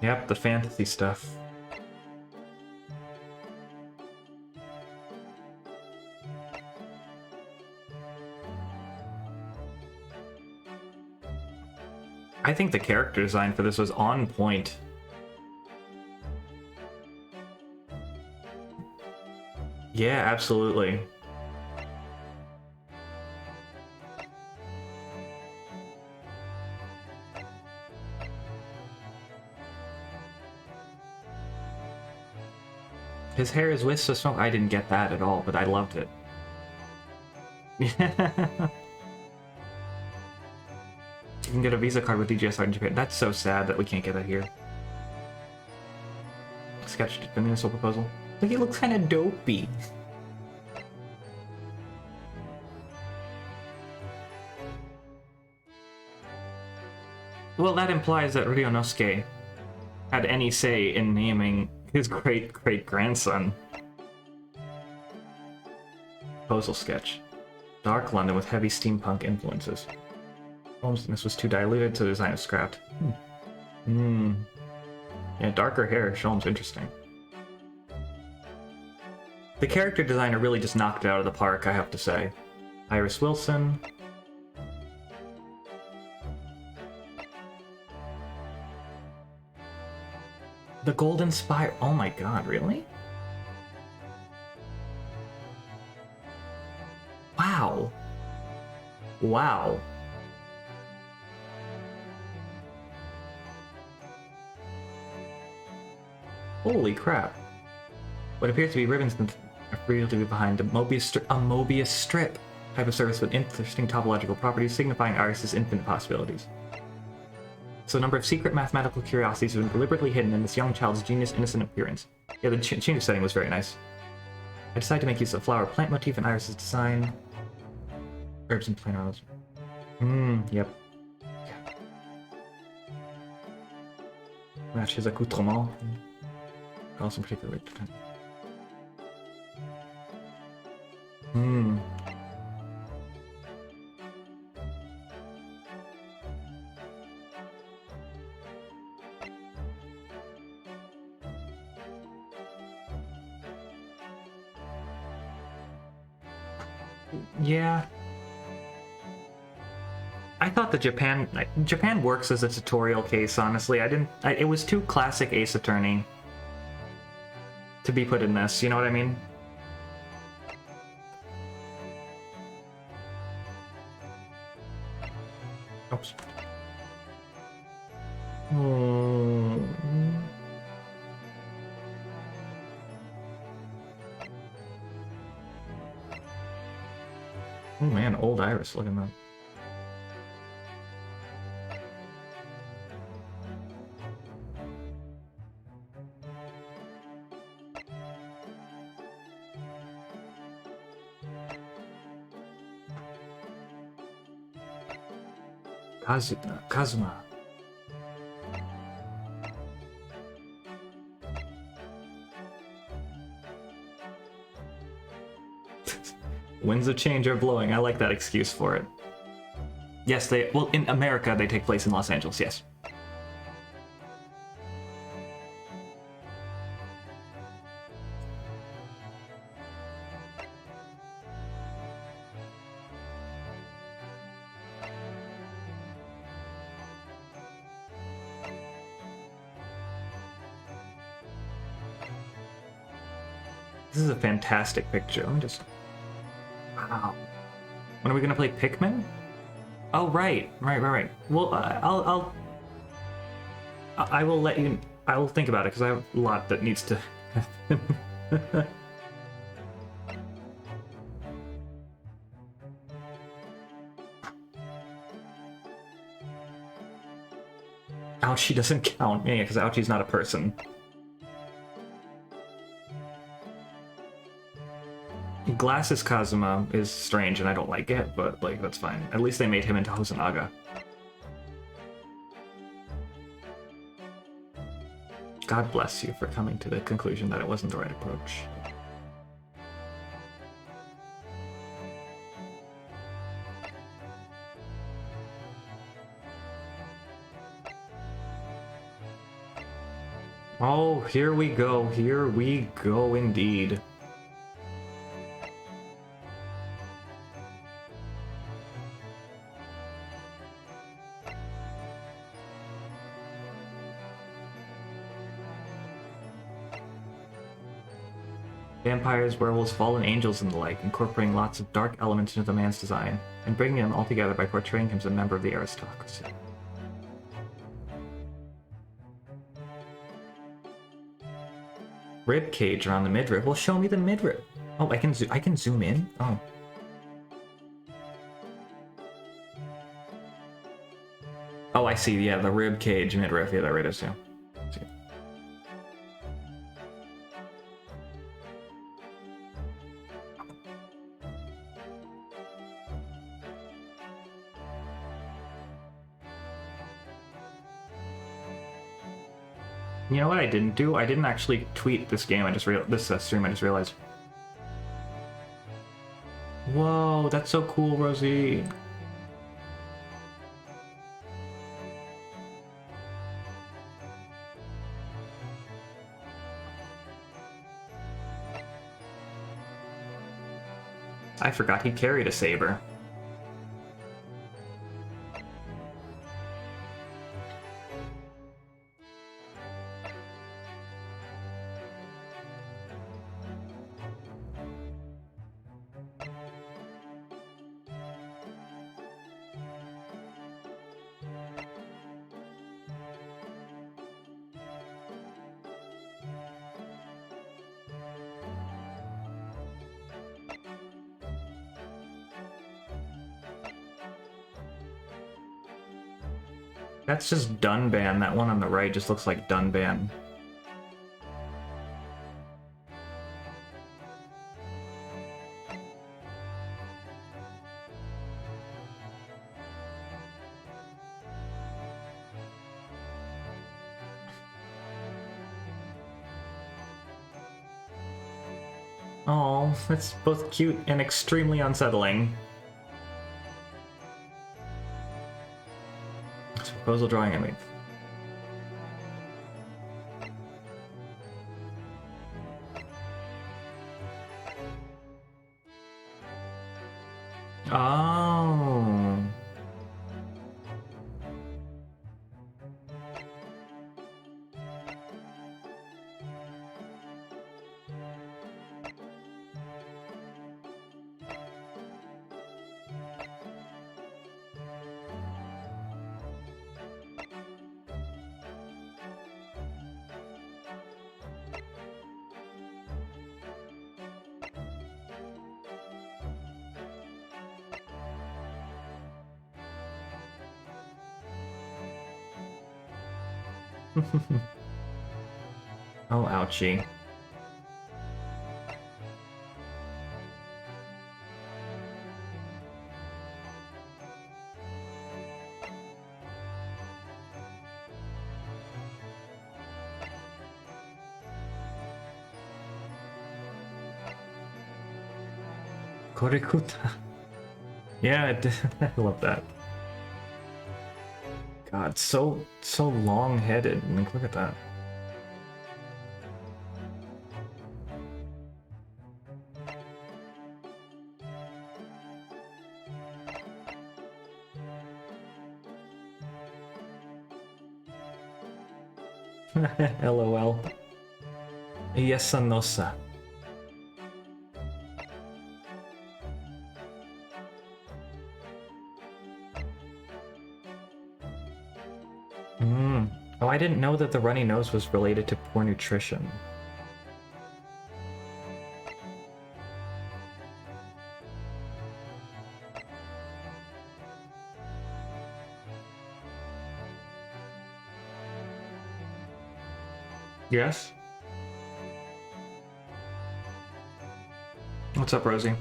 A: Yep, the fantasy stuff. I think the character design for this was on point. Yeah, absolutely. His hair is wisps of smoke. I didn't get that at all, but I loved it. Yeah. You can get a Visa card with DGS in Japan. That's so sad that we can't get that here. Sketched the municipal proposal. Like, he looks kind of dopey. Well, that implies that Ryunosuke had any say in naming his great-great-grandson. Proposal sketch. Dark London with heavy steampunk influences. This was too diluted, so the design was scrapped. Yeah, darker hair. Sholm's interesting. The character designer really just knocked it out of the park, I have to say. Iris Wilson. The Golden Spire. Oh my god, really? Wow. Wow. Holy crap. What appears to be ribbons are revealed to be behind a Mobius strip type of surface with interesting topological properties signifying Iris's infinite possibilities. So a number of secret mathematical curiosities have been deliberately hidden in this young child's genius innocent appearance. Yeah, the change of setting was very nice. I decided to make use of flower plant motif in Iris's design. Herbs and plant oils. Yep. Yeah. Match his accoutrement. Also particularly. Yeah. I thought that Japan works as a tutorial case, honestly. It was too classic Ace Attorney to be put in this, you know what I mean? Oops. Oh man, old Iris, look at that. Kazuma. Winds of change are blowing. I like that excuse for it. Yes, well, in America, they take place in Los Angeles, yes. This is a fantastic picture. Let me just... Wow. When are we gonna play Pikmin? Oh, right. Well, I will let you... I will think about it, because I have a lot that needs to happen. Ouchie doesn't count. Yeah, because Ouchie's not a person. Glasses Kazuma is strange and I don't like it, but like that's fine. At least they made him into Hosonaga. God bless you for coming to the conclusion that it wasn't the right approach. Oh, here we go. Here we go indeed. Vampires, werewolves, fallen angels, and the like, incorporating lots of dark elements into the man's design, and bringing them all together by portraying him as a member of the aristocracy. Rib cage around the midriff. Well, show me the midriff. Oh, I can zoom in. Oh. Oh, I see. Yeah, the rib cage midriff. Yeah, there it is. Yeah. See. You know what I didn't do? I didn't actually tweet this game. This stream. I just realized. Whoa, that's so cool, Rosie. I forgot he carried a saber. That's just Dunban. That one on the right just looks like Dunban. Oh, it's both cute and extremely unsettling. Proposal drawing, I mean. Oh. Oh, ouchie. Korikuta. Yeah, I love that. God, so long-headed. Like, look at that. LOL. Yesanosa. Oh, I didn't know that the runny nose was related to poor nutrition. Yes? What's up, Rosie?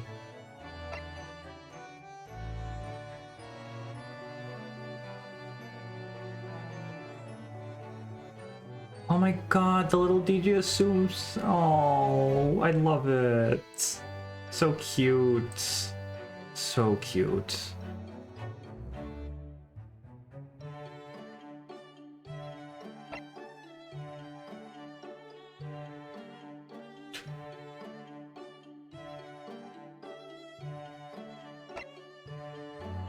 A: Oh my god, the little DJ assumes. Oh, I love it. So cute. So cute.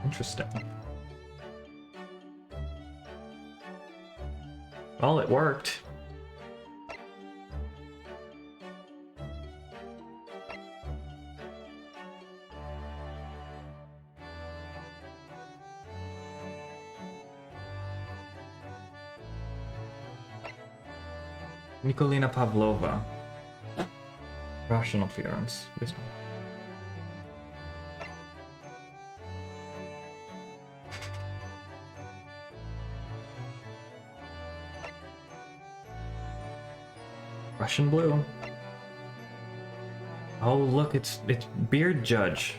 A: Interesting. Well, it worked. Nikolina Pavlova. Rational appearance. Wisdom. Russian blue. Oh look, it's Beard Judge.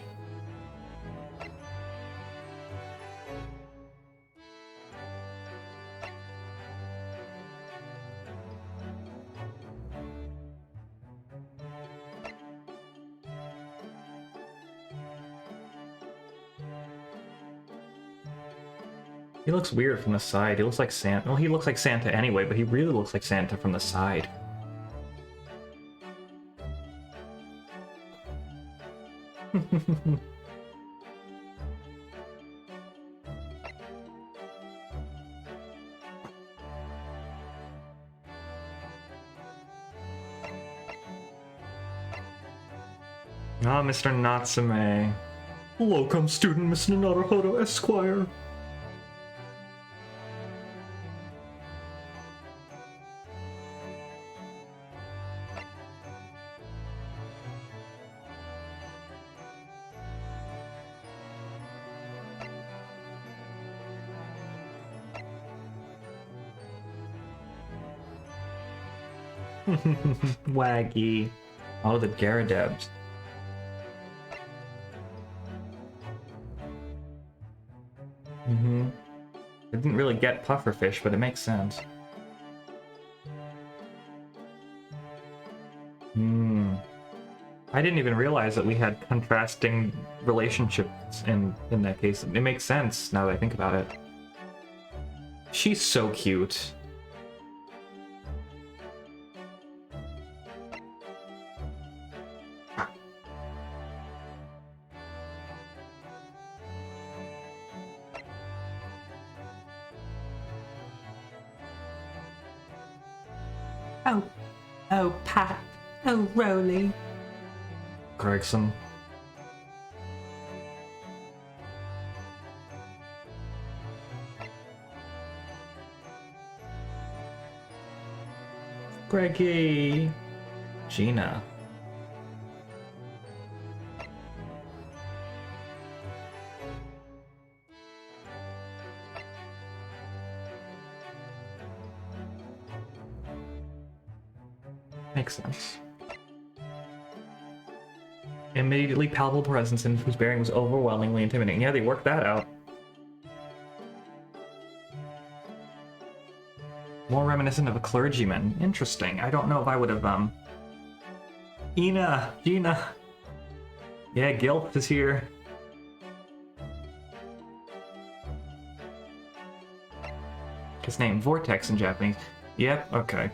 A: He looks weird from the side. He looks like Santa. Well, he looks like Santa anyway, but he really looks like Santa from the side. Ah, Mr. Natsume. Welcome, student Mr. Naruhodo, Esquire. Waggy. Oh, the Garadebs. I didn't really get pufferfish, but it makes sense. I didn't even realize that we had contrasting relationships in that case. It makes sense now that I think about it. She's so cute. Oh, Pat. Oh, Roly. Gregson. Greggy. Gina. Makes sense. Immediately palpable presence in whose bearing was overwhelmingly intimidating. Yeah, they worked that out. More reminiscent of a clergyman. Interesting. I don't know if I would have, Gina! Yeah, Gilf is here. His name, Vortex in Japanese. Yep, okay.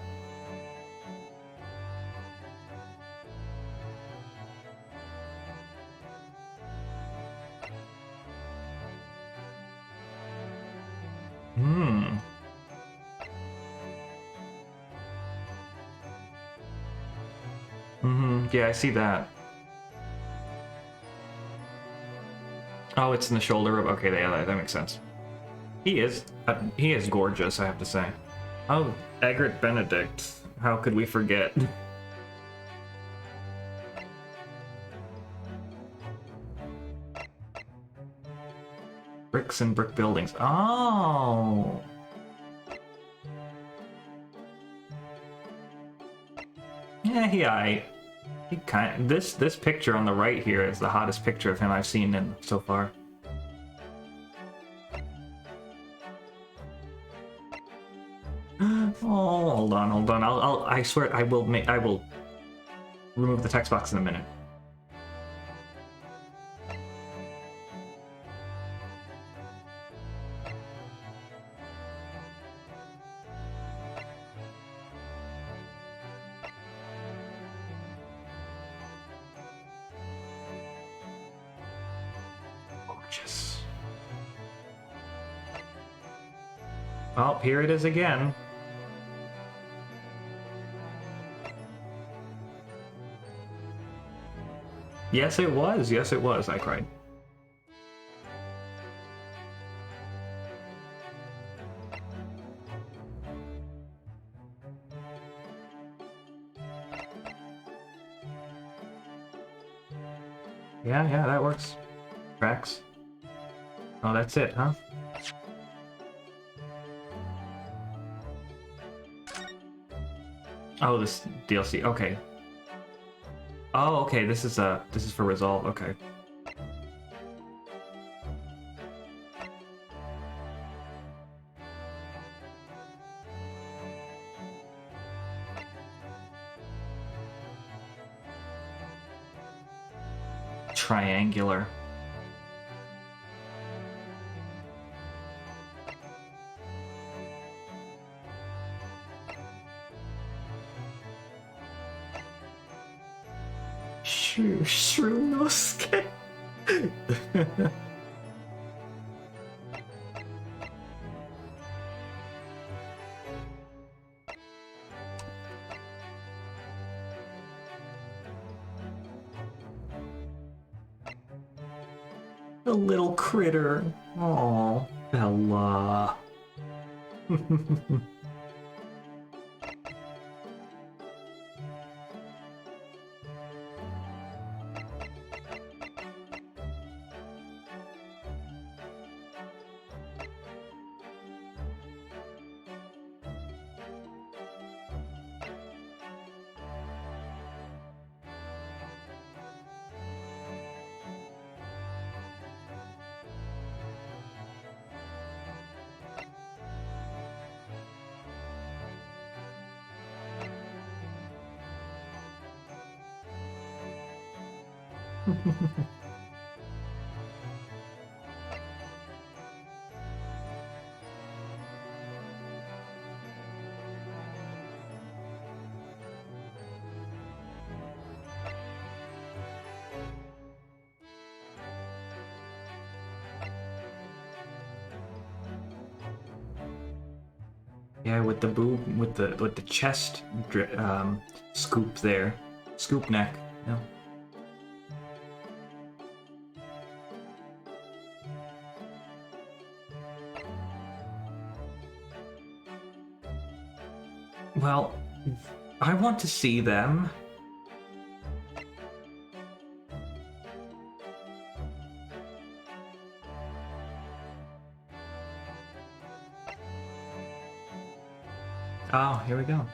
A: Yeah, I see that. Oh, it's in the shoulder. Okay, yeah, that makes sense. He is gorgeous, I have to say. Oh, Egret Benedict. How could we forget? Bricks and brick buildings. Oh. Yeah, he kind of, this picture on the right here is the hottest picture of him I've seen in so far. Oh, hold on. I swear I will remove the text box in a minute. Gorgeous. Oh, here it is again. Yes, it was. Yes, it was. I cried. Yeah, yeah, that works. Tracks. Oh, that's it, huh? Oh, this DLC. Okay. Oh, okay. This is for Resolve. Okay. Triangular. Shrewnosuke. The little critter. Oh, Bella. Yeah, with the boob, with the chest scoop there, scoop neck. Yeah. Well, I want to see them. Oh, here we go.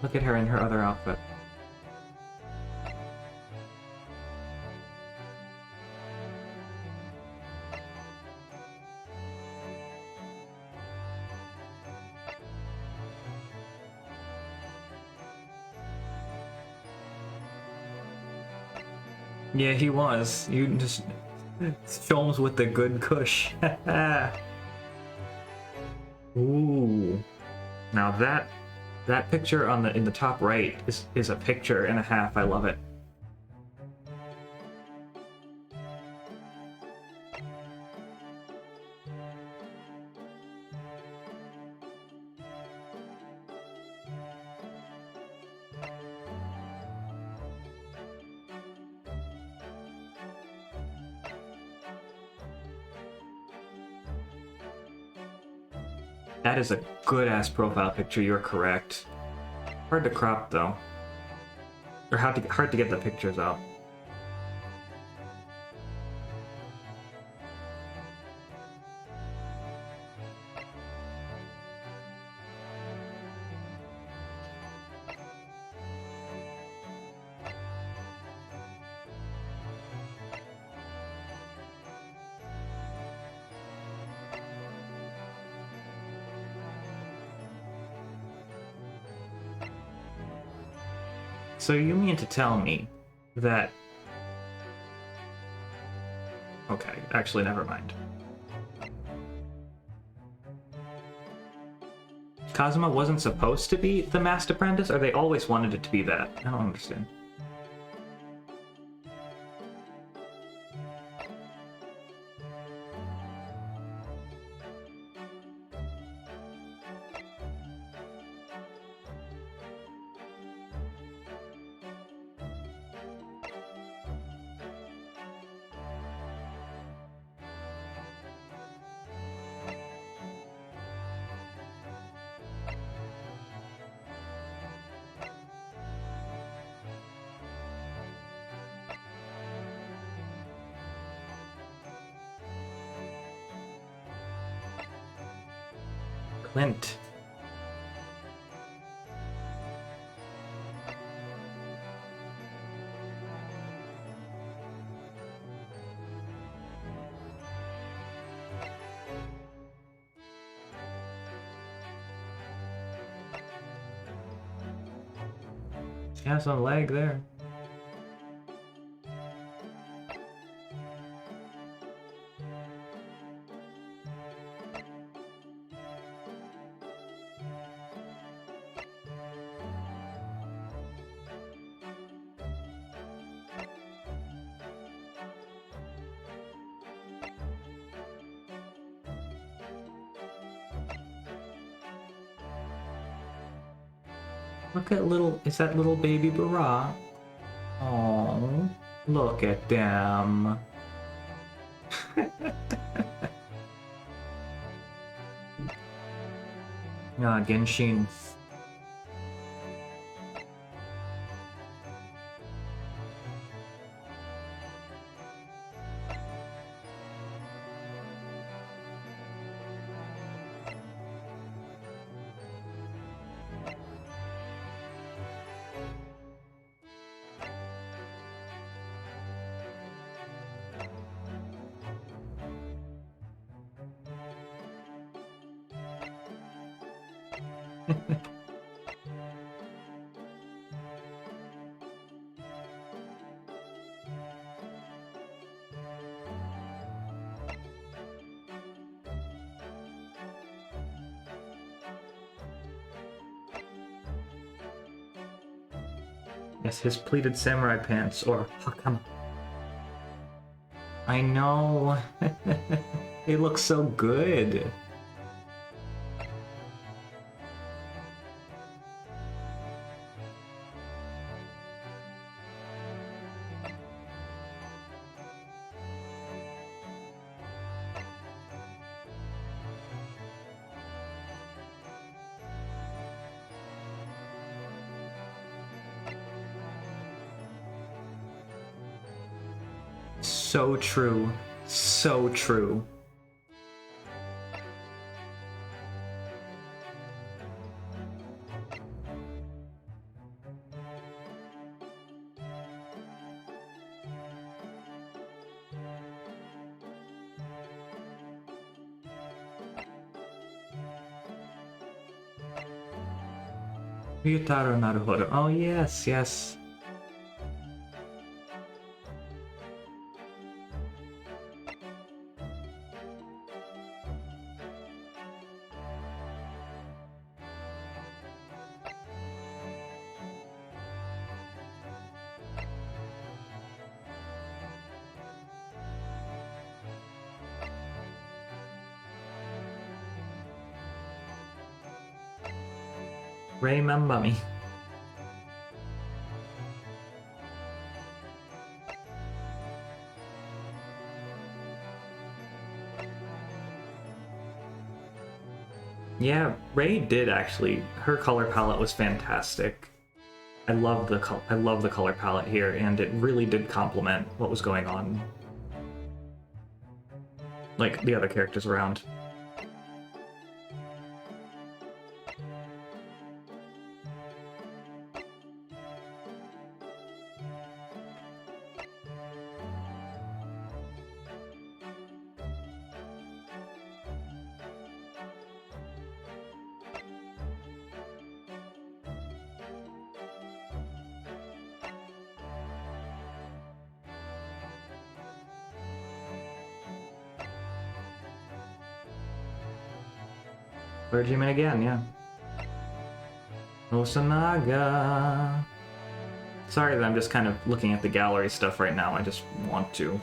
A: Look at her in her other outfit. Yeah, he was. You just films with the good kush. Ooh. Now that picture on in the top right is a picture and a half. I love it. That is a good-ass profile picture, you're correct. Hard to crop, though. Or hard to get the pictures out. So you mean to tell me that... Okay, actually, never mind. Kazuma wasn't supposed to be the Masked Apprentice, or they always wanted it to be that? I don't understand. Clint. She has some leg there. Look at little, is that little baby Barack? Oh, look at them. Ah, Genshin. Yes, his pleated samurai pants, or hakama. I know. They look so good. So true. So true. Ryutaro Naruhodo. Oh yes, yes. Remember me. Yeah, Ray did actually. Her color palette was fantastic. I love the color palette here, and it really did complement what was going on. Like the other characters around. Clergyman again, yeah. Osanaga. Sorry that I'm just kind of looking at the gallery stuff right now, I just want to.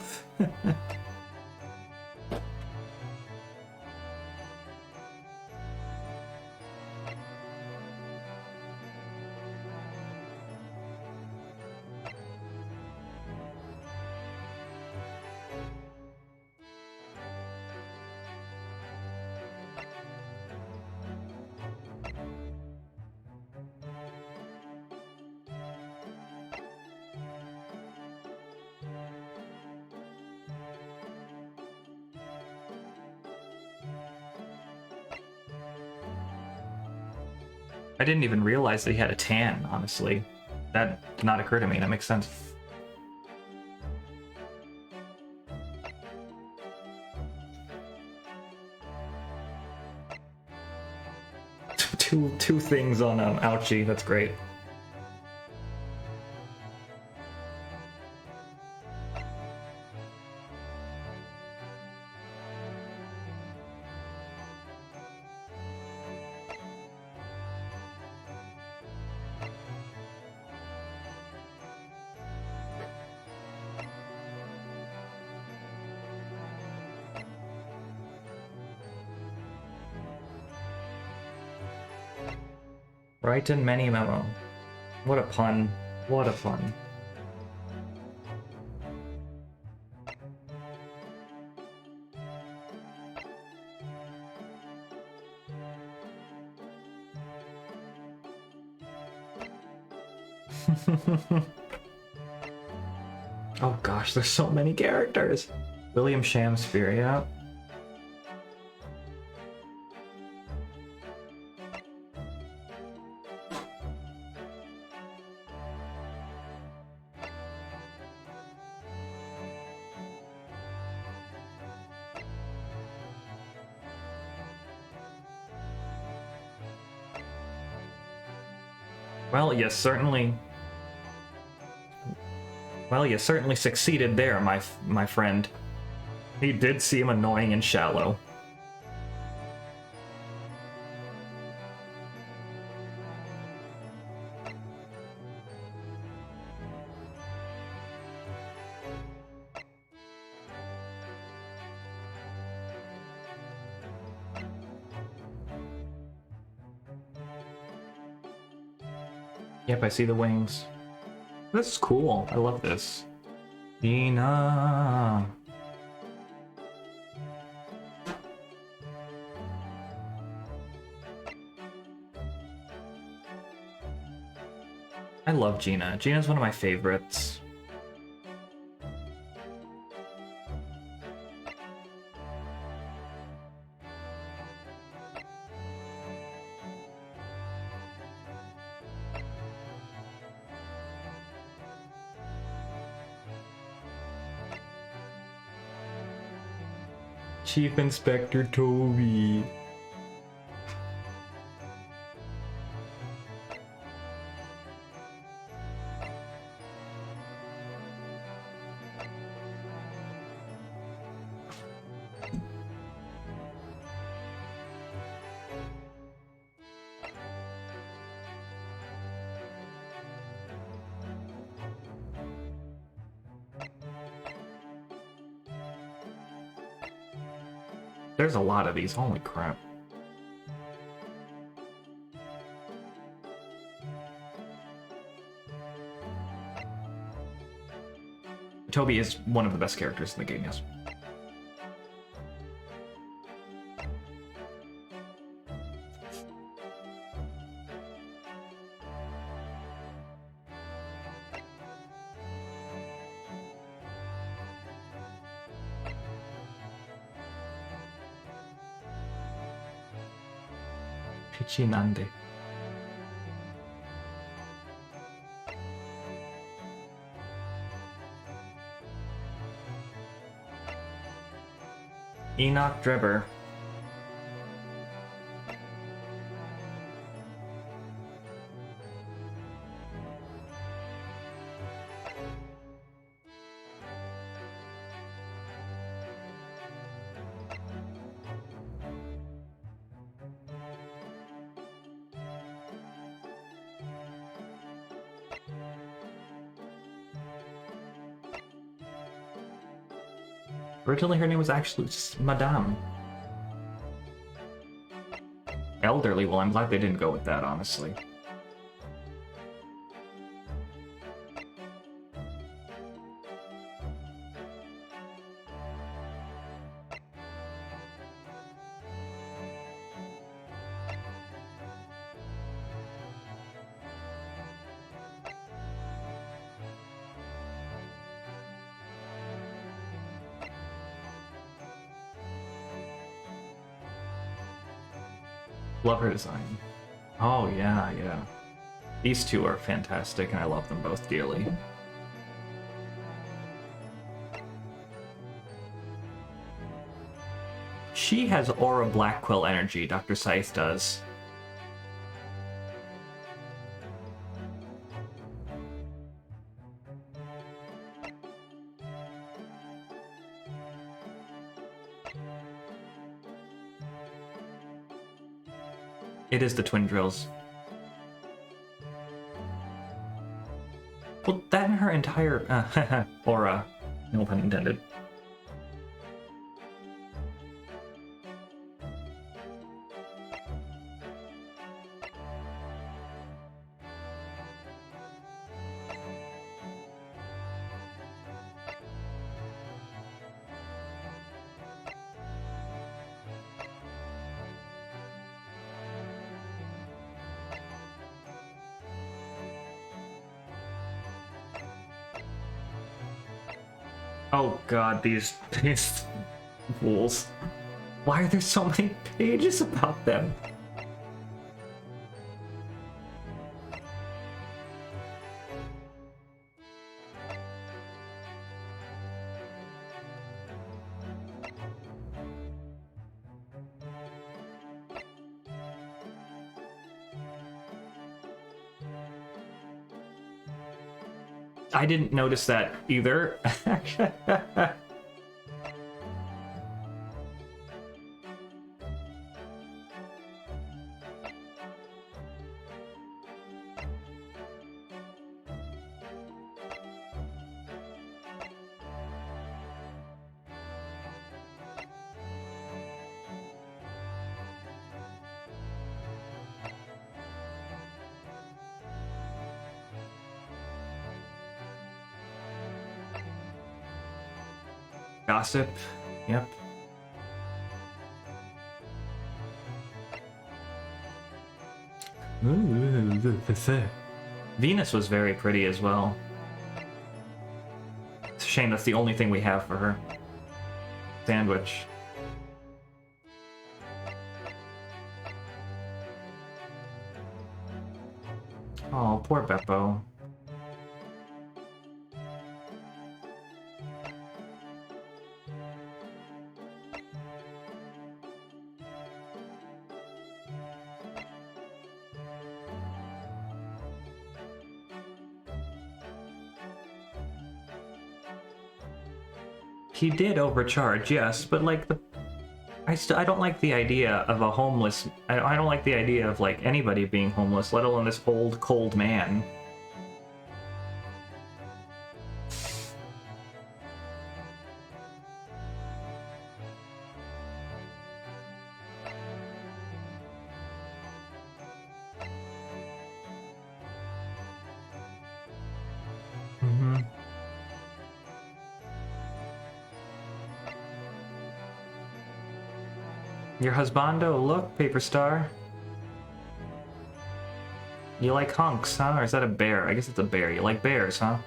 A: I didn't even realize that he had a tan, honestly. That did not occur to me. That makes sense. Two things on Ouchie. That's great. Brighton Many Memo. What a pun. What a pun. Oh gosh, there's so many characters. William Shakespeare, yeah. Well, you certainly succeeded there, my friend. He did seem annoying and shallow. Yep, I see the wings. This is cool. I love this. Gina. I love Gina. Gina's one of my favorites. Chief Inspector Toby. There's a lot of these, holy crap. Toby is one of the best characters in the game, yes. Pichinande. Enoch Drebber. Originally her name was actually just Madame. Elderly, well I'm glad they didn't go with that, honestly. Love her design. Oh, yeah, yeah. These two are fantastic, and I love them both dearly. She has Aura Blackquill energy, Dr. Scythe does. It is the twin drills. Well, that and her entire aura. No pun intended. Oh god, these fools. Why are there so many pages about them? I didn't notice that either. Gossip, yep. Venus was very pretty as well. It's a shame that's the only thing we have for her. Sandwich. Oh, poor Beppo. He did overcharge, yes, but like I don't like the idea of a homeless. I don't like the idea of like anybody being homeless, let alone this old cold man. Your husbando, look, Paper Star. You like hunks, huh? Or is that a bear? I guess it's a bear. You like bears, huh?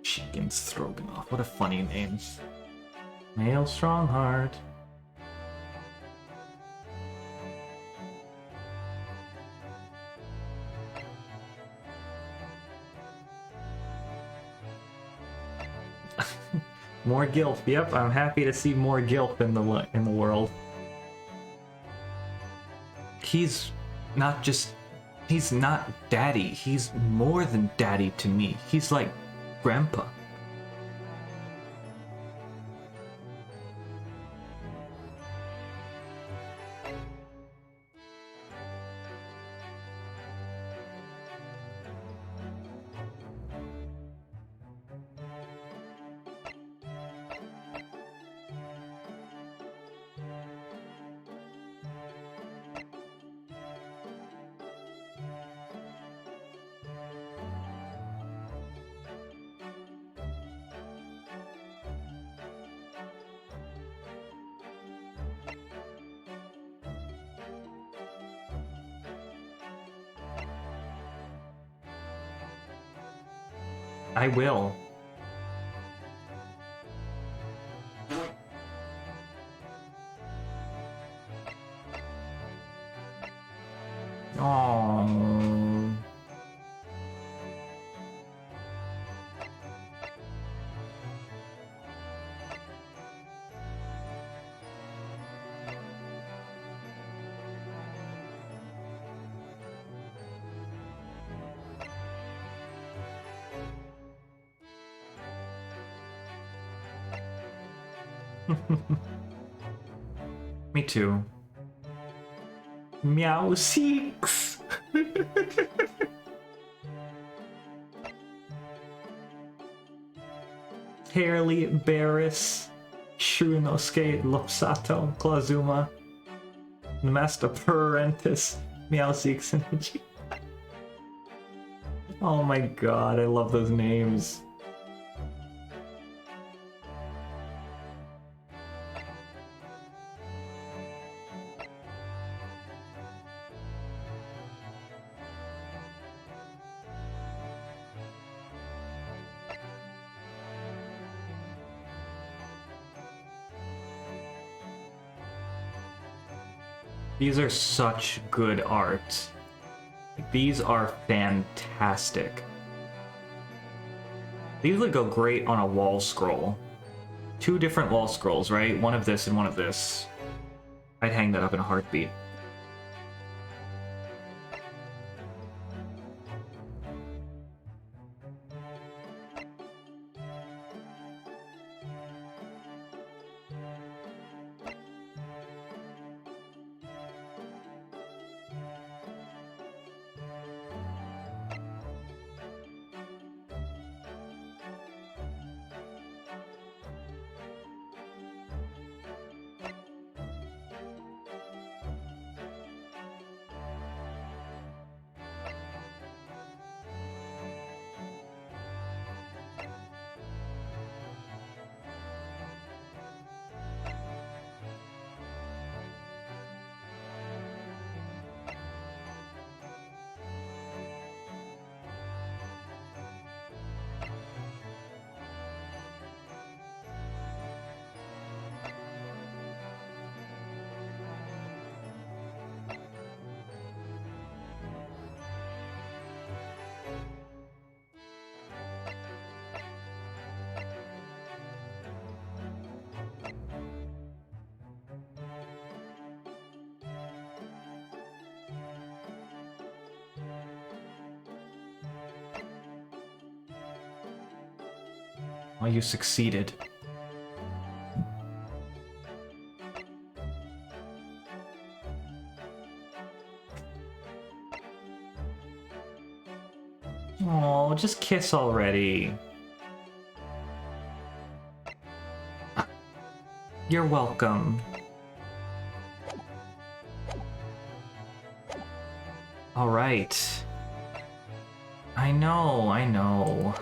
A: Chicken Stroganoff. What a funny name. Male Strongheart. More Gilf. Yep, I'm happy to see more Gilf in the world. He's not daddy. He's more than daddy to me. He's like Grandpa. I will. Oh. Me too. Meow Six. Harley, Barris, Shunosuke, Lopsato, Clazuma, Master Parentis, Meow Six, and Vegeta. Oh my god, I love those names. These are such good art. These are fantastic. These would go great on a wall scroll. 2 different wall scrolls, right? One of this and one of this. I'd hang that up in a heartbeat. Oh, you succeeded. Oh, just kiss already. You're welcome. All right. I know.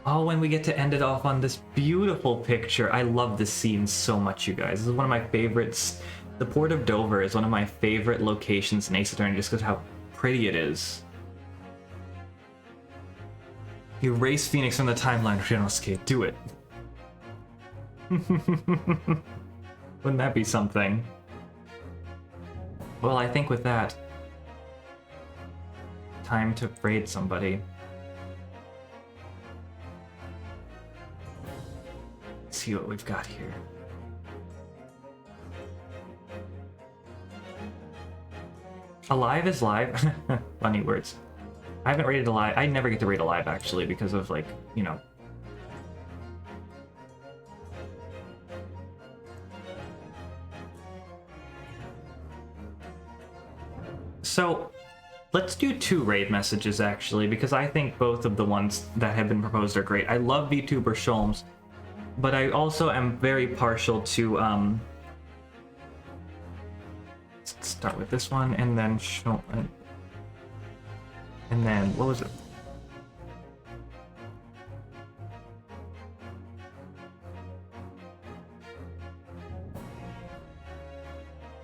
A: Oh, and we get to end it off on this beautiful picture. I love this scene so much, you guys. This is one of my favorites. The Port of Dover is one of my favorite locations in Ace Attorney just because how pretty it is. Erase Phoenix from the timeline, Ryunosuke. Do it. Wouldn't that be something? Well, I think with that, time to raid somebody. Let's see what we've got here. Alive is live. Funny words. I haven't rated alive. I never get to rate alive actually because of like, you know. So let's do 2 raid messages actually because I think both of the ones that have been proposed are great. I love VTuber Sholmes, but I also am very partial to let's start with this one and then and then what was it?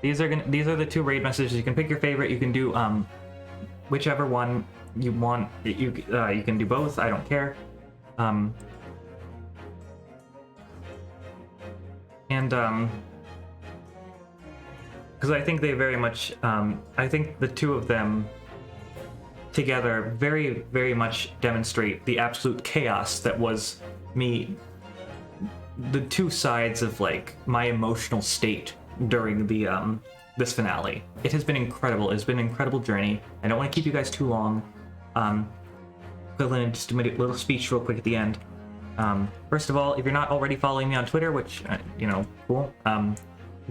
A: These are the 2 raid messages. You can pick your favorite. You can do whichever one you want, you can do both. I don't care. Because I think they very much, I think the two of them together very, very much demonstrate the absolute chaos that was me, the two sides of like my emotional state during the this finale. It has been incredible. It's been an incredible journey. I don't want to keep you guys too long. Just a little speech real quick at the end. First of all, if you're not already following me on Twitter, which you know, cool,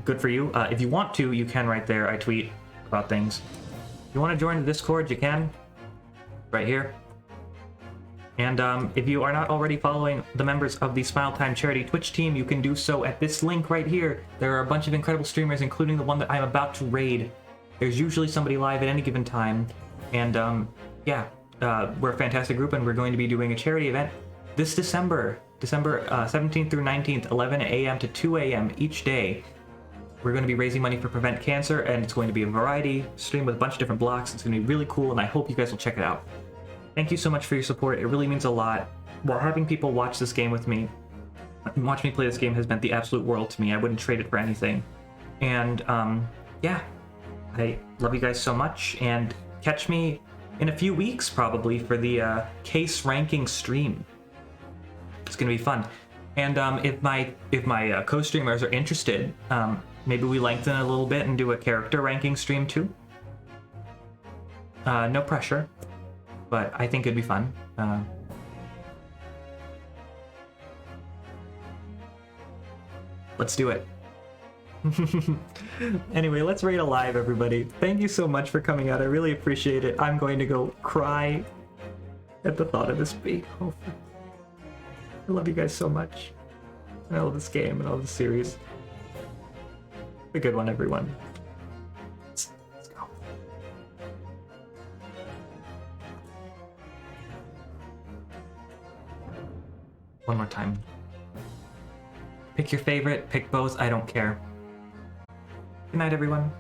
A: good for you. If you want to, you can right there. I tweet about things. If you want to join the Discord, you can right here. And if you are not already following the members of the Smile Time Charity Twitch team, you can do so at this link right here. There are a bunch of incredible streamers, including the one that I'm about to raid. There's usually somebody live at any given time. And yeah, we're a fantastic group, and we're going to be doing a charity event this December 17th through 19th, 11 a.m. to 2 a.m. each day. We're going to be raising money for Prevent Cancer, and it's going to be a variety stream with a bunch of different blocks. It's going to be really cool, and I hope you guys will check it out. Thank you so much for your support. It really means a lot. While having people watch this game with me, watch me play this game has meant the absolute world to me. I wouldn't trade it for anything. And yeah, I love you guys so much, and catch me in a few weeks probably for the case ranking stream. It's gonna be fun. And if my co-streamers are interested, maybe we lengthen a little bit and do a character ranking stream too. No pressure, but I think it'd be fun. Let's do it. Anyway, let's raid alive, everybody. Thank you so much for coming out. I really appreciate it. I'm going to go cry at the thought of this being over. I love you guys so much. I love this game and all this series. A good one, everyone. Let's go. One more time. Pick your favorite, pick both, I don't care. Good night, everyone.